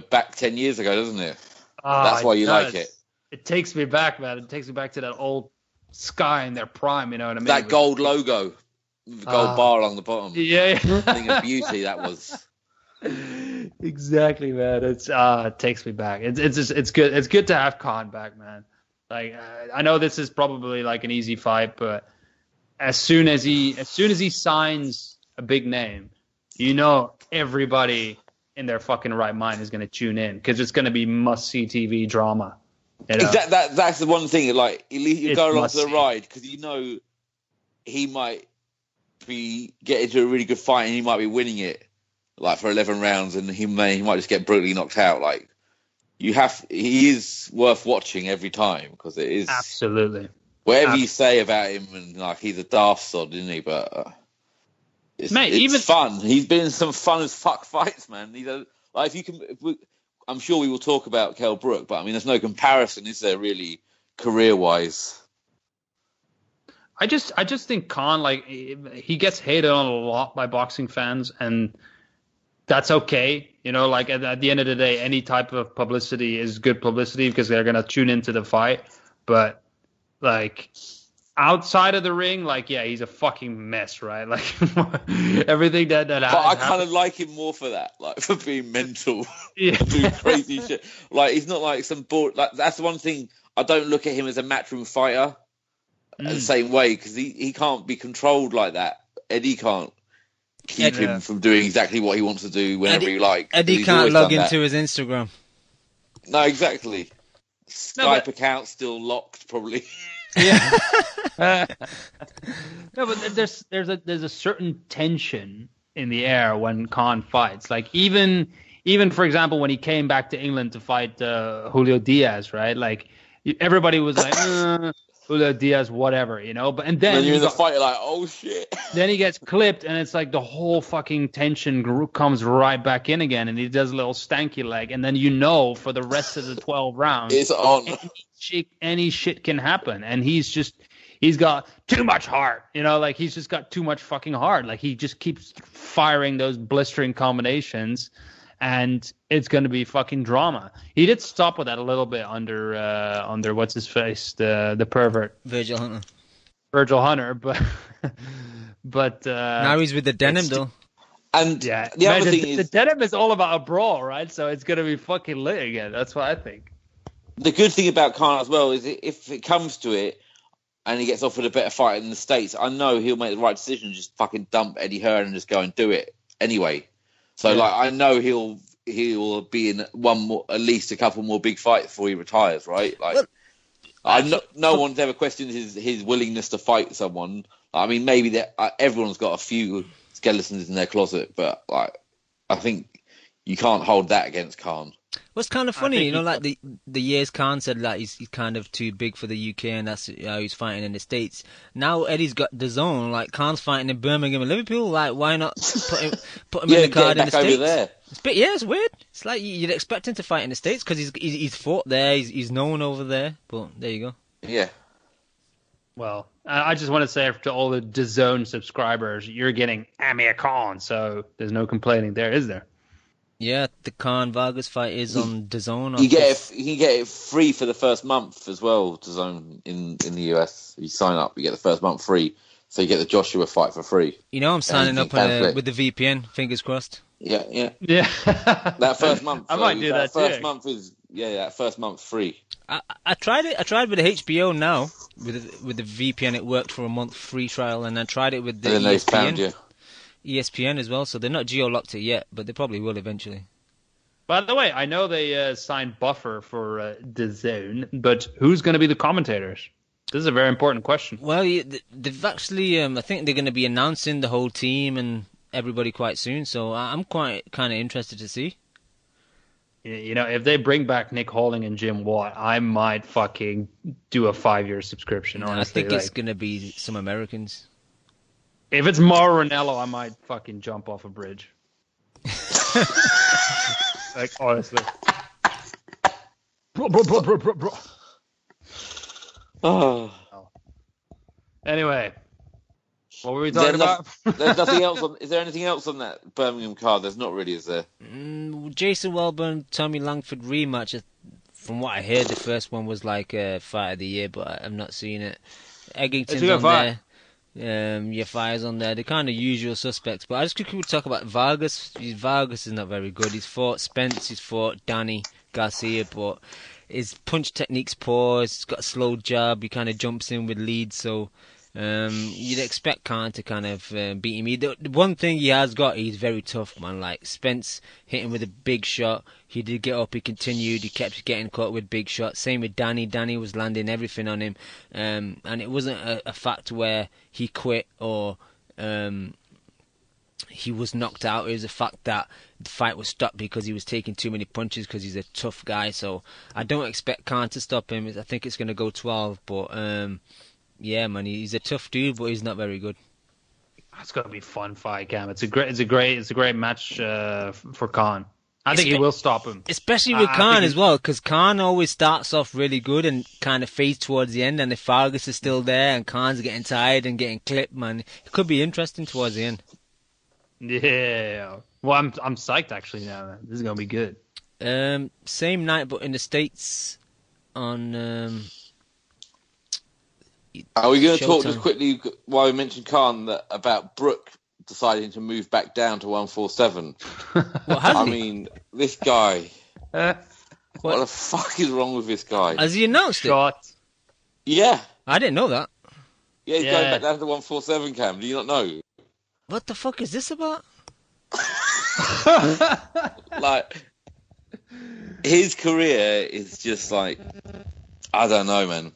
back 10 years ago, doesn't it? That's why you like it. It takes me back, man. It takes me back to that old Sky in their prime, you know what I mean? That gold logo. The gold bar along the bottom. Yeah. Thing of beauty that was. Exactly, man. It takes me back. It's good. It's good to have Khan back, man. Like I know this is probably like an easy fight, but as soon as he signs a big name, everybody in their fucking right mind is going to tune in because it's going to be must-see TV drama. You know? That's the one thing. Like you go along for the ride because he might be getting to a really good fight and he might be winning it like for 11 rounds and he might just get brutally knocked out. Like he is worth watching every time because it is absolutely whatever you say about him and like he's a daft sod, isn't he? But it's fun. He's been in some fun as fuck fights, man. I'm sure we will talk about Kell Brook, but I mean, there's no comparison, is there? Really, career-wise. I just think Khan, like, he gets hated on a lot by boxing fans, and that's okay. You know, like at the end of the day, any type of publicity is good publicity because they're gonna tune into the fight. But like outside of the ring, like, yeah, he's a fucking mess, right? Like everything that But I kind of like him more for that, like for being mental, doing crazy shit. Like he's not like some bored. Like that's the one thing I don't look at him as a matchroom fighter. The same way because he can't be controlled like that. Eddie can't keep him from doing exactly what he wants to do whenever he likes. Eddie can't log into his Instagram. No, exactly. Skype account still locked, probably. Yeah. No, but there's a certain tension in the air when Khan fights. Like even for example when he came back to England to fight Julio Diaz, right? Like everybody was like. Julio Diaz, whatever, you know. And then you're in the fight, you're like, oh shit. Then he gets clipped, and it's like the whole fucking tension comes right back in again, and he does a little stanky leg, and then for the rest of the 12 rounds, it's on. Any shit can happen, and he's got too much heart, you know, like he's just got too much fucking heart, like he just keeps firing those blistering combinations. And it's going to be fucking drama. He did stop with that a little bit under what's his face, the pervert Virgil Hunter, but now he's with the denim though. And yeah, the other thing is the denim is all about a brawl, right? So it's going to be fucking lit again. That's what I think. The good thing about Khan as well is if it comes to it and he gets offered a better fight in the States, I know he'll make the right decision, just fucking dump Eddie Hearn and just go and do it anyway. So, like, I know he'll be in at least a couple more big fights before he retires, right? Like, no one's ever questioned his willingness to fight someone. I mean, maybe everyone's got a few skeletons in their closet, but like, I think you can't hold that against Khan. What's kind of funny, you know, like the years Khan said like he's kind of too big for the UK and that's how he's fighting in the States. Now Eddie's got DAZN, like Khan's fighting in Birmingham and Liverpool. Like, why not put him in the card in the States? There. It's weird. It's like you'd expect him to fight in the States because he's fought there, he's known over there. But there you go. Yeah. Well, I just want to say to all the DAZN subscribers, you're getting Amir Khan, so there's no complaining there, is there? Yeah, the Khan Vargas fight is on DAZN. You can get it free for the first month as well. DAZN in the US, you sign up, you get the first month free. So you get the Joshua fight for free. You know, I'm signing up with the VPN. Fingers crossed. Yeah. That first month. I might do that first too. month is that first month free. I tried it. I tried with the HBO now with the VPN. It worked for a month free trial, and I tried it with the And then they ESPN. found you. ESPN as well. So they're not geo-locked it yet, but they probably will eventually. By the way, I know they signed Buffer for DAZN, but who's going to be the commentators? This is a very important question. Well, they've actually. I think they're going to be announcing the whole team and everybody quite soon. So I'm quite kind of interested to see. You know, if they bring back Nick Halling and Jim Watt, I might fucking do a 5-year subscription, honestly. I think it's going to be some Americans. If it's Mauro Ranallo, I might fucking jump off a bridge. Like, honestly. Bro. Oh. Anyway, what were we talking about? There's nothing else on. Is there anything else on that Birmingham card? There's not really, is there? Jason Welburn, Tommy Langford rematch. From what I heard, the first one was like a fight of the year, but I've not seen it. Eggington's on fight. there. Yafire's on there. The kind of usual suspects. But I just quickly talk about Vargas. Vargas is not very good. He's fought Spence. He's fought Danny Garcia, but his punch technique's poor. He's got a slow jab. He kind of jumps in with leads, so you'd expect Khan to kind of beat him. The one thing he has got, he's very tough, man. Like Spence hit him with a big shot. He did get up. He continued. He kept getting caught with big shots. Same with Danny. Danny was landing everything on him, and it wasn't a fact where he quit or he was knocked out. It was a fact that the fight was stopped because he was taking too many punches because he's a tough guy. So I don't expect Khan to stop him. I think it's going to go 12. But yeah, man, he's a tough dude, but he's not very good. It's going to be a fun fight, Cam. It's a great match for Khan. I think he will stop him. Especially with Khan as well, because Khan always starts off really good and kind of fades towards the end. And if Vargas is still there and Khan's getting tired and getting clipped, man, it could be interesting towards the end. Yeah. Well, I'm psyched actually now, man. This is gonna be good. Same night, but in the States on. Are we going to talk Showtime. just quickly while we mentioned Khan about Brooke deciding to move back down to 147? What has I he? mean, this guy. What the fuck is wrong with this guy? Has he announced it? Shot. Yeah. I didn't know that. Yeah, he's going back down to 147, Cam. Do you not know? What the fuck is this about? Like, his career is just like, I don't know, man.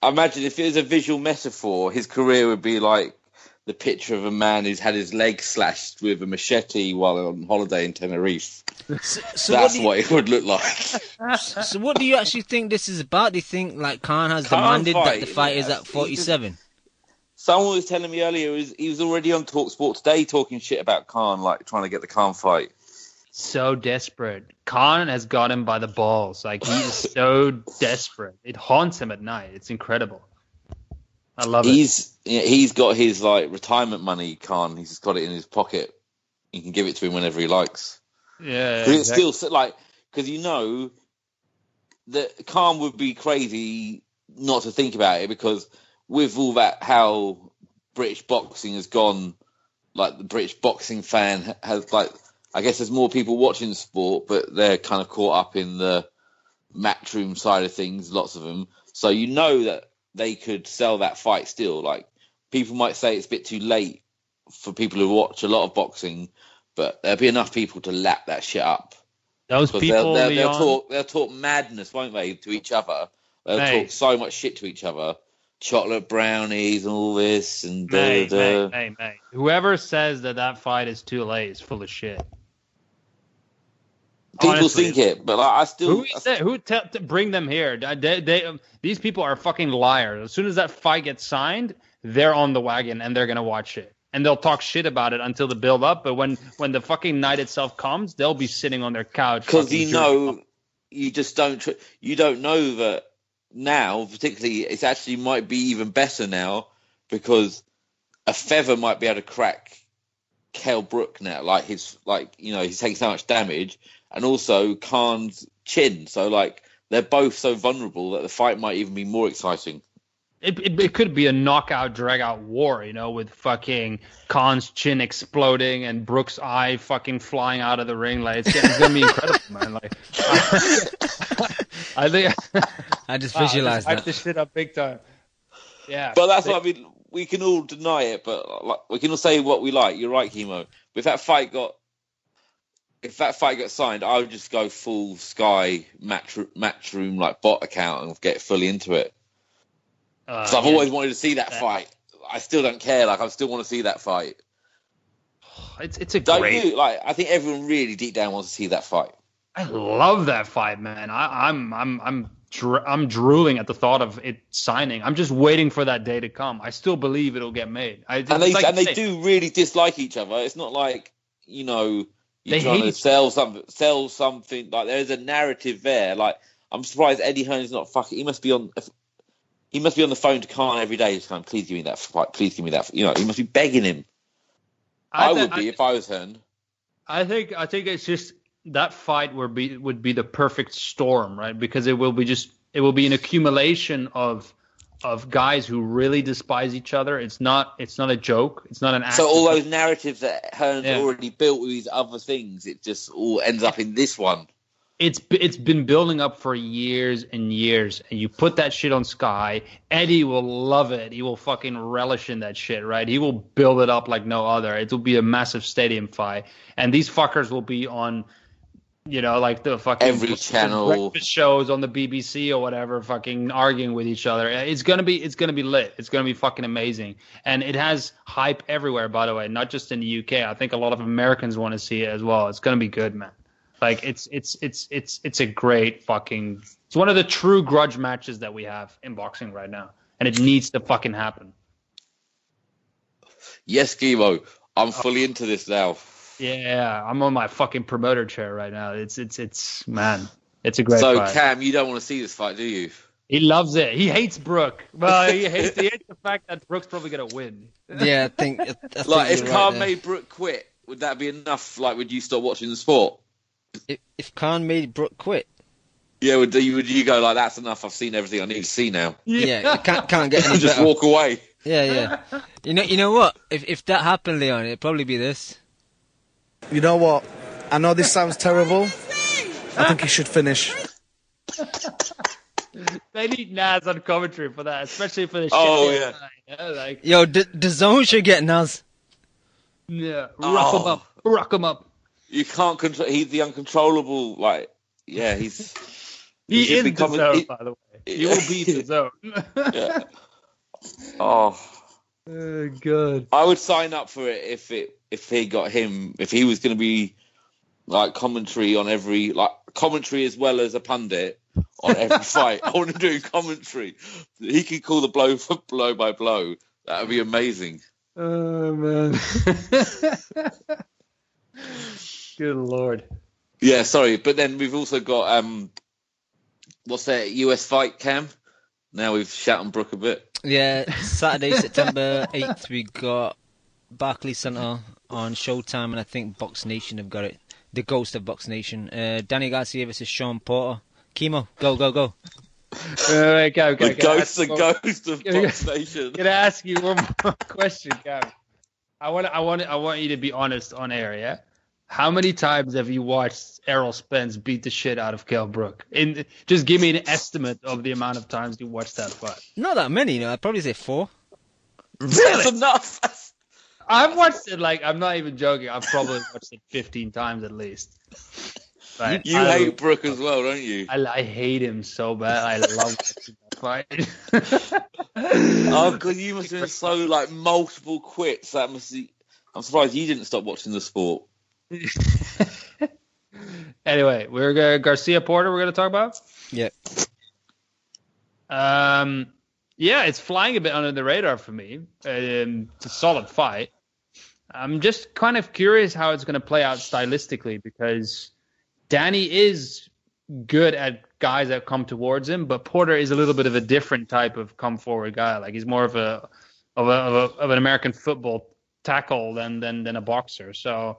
I imagine if it was a visual metaphor, his career would be like the picture of a man who's had his leg slashed with a machete while on holiday in Tenerife. So That's what it would look like. So what do you actually think this is about? Do you think like Khan has Khan demanded that fight, the fight is yeah. at 47? Someone was telling me earlier he was already on Talk Sport today talking shit about Khan, like trying to get the Khan fight. So desperate. Khan has got him by the balls. Like, he is so desperate. It haunts him at night. It's incredible. I love it. He's got his like retirement money, Khan. He's just got it in his pocket. He can give it to him whenever he likes. Yeah, Because exactly. it's still like, because you know that Khan would be crazy not to think about it, because with all that, how British boxing has gone, like the British boxing fan has like, I guess there's more people watching the sport, but they're kind of caught up in the matchroom side of things, lots of them. So you know that they could sell that fight still. Like, people might say it's a bit too late for people who watch a lot of boxing, but there'll be enough people to lap that shit up. Those people, they'll talk madness, won't they, to each other? They'll talk so much shit to each other. Chocolate brownies and all this and Mate. Whoever says that fight is too late is full of shit. People Honestly. think it, but like, I still. Bring them here? These people are fucking liars. As soon as that fight gets signed, they're on the wagon and they're gonna watch it, and they'll talk shit about it until the build up. But when the fucking night itself comes, they'll be sitting on their couch Because you know, you just don't. You don't know that now, particularly, it's actually might be even better now because a feather might be able to crack Kell Brook now. Like he's taking so much damage, and also Khan's chin. So like they're both so vulnerable that the fight might even be more exciting. It could be a knockout, drag-out war, with fucking Khan's chin exploding and Brook's eye fucking flying out of the ring. Like it's gonna be incredible, man. Like, I think I just visualized that. Hype this shit up big time. Yeah, but that's what I mean. We can all deny it, but like, we can all say what we like. You're right, Kimo. But if that fight got signed, I would just go full Sky Matchroom like bot account and get fully into it. Because I've always wanted to see that fight. I still don't care. Like I still want to see that fight. It's a don't great. You? Like I think everyone really deep down wants to see that fight. I love that fight, man. I'm drooling at the thought of it signing. I'm just waiting for that day to come. I still believe it'll get made. They do really dislike each other. It's not like you're they trying hate to sell something. Like there's a narrative there. Like I'm surprised Eddie Hearn's not fucking. He must be on the phone to Khan every day. Just going, please give me that fight. Please give me that. He must be begging him. I would be if I was Hearn. I think it's just that fight would be the perfect storm, right? Because it will be an accumulation of guys who really despise each other. It's not a joke. It's not an act. So all those narratives that Hearn's already built with these other things, it just all ends up in this one. It's been building up for years and years, and you put that shit on Sky, Eddie will love it. He will fucking relish in that shit, right? He will build it up like no other. It will be a massive stadium fight, and these fuckers will be on, like the fucking every channel, breakfast shows on the BBC or whatever, fucking arguing with each other. It's gonna be lit. It's gonna be fucking amazing, and it has hype everywhere. By the way, not just in the UK. I think a lot of Americans want to see it as well. It's gonna be good, man. Like it's a great fucking. It's one of the true grudge matches that we have in boxing right now, and it needs to fucking happen. Yes, Kimo, I'm fully into this now. Yeah, I'm on my fucking promoter chair right now. It's man, it's a great fight. So Cam, you don't want to see this fight, do you? He loves it. He hates Brook. Well, he hates the fact that Brook's probably gonna win. Yeah, I think if Khan made Brook quit, would that be enough? Like, would you stop watching the sport? If Khan made Brook quit, yeah, would you go like that's enough? I've seen everything I need to see now. Yeah, can't get any just better. walk away. Yeah. You know what? If that happened, Leon, it'd probably be this. You know what? I know this sounds terrible. I think he should finish. They need Naz on commentary for that, especially for the shit. Oh yeah. Yo, DAZN should get Naz. Yeah, rock him up. You can't control. He's the uncontrollable. Like, yeah, he's. He is the zone, by the way. He will be the zone. Yeah. Oh, good. I would sign up for it if he got him. If he was going to be like commentary on every commentary as well as a pundit on every fight. I want him doing commentary. He could call the blow for blow by blow. That would be amazing. Oh man. Good Lord. Yeah, sorry, but then we've also got what's that US fight, Cam? Now we've shat on Brook a bit. Yeah, Saturday, September 8th, we got Barclays Centre on Showtime, and I think Box Nation have got it. The ghost of Box Nation. Danny Garcia versus Sean Porter. Kimo, go. Go. The ghost of Box Nation. Can I ask you one more question, Cam? I want you to be honest on air, yeah? How many times have you watched Errol Spence beat the shit out of Kell Brook? Just give me an estimate of the amount of times you watched that fight. Not that many, I'd probably say 4. Really? That's enough. I've watched it, I'm not even joking. I've probably watched it 15 times at least. Right? You hate Brook as well, don't you? I hate him so bad. I love watching that fight. Oh, because you must have been so, multiple quits. That must be... I'm surprised you didn't stop watching the sport. Anyway, we're Garcia Porter. We're going to talk about. Yeah. Yeah, it's flying a bit under the radar for me. It's a solid fight. I'm just kind of curious how it's going to play out stylistically because Danny is good at guys that come towards him, but Porter is a little bit of a different type of come forward guy. Like he's more of an American football tackle than a boxer. So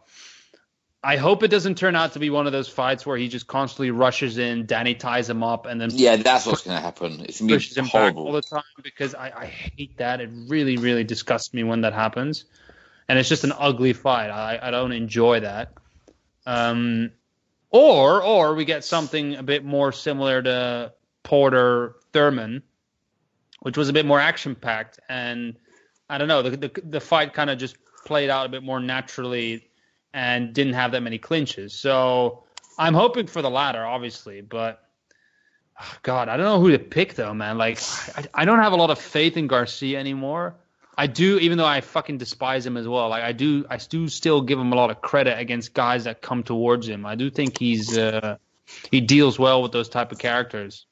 I hope it doesn't turn out to be one of those fights where he just constantly rushes in, Danny ties him up, and then that's what's going to happen. It's going to pushes be him horrible back all the time, because I hate that. It really, really disgusts me when that happens. And it's just an ugly fight. I don't enjoy that. Or we get something a bit more similar to Porter Thurman, which was a bit more action-packed. And I don't know, the fight kind of just played out a bit more naturally and didn't have that many clinches. So I'm hoping for the latter, obviously. But, God, I don't know who to pick, though, man. Like, I don't have a lot of faith in Garcia anymore. I do, even though I fucking despise him as well. Like, I do still give him a lot of credit against guys that come towards him. I do think he deals well with those type of characters.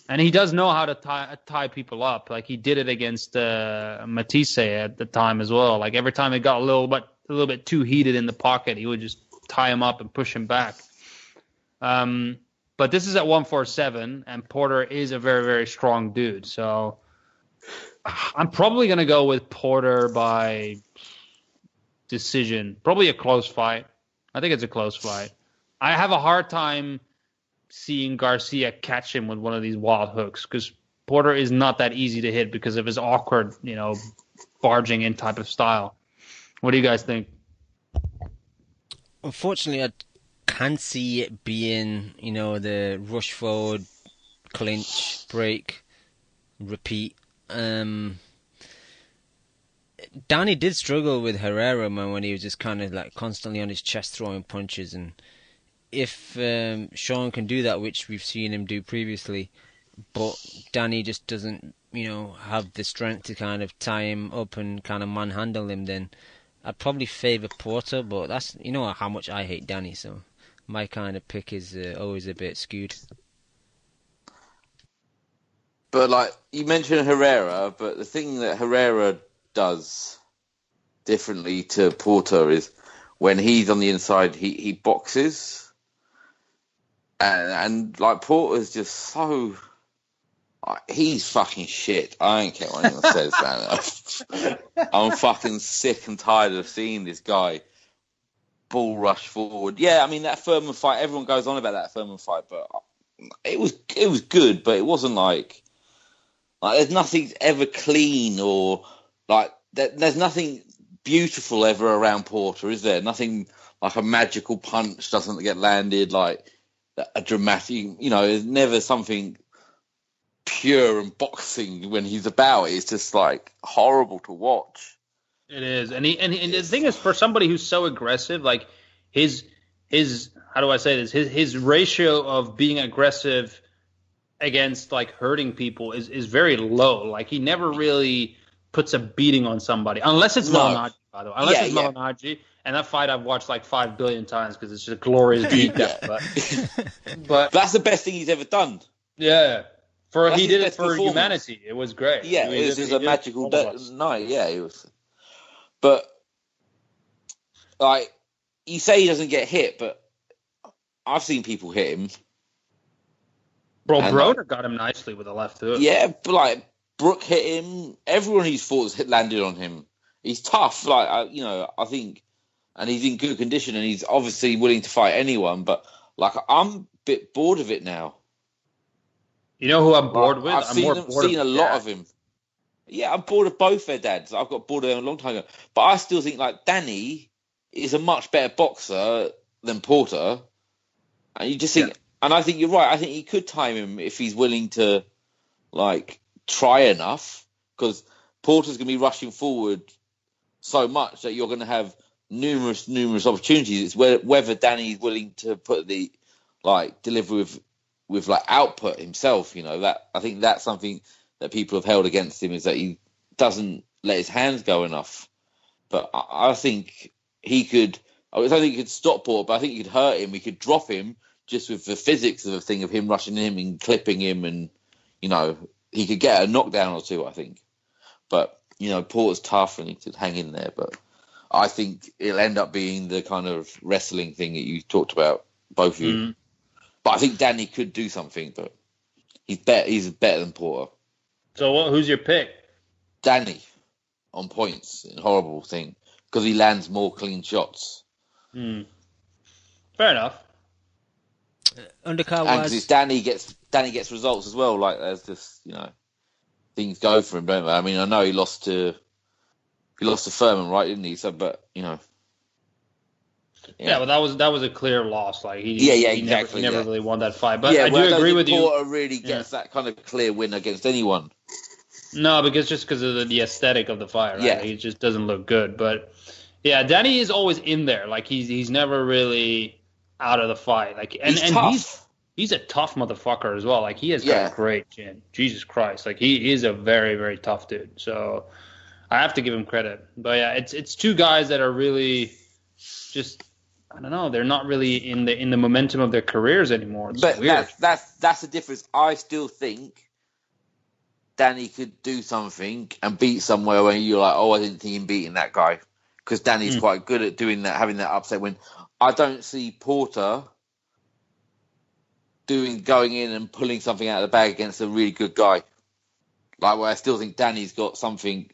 And he does know how to tie people up. Like, he did it against Matisse at the time as well. Like, every time it got a little bit too heated in the pocket, he would just tie him up and push him back. But this is at 147, and Porter is a very, very strong dude. So I'm probably going to go with Porter by decision. Probably a close fight. I think it's a close fight. I have a hard time seeing Garcia catch him with one of these wild hooks, because Porter is not that easy to hit because of his awkward, barging in type of style. What do you guys think? Unfortunately, I can see it being, the rush forward, clinch, break, repeat. Danny did struggle with Herrera, man, when he was just kind of like constantly on his chest throwing punches, and if Sean can do that, which we've seen him do previously, but Danny just doesn't, have the strength to kind of tie him up and kind of manhandle him, then I'd probably favour Porter. But that's, how much I hate Danny, so my kind of pick is always a bit skewed. But, like, you mentioned Herrera, but the thing that Herrera does differently to Porter is when he's on the inside, he boxes. And like, Porter's just so... he's fucking shit. I don't care what anyone says, man. I'm fucking sick and tired of seeing this guy bull rush forward. Yeah, I mean, that Furman fight, everyone goes on about that Furman fight, but it was good, but it wasn't like there's nothing ever clean or like there's nothing beautiful ever around Porter, is there? Nothing like a magical punch doesn't get landed, like a dramatic, there's never something pure and boxing when he's about it. It's just like horrible to watch. It is, and the thing is, for somebody who's so aggressive, like his how do I say this? His ratio of being aggressive against like hurting people is very low. Like he never really puts a beating on somebody, unless it's Malignaggi, by the way. Unless it's Malignaggi, and that fight I've watched like 5 billion times because it's just a glorious beatdown. But that's the best thing he's ever done. Yeah. He did it for humanity. It was great. Yeah, it was a magical night. Yeah, it was. But like you say, he doesn't get hit, but I've seen people hit him. Bro, Broner got him nicely with a left hook. Yeah, but like Brooke hit him. Everyone he's fought has landed on him. He's tough. Like I think, and he's in good condition, and he's obviously willing to fight anyone. But like, I'm a bit bored of it now. You know who I'm bored with? I've seen a lot of him. Yeah, I'm bored of both their dads. I've got bored of them a long time ago. But I still think like Danny is a much better boxer than Porter. And you just think, and I think you're right. I think he could time him if he's willing to like try enough, because Porter's going to be rushing forward so much that you're going to have numerous opportunities. It's whether Danny's willing to put the like deliver with like output himself, that I think that's something that people have held against him, is that he doesn't let his hands go enough. But I think he could. I don't think he could stop Porter, but I think he could hurt him. He could drop him just with the physics of the thing of him rushing him and clipping him, and he could get a knockdown or two, I think. But Porter's tough and he could hang in there. But I think it'll end up being the kind of wrestling thing that you talked about, both of you. But I think Danny could do something, but he's better than Porter. So who's your pick? Danny on points, a horrible thing, because he lands more clean shots. Fair enough. Undercard And because wise, Danny gets results as well. Like there's just things go for him, don't they? I mean, I know he lost to Furman, right? Didn't he? So, but Yeah, but that was a clear loss. Like he exactly. He never really won that fight. But yeah, I do agree with you. Porter really gets that kind of clear win against anyone. No, because of the aesthetic of the fight, right? Yeah. Like, it just doesn't look good. But yeah, Danny is always in there. Like he's never really out of the fight. Like and tough. he's a tough motherfucker as well. Like he has got a great chin. Jesus Christ. Like he is a very, very tough dude. So I have to give him credit. But yeah, it's two guys that are really just, I don't know, they're not really in the momentum of their careers anymore. It's But weird. that's the difference. I still think Danny could do something and beat somewhere where you're like, oh, I didn't think him beating that guy, because Danny's quite good at doing that, having that upset win. I don't see Porter going in and pulling something out of the bag against a really good guy. Like, where I still think Danny's got something.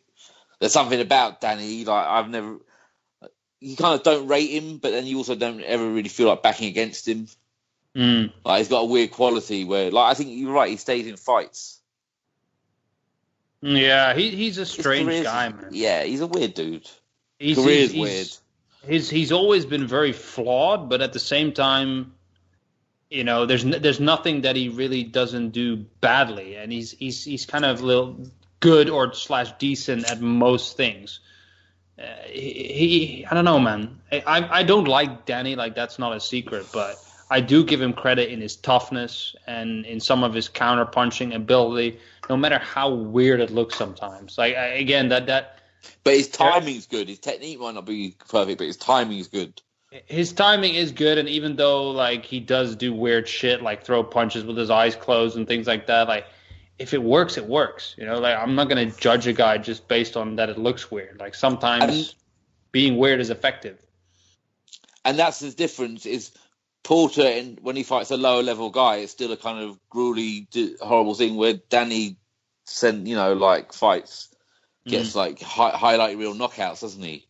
There's something about Danny. Like you kind of don't rate him, but then you also don't ever really feel like backing against him. Like he's got a weird quality where, like, I think you're right. He stays in fights. Yeah, he's a strange guy, man. Yeah, he's a weird dude. He's weird. He's always been very flawed, but at the same time, there's nothing that he really doesn't do badly, and he's kind of little good or / decent at most things. I don't know, man. I don't like Danny, like that's not a secret, but I do give him credit in his toughness and in some of his counter punching ability, no matter how weird it looks sometimes. Like again, that. But his timing's good. His technique might not be perfect, but his timing's good. His timing is good, and even though like he does do weird shit, like throw punches with his eyes closed and things like that, like if it works, it works. Like I'm not gonna judge a guy just based on that it looks weird. Like sometimes being weird is effective. And that's the difference. Is Porter, and when he fights a lower level guy, it's still a kind of gruely, horrible thing. Where Danny fights. Gets like highlight reel knockouts, doesn't he?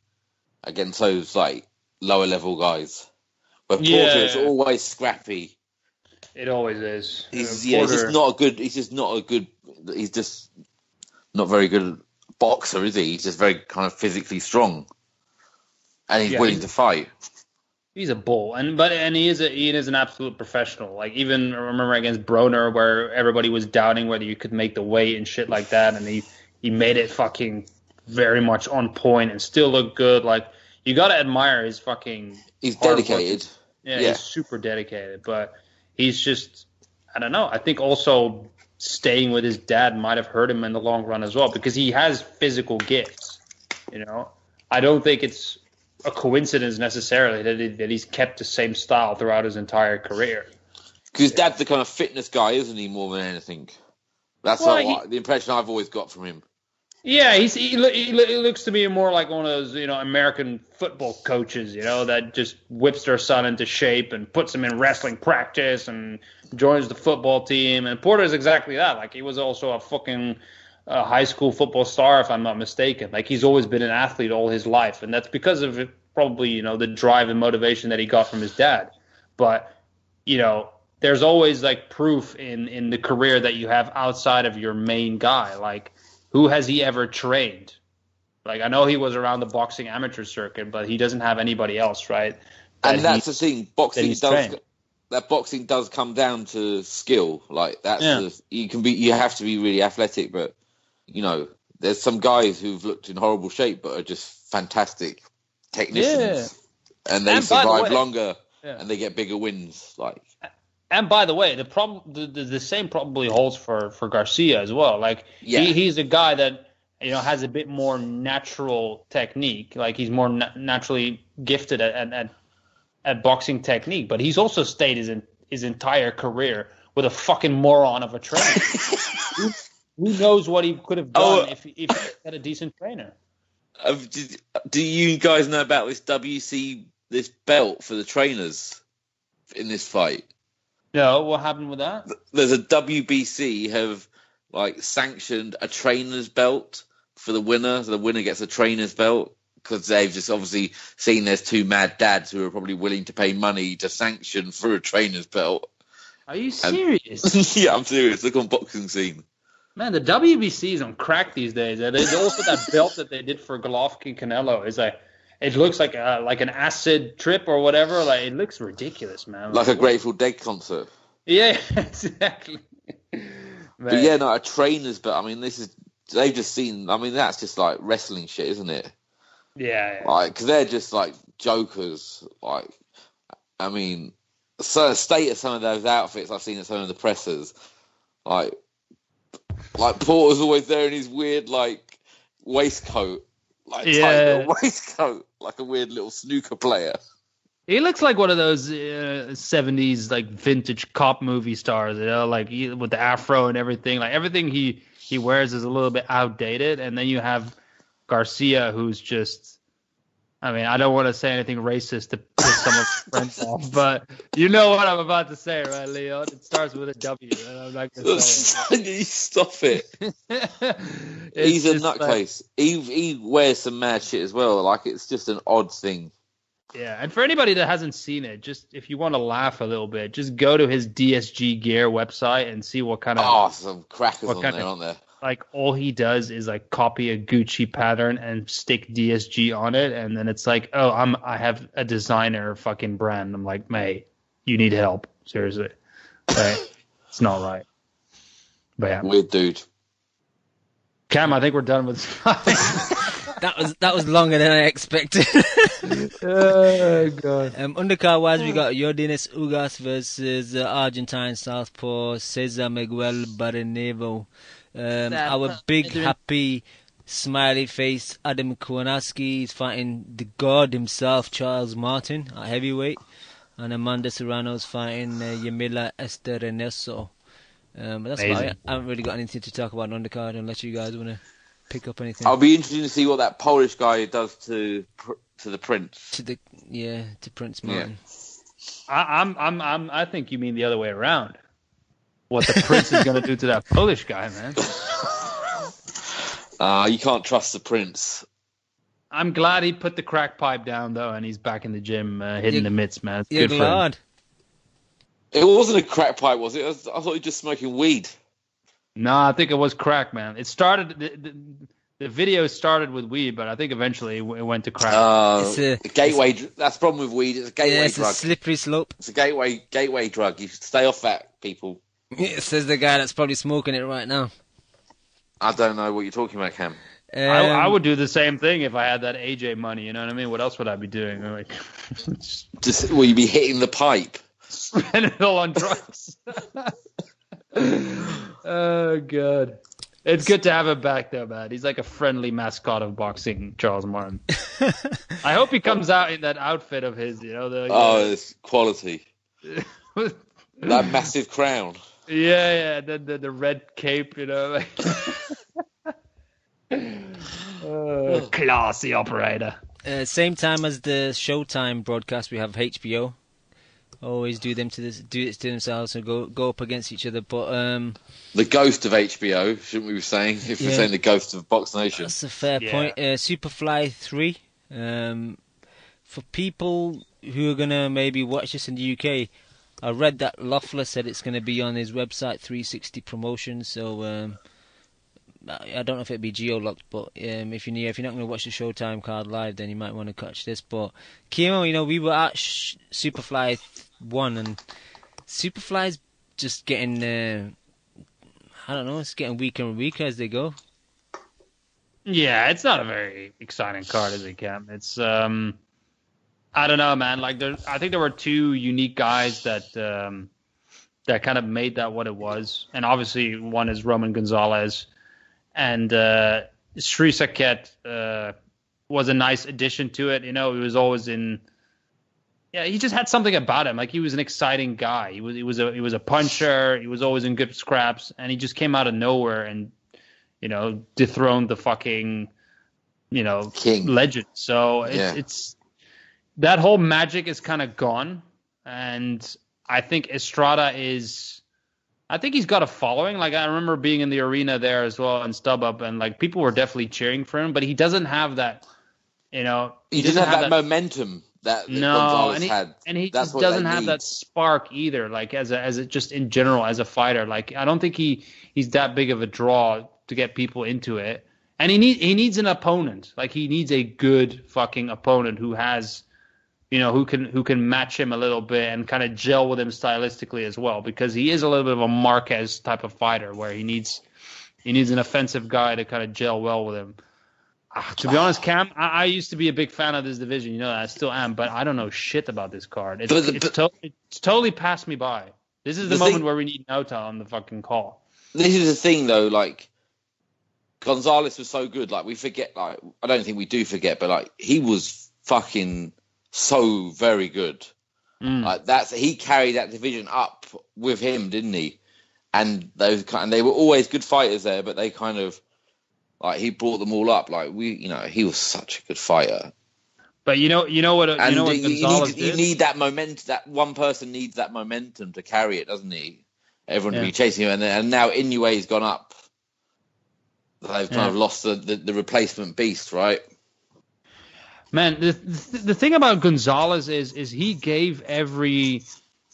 Against those like lower level guys. But Porter is always scrappy. It always is. He's just not very good boxer, is he? He's just very kind of physically strong, and he's willing to fight. He's a bull, and he is an absolute professional. Like even I remember against Broner, where everybody was doubting whether you could make the weight and shit like that, and he made it fucking very much on point and still look good. Like, you got to admire his fucking... He's dedicated. Yeah, he's super dedicated. But he's just... I don't know. I think also staying with his dad might have hurt him in the long run as well, because he has physical gifts. I don't think it's a coincidence necessarily that he's kept the same style throughout his entire career. Because his dad's the kind of fitness guy, isn't he, more than anything? That's the impression I've always got from him. Yeah, he looks to me more like one of those, American football coaches, that just whips their son into shape and puts him in wrestling practice and joins the football team. And Porter's exactly that. Like, he was also a fucking high school football star, if I'm not mistaken. Like, he's always been an athlete all his life. And that's because of probably, the drive and motivation that he got from his dad. But, there's always, like, proof in the career that you have outside of your main guy. Like, who has he ever trained? Like, I know he was around the boxing amateur circuit, but he doesn't have anybody else, right? And that's the thing. Boxing does come down to skill. Like, you have to be really athletic, but there's some guys who've looked in horrible shape but are just fantastic technicians, and they survive longer and they get bigger wins. Like. And by the way, the same probably holds for Garcia as well. Like he's a guy that has a bit more natural technique. Like he's more naturally gifted at boxing technique. But he's also stayed his entire career with a fucking moron of a trainer. Who knows what he could have done if he had a decent trainer? Do you guys know about this WC, this belt for the trainers in this fight? No, what happened with that? There's a WBC have like sanctioned a trainer's belt for the winner. So the winner gets a trainer's belt because they've just obviously seen there's two mad dads who are probably willing to pay money to sanction for a trainer's belt. Are you serious? Yeah, I'm serious. Look on Boxing Scene. Man, the WBC is on crack these days. There's also that belt that they did for Golovkin Canelo. It's like, it looks like an acid trip or whatever. Like, it looks ridiculous, man. Like a Grateful Dead concert. Yeah, exactly. But yeah, no, a trainer's belt. I mean, they've just seen. I mean, that's just like wrestling shit, isn't it? Yeah. Like, because they're just like jokers. Like, I mean, so the state of some of those outfits I've seen at some of the pressers, like Porter's always there in his weird like waistcoat, like tight little waistcoat, like a weird little snooker player. He looks like one of those 70s like vintage cop movie stars, you know, like with the afro and everything. Like everything he wears is a little bit outdated, and then you have Garcia, who's just. I mean, I don't want to say anything racist to piss some of his friends off, but you know what I'm about to say, right, Leon? It starts with a W, and I'm not going to say it. Stop it. He's a nutcase. He wears some mad shit as well. Like, it's just an odd thing. Yeah, and for anybody that hasn't seen it, just if you want to laugh a little bit, just go to his DSG Gear website and see what kind of... Oh, some crackers on there, aren't there? Like, all he does is, like, copy a Gucci pattern and stick DSG on it, and then it's like, oh, I have a designer fucking brand. I'm like, mate, you need help. Seriously. Right? It's not right. But yeah. Weird dude. Cam, I think we're done with That was longer than I expected. Oh, God. Undercard wise, we got Yordenis Ugas versus Argentine Southpaw Cesar Miguel Barrenevo. Our big happy smiley face Adam Kowalski is fighting the god himself, Charles Martin, at heavyweight, and Amanda Serrano's fighting Yamila Estereneso. But that's about it. I haven't really got anything to talk about on undercard unless you guys want to pick up anything. I'll be interested to see what that Polish guy does to the Prince. To Prince Martin. Yeah. I think you mean the other way around. What the Prince is going to do to that Polish guy, man. You can't trust the Prince. I'm glad he put the crack pipe down, though, and he's back in the gym hitting the mitts, man. It's good for him. It wasn't a crack pipe, was it? I thought he was just smoking weed. No, I think it was crack, man. It started... The video started with weed, but I think eventually it went to crack. It's a gateway. That's the problem with weed. It's a gateway drug. It's a slippery slope. It's a gateway drug. You should stay off that, people. It says the guy that's probably smoking it right now. I don't know what you're talking about, Cam. I would do the same thing if I had that AJ money. You know what I mean? What else would I be doing? Like, will you be hitting the pipe? Spend it all on drugs. Oh, God. It's good to have him back, though, man. He's like a friendly mascot of boxing, Charles Martin. I hope he comes out in that outfit of his, you know. It's quality. That massive crown. Yeah, the red cape, you know. Classy operator. Same time as the Showtime broadcast, we have HBO. Always do it to themselves and go up against each other. But the ghost of HBO, shouldn't we be saying? If we're saying the ghost of Box Nation, that's a fair point. Superfly 3. For people who are gonna maybe watch this in the UK, I read that Loeffler said it's gonna be on his website 360 Promotions. So I don't know if it'd be geo-locked, but if you're not going to watch the Showtime card live, then you might want to catch this. But Kimo, we were at Superfly 1, and Superfly's just getting, I don't know, it's getting weaker and weaker as they go. Yeah, it's not a very exciting card, is it, Cam? It's, I don't know, man. Like, I think there were two unique guys that kind of made that what it was, and obviously one is Roman Gonzalez. And Sri Saket was a nice addition to it. He was always in. Yeah, he just had something about him. Like, he was an exciting guy. He was a puncher. He was always in good scraps, and he just came out of nowhere and dethroned the fucking king legend. So it's that whole magic is kind of gone, and I think Estrada is. I think he's got a following. Like I remember being in the arena there as well in StubHub, and like people were definitely cheering for him, but he doesn't have that. He doesn't didn't have that momentum that No, Gonzalez and had. he That's just what doesn't they have need. that spark either. Like as a just in general as a fighter, like I don't think he's that big of a draw to get people into it. And he needs an opponent. Like he needs a good fucking opponent who has, who can match him a little bit and kind of gel with him stylistically as well, because he is a little bit of a Marquez type of fighter where he needs an offensive guy to kind of gel well with him. To be honest, Cam, I used to be a big fan of this division. You know that I still am, but I don't know shit about this card. It's totally passed me by. This is the moment where we need Nota on the fucking call. This is the thing, though. Like Gonzalez was so good. Like we forget. Like I don't think we do forget, but like he was fucking so very good. Like he carried that division up with him, didn't he? And they were always good fighters there, but they kind of. Like he brought them all up. Like he was such a good fighter. But you know what Gonzalez did? You need that momentum. That one person needs that momentum to carry it, doesn't he? Everyone will be chasing him, and now Inoue's gone up. They've kind of lost the replacement beast, right? Man, the thing about Gonzalez is he gave every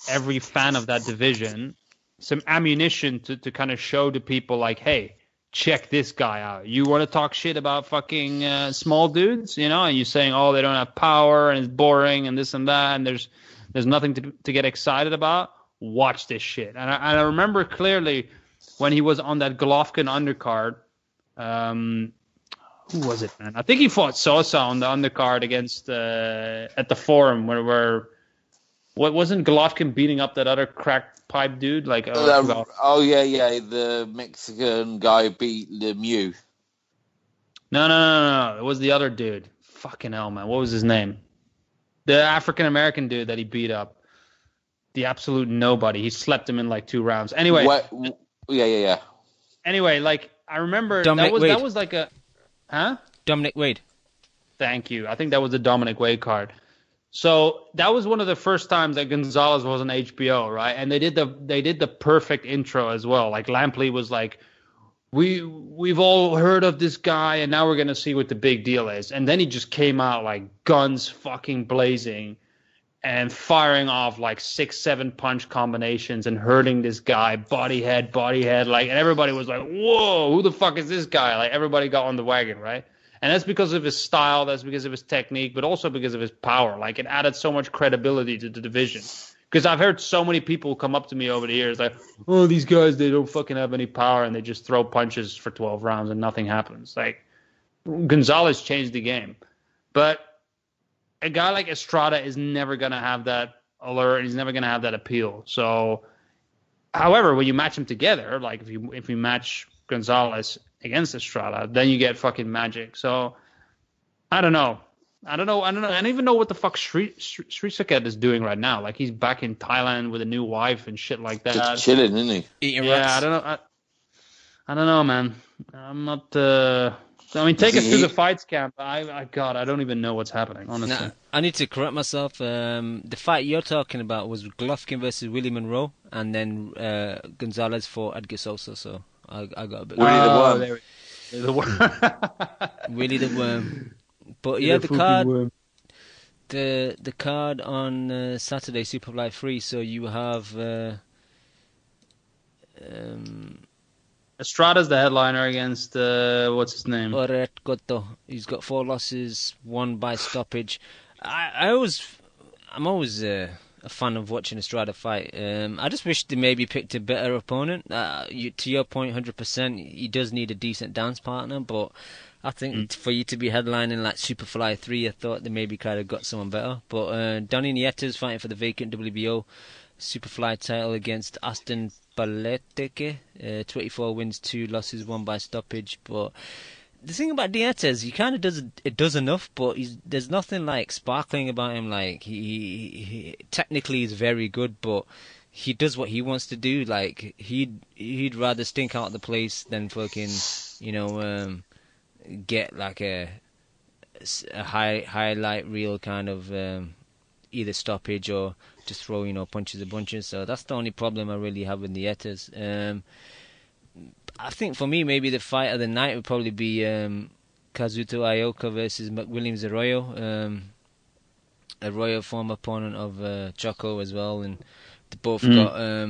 fan of that division some ammunition to kind of show to people like, hey. Check this guy out. You want to talk shit about fucking small dudes, and you're saying, oh, they don't have power and it's boring and this and that, and there's nothing to get excited about. Watch this shit. And I remember clearly when he was on that Golovkin undercard. Who was it, man? I think he fought Sosa on the undercard against at the Forum where what wasn't Golovkin beating up that other crack pipe dude? Like the Mexican guy beat Lemieux. No. It was the other dude. Fucking hell, man. What was his name? The African American dude that he beat up. The absolute nobody. He slept him in like 2 rounds. Anyway. Yeah. Anyway, like I remember Dominic that was like a Dominic Wade. Thank you. I think that was the Dominic Wade card. So that was one of the first times that Gonzalez was on HBO, right? And they did the perfect intro as well. Like Lampley was like, we've all heard of this guy, and now we're gonna see what the big deal is. And then he just came out like guns fucking blazing, and firing off like 6-7 punch combinations and hurting this guy body head, like, and everybody was like, whoa, who the fuck is this guy? Like everybody got on the wagon, right? And that's because of his style, that's because of his technique, but also because of his power. Like, it added so much credibility to the division. Because I've heard so many people come up to me over the years like, oh, these guys, they don't fucking have any power, and they just throw punches for 12 rounds and nothing happens. Like, Gonzalez changed the game. But a guy like Estrada is never going to have that allure, he's never going to have that appeal. So, however, when you match them together, like if you match Gonzalez against Estrada, then you get fucking magic. So I don't know. I don't even know what the fuck Sri Saket is doing right now. Like he's back in Thailand with a new wife and shit like that. Just chilling, isn't he? Eating yeah, rats. I don't know. I don't know, man. I'm not. I mean, take us through the fights, Camp. I don't even know what's happening, honestly. Nah, I need to correct myself. The fight you're talking about was Golovkin versus Willie Monroe, and then Gonzalez fought Edgar Sosa. So I got a bit. Willie the Worm. The worm. Willie the Worm. But yeah, the card on Saturday, Superfly 3. So you have Estrada's the headliner against what's his name? Oret Cotto. He's got 4 losses, 1 by stoppage. I'm always a fan of watching Estrada fight. I just wish they maybe picked a better opponent. To your point, 100%, he does need a decent dance partner, but I think for you to be headlining like Superfly 3, I thought they maybe kind of got someone better. But Donny Nieta's fighting for the vacant WBO Superfly title against Aston Paleteke. 24 wins, 2 losses, 1 by stoppage. But the thing about Nietes, he kind of does enough, but there's nothing like sparkling about him. Like he technically is very good, but he does what he wants to do. Like he'd rather stink out the place than fucking get like a highlight reel kind of either stoppage or just throw, punches and bunches. So that's the only problem I really have with Nietas. I think for me, maybe the fight of the night would probably be Kazuto Ioka versus McWilliams Arroyo. Arroyo, former opponent of Jocko as well, and they both got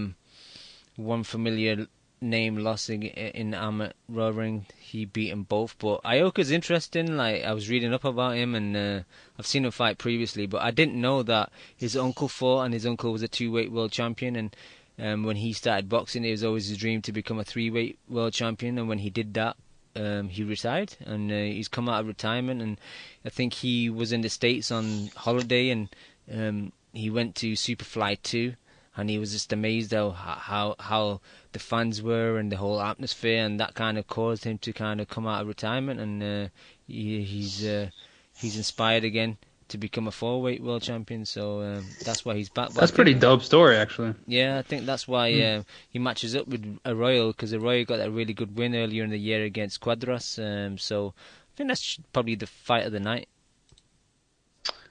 one familiar name loss in amateur ring. He beat them both, but Ioka's interesting. Like, I was reading up about him, and I've seen him fight previously, but I didn't know that his uncle fought, and his uncle was a 2-weight world champion, and when he started boxing, it was always his dream to become a 3-weight world champion, and when he did that, he retired, and he's come out of retirement, and I think he was in the States on holiday, and he went to Superfly 2, and he was just amazed how the fans were and the whole atmosphere, and that kind of caused him to kind of come out of retirement, and he's inspired again to become a 4-weight world champion. So that's why he's back. But That's a pretty dope story, actually. Yeah, I think that's why he matches up with Arroyo, because Arroyo got that really good win earlier in the year against Quadras. So I think that's probably the fight of the night.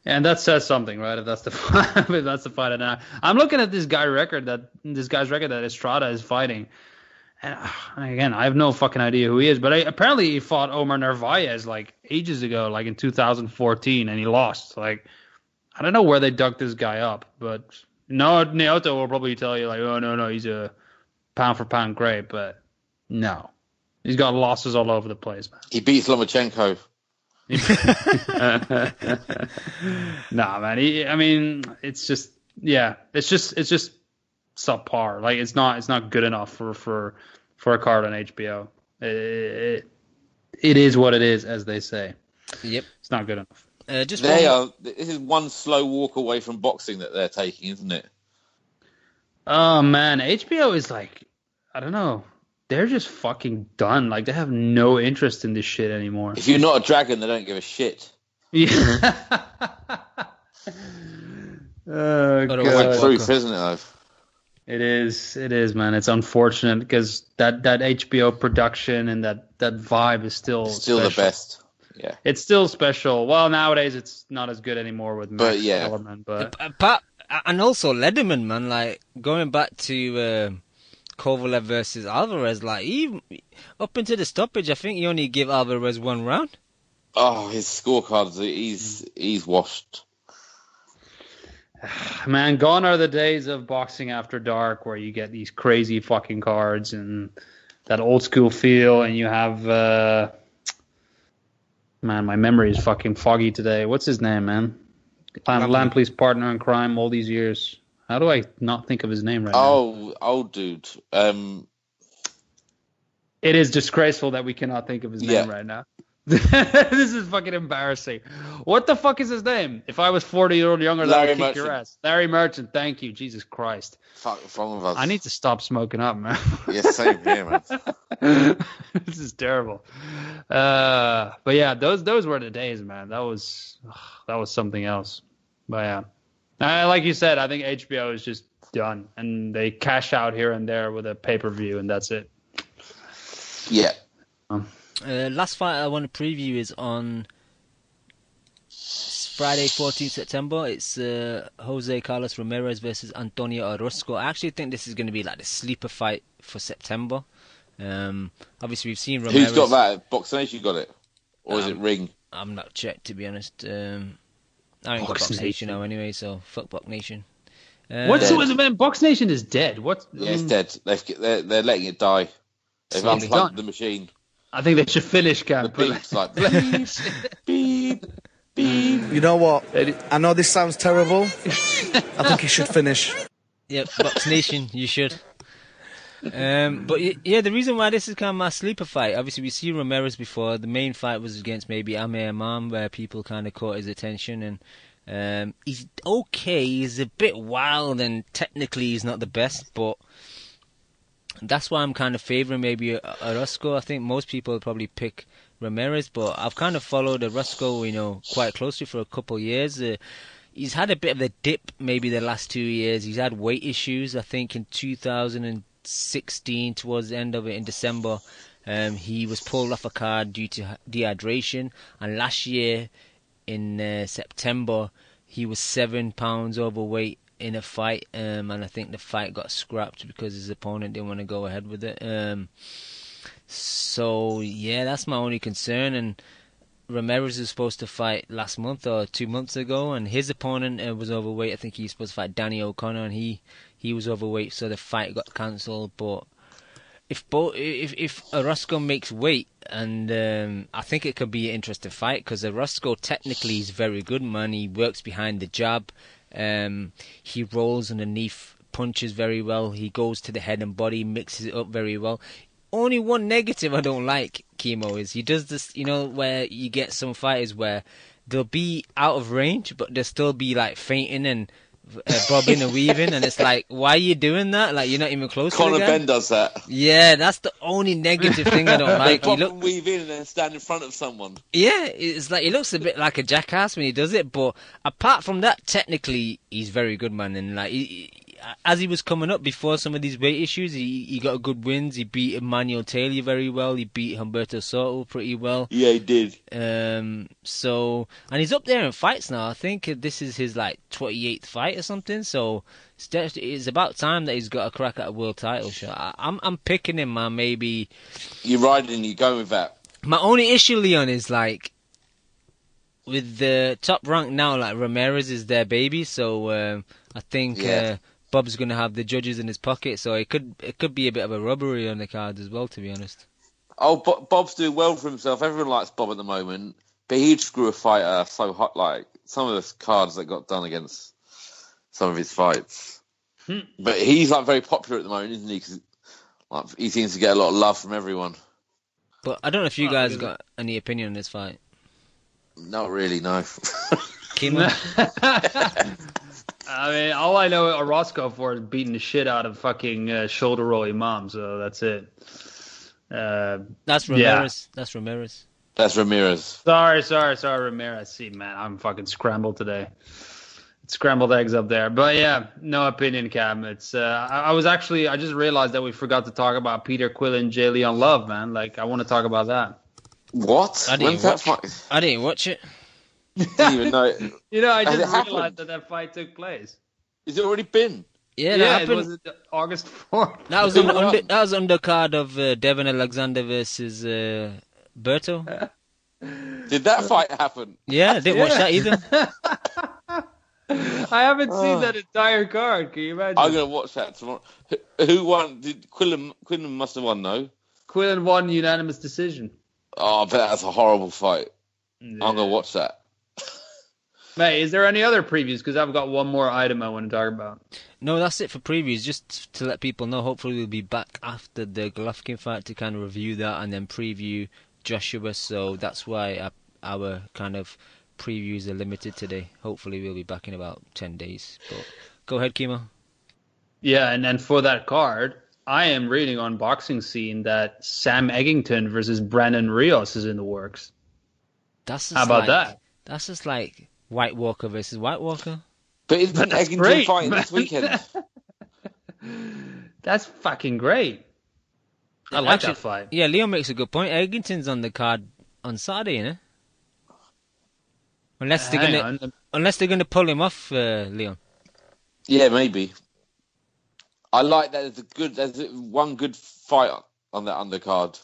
And that says something, right? If that's the fight, if that's the fight of the night. I'm looking at this guy's record that Estrada is fighting, and again, I have no fucking idea who he is. But apparently, he fought Omar Narvaez like ages ago, like in 2014, and he lost. Like, I don't know where they dug this guy up, but no, Naoto will probably tell you like, oh no, he's a pound for pound great, but no, he's got losses all over the place, man. He beats Lomachenko. Nah, man. It's just subpar. Like, it's not good enough for a card on HBO. It is what it is, as they say. Yep, it's not good enough. This is one slow walk away from boxing that they're taking, isn't it? Oh man, HBO is like, I don't know. They're just fucking done. Like, they have no interest in this shit anymore. If you're not a dragon, they don't give a shit. Yeah. Oh, God. It's truth, isn't it, though? It is, man. It's unfortunate because that HBO production and that vibe is still the best. Yeah. It's still special. Well, nowadays it's not as good anymore with Max Kellerman, but and also Lederman, man. Like, going back to Kovalev versus Alvarez, like, even up into the stoppage, I think he only gave Alvarez one round. Oh, his scorecards, he's washed. Man, gone are the days of boxing after dark where you get these crazy fucking cards and that old school feel, and you have man, my memory is fucking foggy today. What's his name, man? Lampley's partner in crime all these years. How do I not think of his name right now? Old dude. It is disgraceful that we cannot think of his name right now. This is fucking embarrassing. What the fuck is his name? If I was 40 years old younger, that would kick your ass. Larry Merchant, thank you. Jesus Christ. Fuck, what's wrong with us? I need to stop smoking up, man. Yeah, same here, man. This is terrible. But yeah, those were the days, man. That was something else. But yeah. Like you said, I think HBO is just done, and they cash out here and there with a pay-per-view, and that's it. Yeah. Last fight I want to preview is on Friday, 14th September. It's Jose Carlos Ramirez versus Antonio Orozco. I actually think this is going to be like the sleeper fight for September. Obviously, we've seen Ramirez. Who's got that? Box Nation got it? Or is it Ring? I'm not checked, to be honest. I ain't got Box Nation now anyway, so fuck Box Nation. What's man? Box Nation is dead. What? Yeah, it's dead. They're letting it die. They've unplugged the machine. I think they should finish, Cam. The beep's like beep, beep, beep. You know what? I know this sounds terrible. I think he should finish. Yep, Box Nation, you should. But yeah, the reason why this is kind of my sleeper fight, obviously we see Ramirez before. The main fight was against maybe Amir Imam, where people kind of caught his attention, and he's okay. He's a bit wild, and technically he's not the best, but that's why I'm kind of favouring maybe Orozco. I think most people would probably pick Ramirez, but I've kind of followed Orozco, quite closely for a couple of years. He's had a bit of a dip maybe the last 2 years. He's had weight issues. I think in 2016, towards the end of it in December, he was pulled off a card due to dehydration. And last year in September, he was 7 pounds overweight in a fight, and I think the fight got scrapped because his opponent didn't want to go ahead with it. So yeah, that's my only concern. And Ramirez was supposed to fight last month or 2 months ago, and his opponent was overweight. I think he was supposed to fight Danny O'Connor, and he was overweight, so the fight got cancelled. But if Orozco makes weight, and I think it could be an interesting fight because Orozco technically is very good, man. He works behind the jab, he rolls underneath punches very well. He goes to the head and body, mixes it up very well. Only one negative I don't like, Kimo, is he does this, where you get some fighters where they'll be out of range, but they'll still be like feinting and bobbing and weaving, and it's like, why are you doing that? Like, you're not even close to the Conor guy. Ben does that. Yeah, that's the only negative thing I don't like. Bob and weave in and then stand in front of someone. Yeah, it's like he looks a bit like a jackass when he does it, but apart from that, technically he's very good, man. And like, as he was coming up before some of these weight issues, he got good wins. He beat Emmanuel Taylor very well. He beat Humberto Soto pretty well. Yeah, he did. So, and he's up there in fights now. I think this is his like 28th fight or something. So it's about time that he's got a crack at a world title shot. I'm picking him, man. Maybe You're riding. You're going with that. my only issue, Leon, is like with the top rank now. Like Ramirez is their baby, so I think. Yeah. Bob's going to have the judges in his pocket, so it could be a bit of a robbery on the card as well, to be honest. Oh, Bob's doing well for himself. Everyone likes Bob at the moment, but he'd screw a fighter so hot. Like some of the cards that got done against some of his fights. But he's like very popular at the moment, isn't he? 'Cause, like, he seems to get a lot of love from everyone. But I don't know if you guys got any opinion on this fight. Not really, no. Kimo? I mean, all I know Orozco for is beating the shit out of fucking shoulder roll Imam, so that's it. That's Ramirez. Yeah. That's Ramirez. That's Ramirez. Sorry, Ramirez. See, man, I'm fucking scrambled today. It's scrambled eggs up there. But yeah, no opinion, Cam. It's I just realized that we forgot to talk about Peter Quillen, J. Leon Love, man. Like, I want to talk about that. What? I didn't watch it. Didn't even know. I Has just it realized that fight took place. Is it already been? Yeah, that It happened. was August 4th. That was undercard of Devin Alexander versus Berto. Did that fight happen? Yeah, I didn't watch that either. I haven't seen that entire card. Can you imagine? I'm gonna watch that tomorrow. Who won? Did Quillen must have won, no? Quillen won unanimous decision. Oh, I bet that's a horrible fight. Yeah. I'm gonna watch that. Mate, is there any other previews? Because I've got one more item I want to talk about. No, that's it for previews. Just to let people know, hopefully we'll be back after the Golovkin fight to kind of review that and then preview Joshua. So that's why our kind of previews are limited today. Hopefully we'll be back in about 10 days. But go ahead, Kimo. Yeah, and then for that card, I am reading on Boxing Scene that Sam Eggington versus Brandon Rios is in the works. How about that? That's just like White Walker versus White Walker. But isn't Eggington fighting this weekend? That's fucking great. I like that fight. Yeah, Leon makes a good point. Eggington's on the card on Saturday, you know? Unless they're gonna pull him off, Leon. Yeah, maybe. I like that. There's one good fight on that undercard.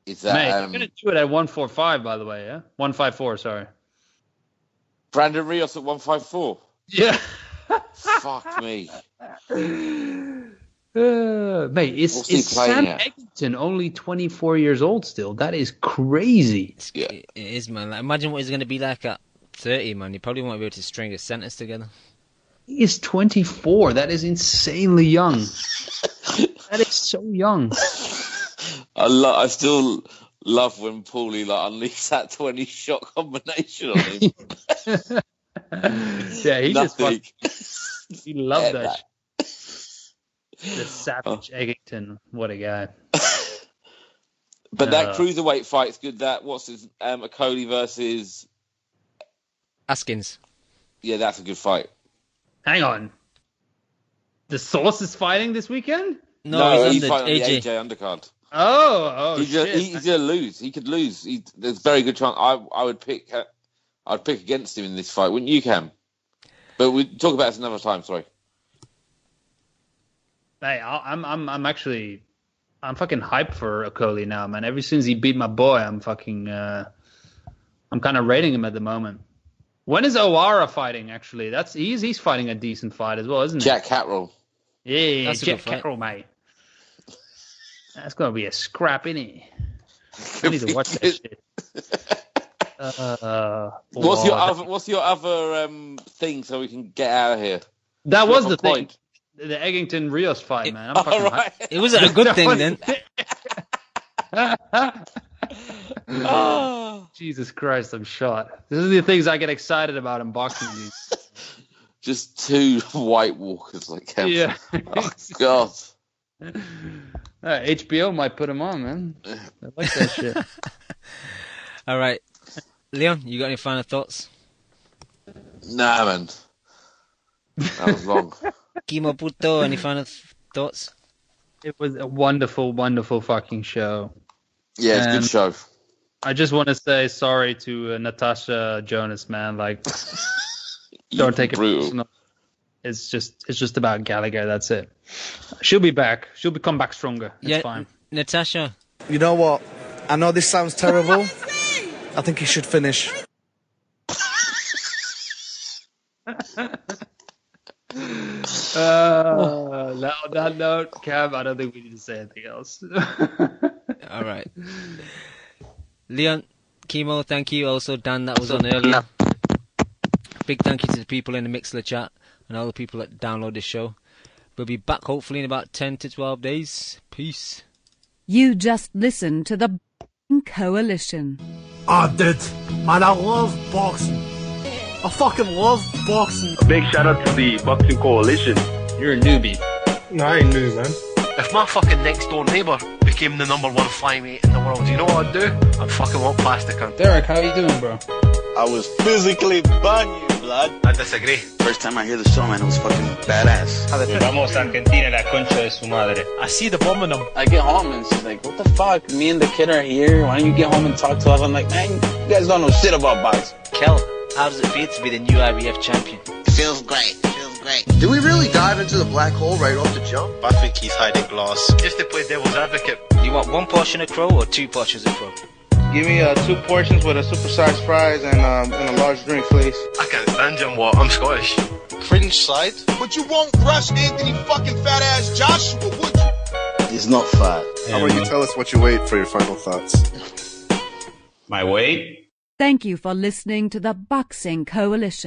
Is that Mate, I'm gonna do it at 145, by the way. Yeah, 154. Sorry. Brandon Rios at 154? Yeah. Fuck me. Mate, is Sam Eggington only 24 years old still? That is crazy. Yeah. It is, man. Like, imagine what he's going to be like at 30, man. He probably won't be able to string a sentence together. He is 24. That is insanely young. That is so young. I still love when Paulie unleashed that 20-shot combination on him. Yeah, he Nothing. he loved that. The savage Eggington, what a guy. But that cruiserweight fight's good. That what's his Akoli versus Askins. Yeah, that's a good fight. Hang on. The Source is fighting this weekend? No, he's AJ. fighting on the AJ undercard. Oh, he's shit. He's gonna lose. He could lose. There's a very good chance. I would pick I'd pick against him in this fight, wouldn't you, Cam? But we'll talk about this another time. Sorry. Hey, I'm fucking hyped for Okolie now, man. Ever since he beat my boy, I'm kind of rating him at the moment. When is O'Hara fighting? Actually, he's fighting a decent fight as well, isn't he? Jack Catterall. Yeah, That's a Jack good fight. Catterall, mate. That's gonna be a scrap, innit? I need to watch that shit. What's your other thing so we can get out of here? That was the point? thing. The Eggington Rios fight, man. I'm fucking Right. It was a good thing then. Oh. Jesus Christ, I'm shot. These are the things I get excited about in boxing news. Just two White Walkers like Cam. Yeah. Oh, God. HBO might put him on, man. I like that shit. All right, Leon, you got any final thoughts? Nah, man. That was long. Kimo Puto, any final thoughts? It was a wonderful, wonderful fucking show. Yeah, it's a And good show. I just want to say sorry to Natasha Jonas, man. Like, don't take it Brutal. personal. It's just about Gallagher. That's it. She'll be back. She'll come back stronger. It's fine. Natasha. You know what? I know this sounds terrible. I think he should finish. On that note, Cam, I don't think we need to say anything else. All right. Leon, Kimo, thank you. Also, Dan, that was on earlier. Big thank you to the people in the Mixler chat and all the people that download this show. We'll be back hopefully in about 10 to 12 days. Peace. You just listened to the Coalition. I did. Man, I love boxing. I fucking love boxing. Big shout out to the Boxing Coalition. You're a newbie. No, I ain't new, man. If my fucking next door neighbour became the #1 flyweight in the world, you know what I'd do? I'd fucking walk past the cunt. Derek, how you doing, bro? I was physically banging, blood. I disagree. First time I hear the song, man, it was fucking badass. Vamos a Argentina, la concha de su madre. I see the bomb in him. I get home and she's like, what the fuck? Me and the kid are here. Why don't you get home and talk to us? I'm like, man, you guys don't know shit about boxing. Kel, how does it feel to be the new IBF champion? It feels great. Did we really dive into the black hole right off the jump? I think he's hiding glass. Just to play devil's advocate. Do you want one portion of crow or 2 portions of crow? Give me 2 portions with a supersized fries and a large drink, please. I can't stand him, what? I'm Scottish. Cringe side? But you won't rush Anthony fucking fat ass Joshua, would you? He's not fat. How about you tell us what you weighed for your final thoughts? My weight? Thank you for listening to the Boxing Coalition.